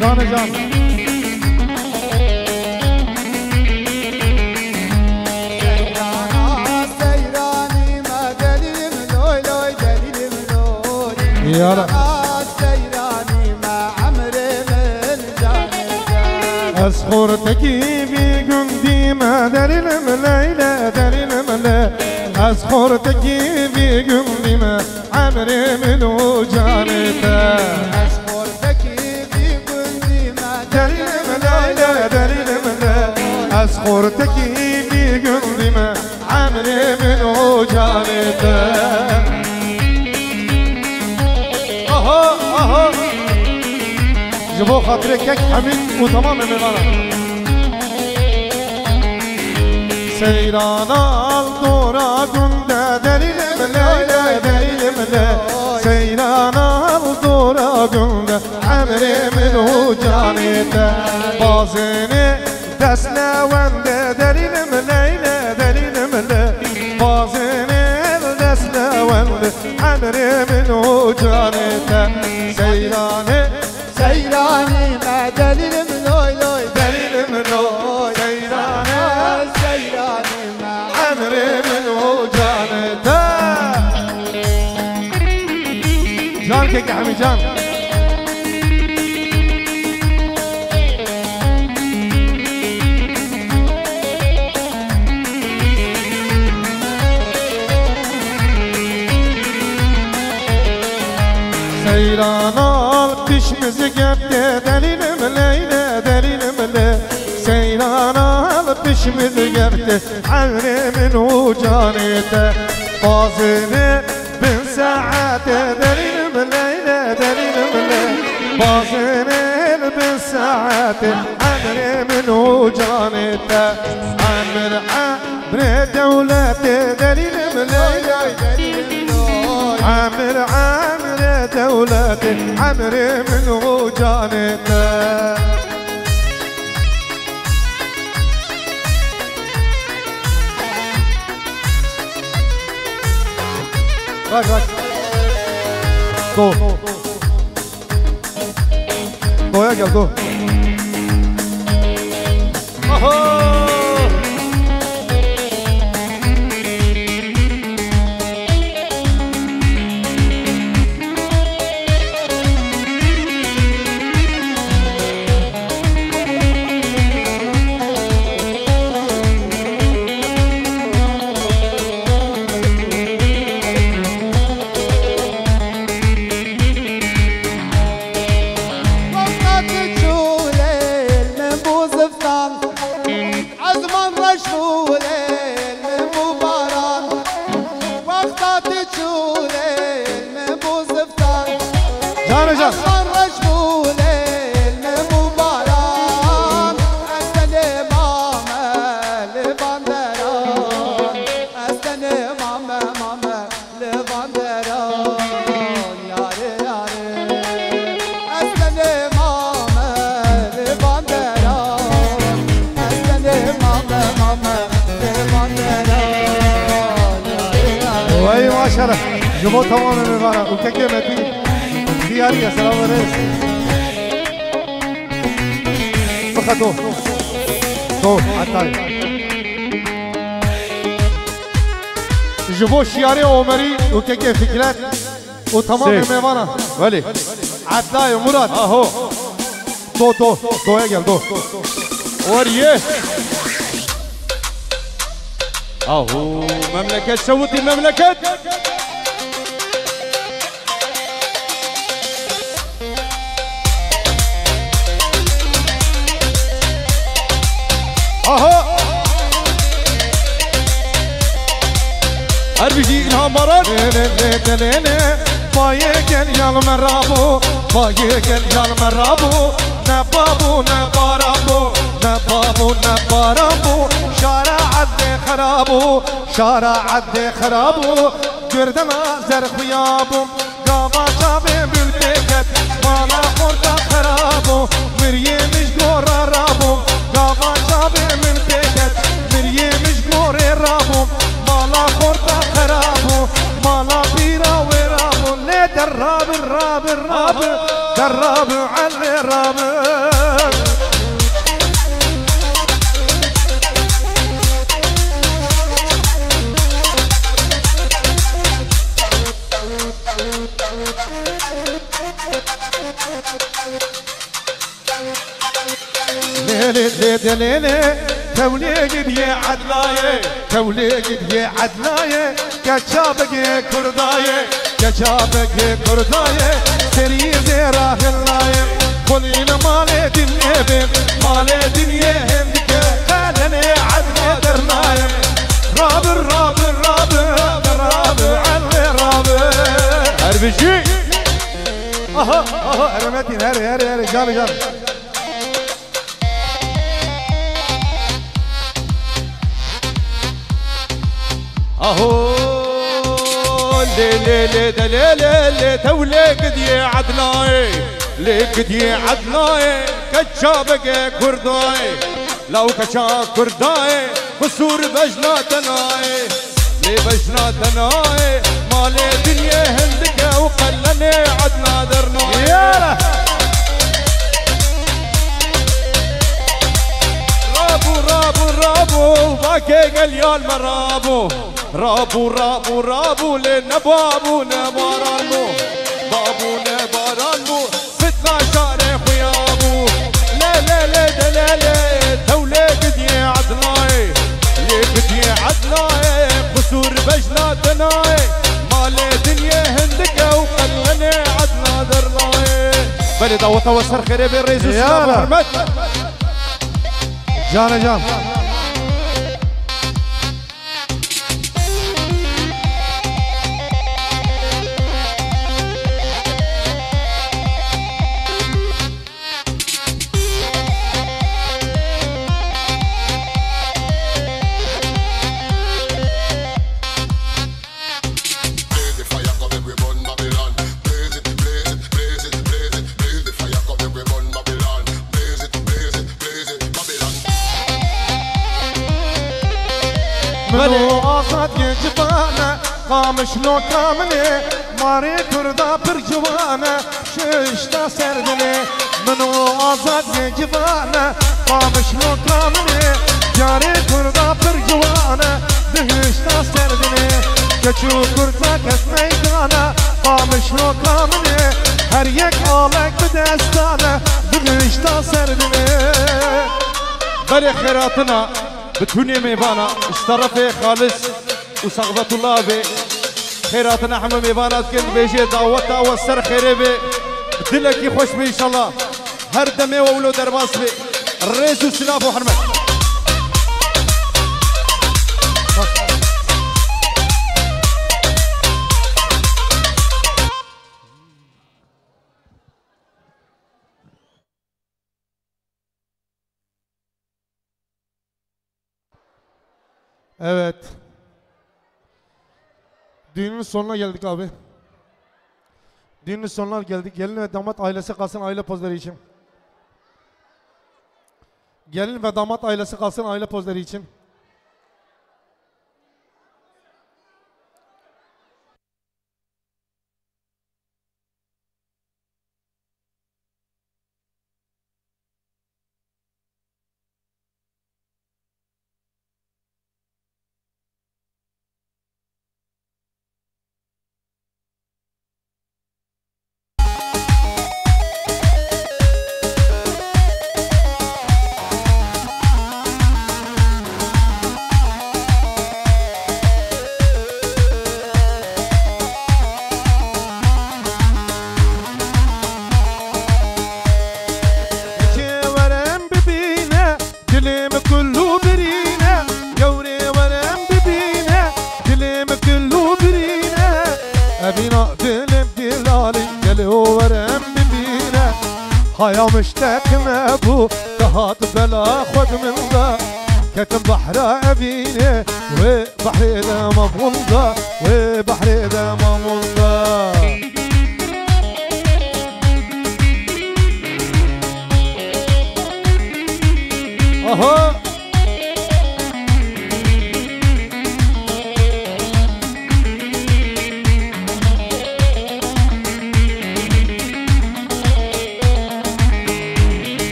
جان سيراني ما دليل لوي لوي دليل لوي يلا سيراني ما عمري من جان أسخورتكي في قندي ما دليل ملايلة دليل ملا أسخورتكي في قندي ما عمري من وجانته أسخورتكي في قندي ما دليل ملايلة دليل ملا أسخورتكي في قندي ما عمري من وجانته أها جبو خاطرك كك حميد وتمام ميلانا سيرانا الدورا قندا دليل ملايلة دليل ملا سيرانا الدورا قندا عمري منه جانيته بازيني دسنا وانده دليل ملايلة دليل ملا بازيني دسنا وانده عمري منه جانيته سيراني ما دليل ملوي لوي دليل ملوي سيراني ما عمري منه جانته جانك يا حمي جان سيرانا تشمز قبته دليل ملايلة دليل ملا سيرانا تشمز قبته عمري منه جانيته بازني بن ساعته دليل ملايلة دليل ملا بازني بن ساعته عمري منه جانيته عمر دولته دليل ملايلة عمر دولتي عمري منه جانته راك دو يا قلب دو جبو تمام مبارا وكاكي متي دياري يا سلام رئيس فخدو دو عطاي جبو شياري عمري وكاكي فكرات وتمام مبارا ولي عطاي مراد اهو دو يا جل دو وريه اهو مملكة سوت المملكة اهو هربجي الهام مرات بايك اليال مرابو بايك اليال مرابو نبابو نبارابو نبابو نبارابو شارع عد خرابو شارع عد خرابو جردنا زر خيابو قابا شابي بالبيكت مالا خورتا خرابو مريم جور رابو قابا شابي من بيكت مريم جور رابو مالا خورتا خرابو مالا بيرا ورابو ليه دراب الراب الراب دراب على الراب دليلي توليد يا عدلاية توليد يا عدلاية كشابك كرداية كشابك كرداية سري زيرا هلاية قولينا مالي دنيا بين مالي دنيا هندك خلني عدنا درناية رابر رابر رابر رابر علي رابر هربشي اها اها ارمتين هري جاني اهو لي دليلي توليك دي عدلاي ليك دي عدلاي كشابك كرداي لو كشاب كرداي قصور بجنا تناي لي بجنا تناي مالي دنيا هندك وخلني عدنا درناي يالا رابو باكي قليال مرابو رابو لنبابو نبارانمو بابو نبارانمو فتنا شارع خيابو لا توليك دي عدلاي ليك دي عدلاي قصور بجنا تناي مالي دنيا هندك وخلني عدنا درناي بلي دعوة وسر خيري بالرئيس والسلام محمد جان منو آزاد جبانه قامش لو كامله ماري كردا برجوانه ششتا سردنه منو آزاد جبانه قامش لو كامله جاري كردا برجوانه دهشتا سردنه كچو كردا كس ميدانه قامش لو كامله هر یک آلك بدستانه دهشتا سردنه بلي خيراتنا بتوني ميبانا اشترفي خالص وصغبة الله بي خيراتنا حمى ميبانا كن بيجي دعوتا والسر خيري بي بدلك يخوش بي ان شاء الله هر دمي وولو درباس بي الرئيس والسلاف وحرمت Evet. Düğünün sonuna geldik abi. Düğünün sonuna geldik. Gelin ve damat ailesi kalsın aile pozları için. Gelin ve damat ailesi kalsın aile pozları için. هيا مشتاقنا بو تهات بلا خد من ذا كتم بحر أبينه وبحر ذا ممضى وبحر ذا ممضى أها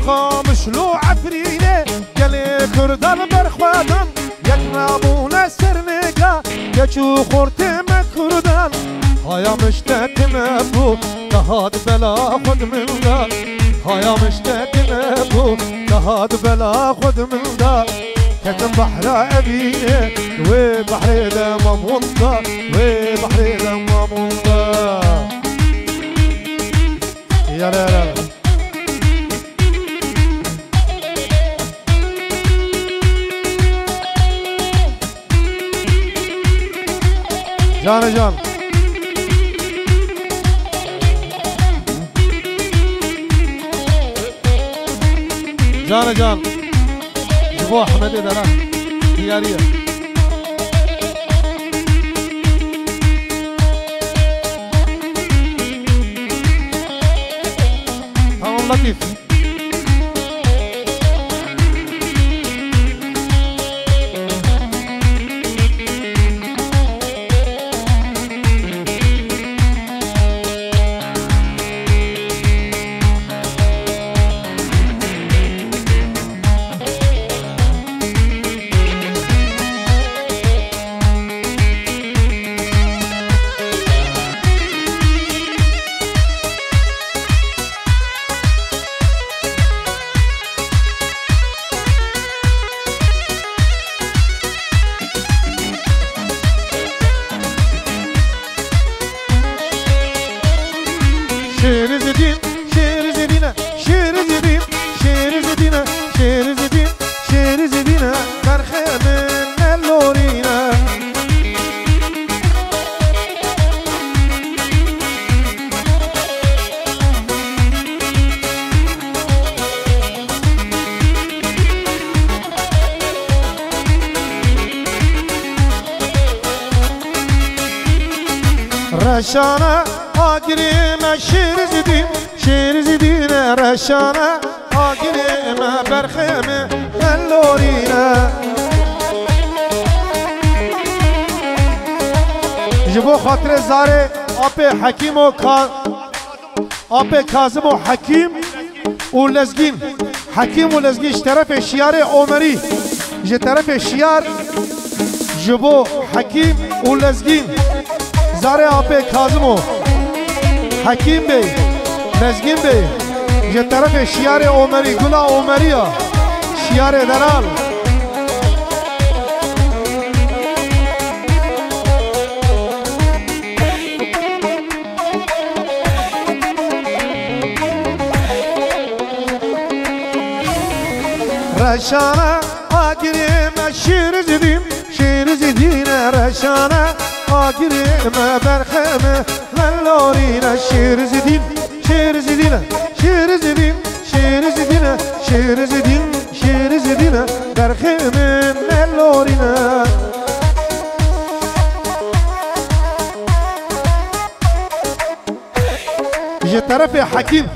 قامش لو عفرينه قالي كردان برخوادن يكنابونا سرنقا يچو خورتم كردان هيا مشتاقم ابو تهاد بلا خد منها هایا مشتاقنا بو تهاد بلا خود من دا كتم بحر أبيه وبحر دمام وندا وبحر دمام وندا يا لا جان جان جان جان جبو احمد دران دياريه تمام لطيف رشانه آگریم شیر زدیم رشانه آگریم برخیم اللورینه جبو خاطر زاره آپ حکیم و آپ کاظم و حکیم و لزگین حکیم و لزگین طرف شیار عمری جه طرف شیار جبو حکیم و لزگین زاره آپ کاظم و حکیم بی لزگین بی جه طرف شیار عمری گلا عمری شیار درال رشانه آگریم شیر زدیم رشانه آگریم برخم للورینه شیر زدیم برخم للورینه یه طرف حکیم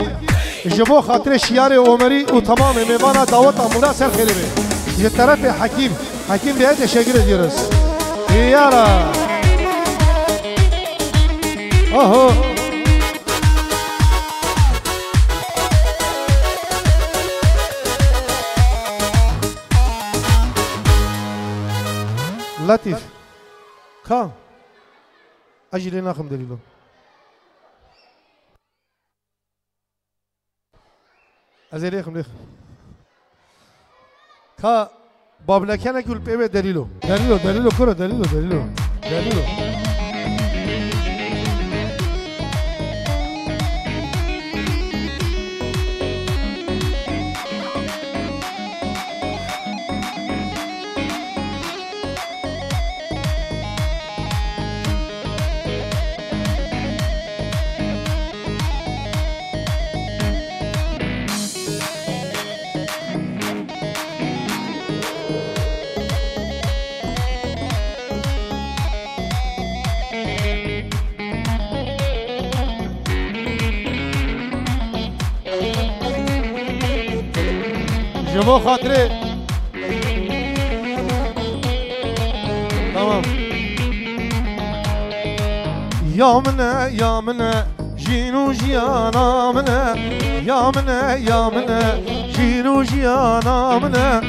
جبو خاطر شیار عمری و تمام میوان دعوت امورا سر خیلی به یه طرف حکیم به تشکر ediyoruz یارا اوه لطيف كام اجي ناخذ دليله ازيليكم ليخ كا بابلكان اقول بيبي دليله كره دليله جبو خاطري تمام يا منا جينو جيانا منا يا منا جينو جيانا منا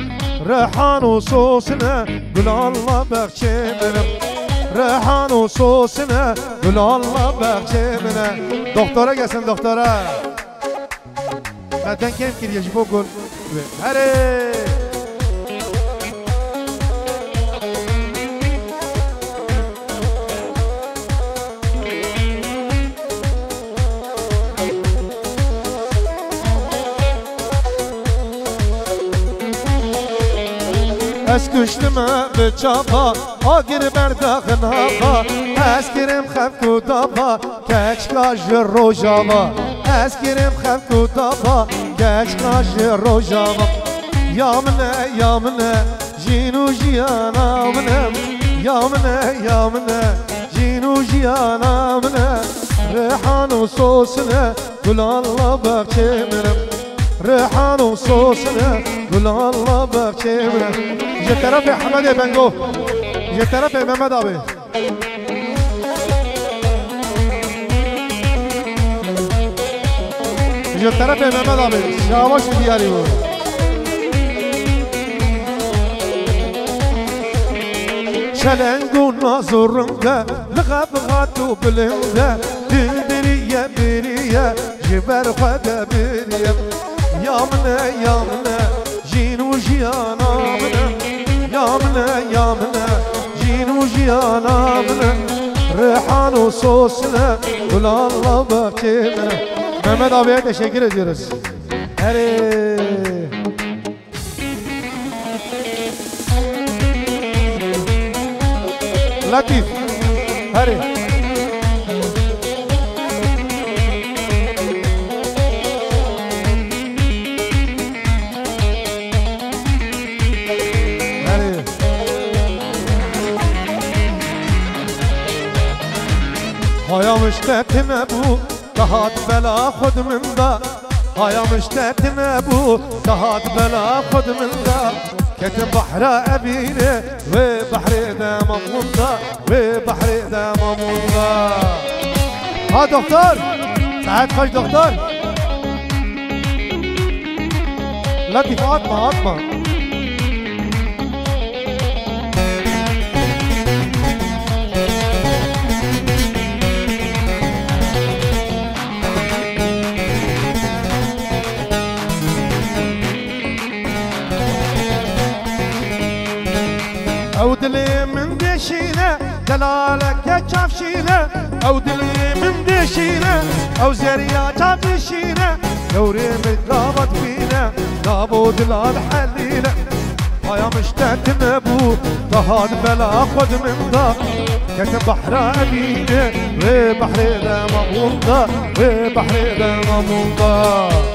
ريحان وصوصنا قول الله بخشي منا ريحان وصوصنا قول الله بخشي منا دكتورة gelsin دكتورة مدن کم کریه جبو گل هره از کشتم به چاپا آگر برداخن هاپا از کرم خف کو داپا کچ کاش روژاوا از کرم خف کو داپا کچ کاش روژاوا یا منه جینو جیانا منه یا منه جینو جیانا منه ریحان و صوصنه گل الله بخچه منم ریحان و صوصنه گل الله بخچه منم جه طرف حمد بنگو جه طرف محمد آبی جه طرف محمد آبی شاواش دیاری بود شلنگو نازورنده لغب غاتو بلنده دل بریه بریه جبر خدا بریه یا منه جینو جیانا منه یا منه جینو جیانا منه ریحان و صوصنه گل الله بخچه منه Mehmet abiye teşekkür ediyoruz. Hadi. Latif. Hadi. هایا مشتتنه بو دهات بلا خود من دا هایا مشتتنه بو دهات بلا خود من دا كتب بحر أبينه وبحر دمامون دا وبحر دمامون دا ها دكتور ساعد خوش دكتور لطيف عطمة او دلي من دشينا دلالك يا شافشينا او دلي من دشينا او زريا شافشينا دوري متقابض فينا دابو دلال حلينا هيا مشتاق ابو ضهاد بلا خد من دا كتب بحر أبينا وبحر دمامون دا وبحر دمامون دا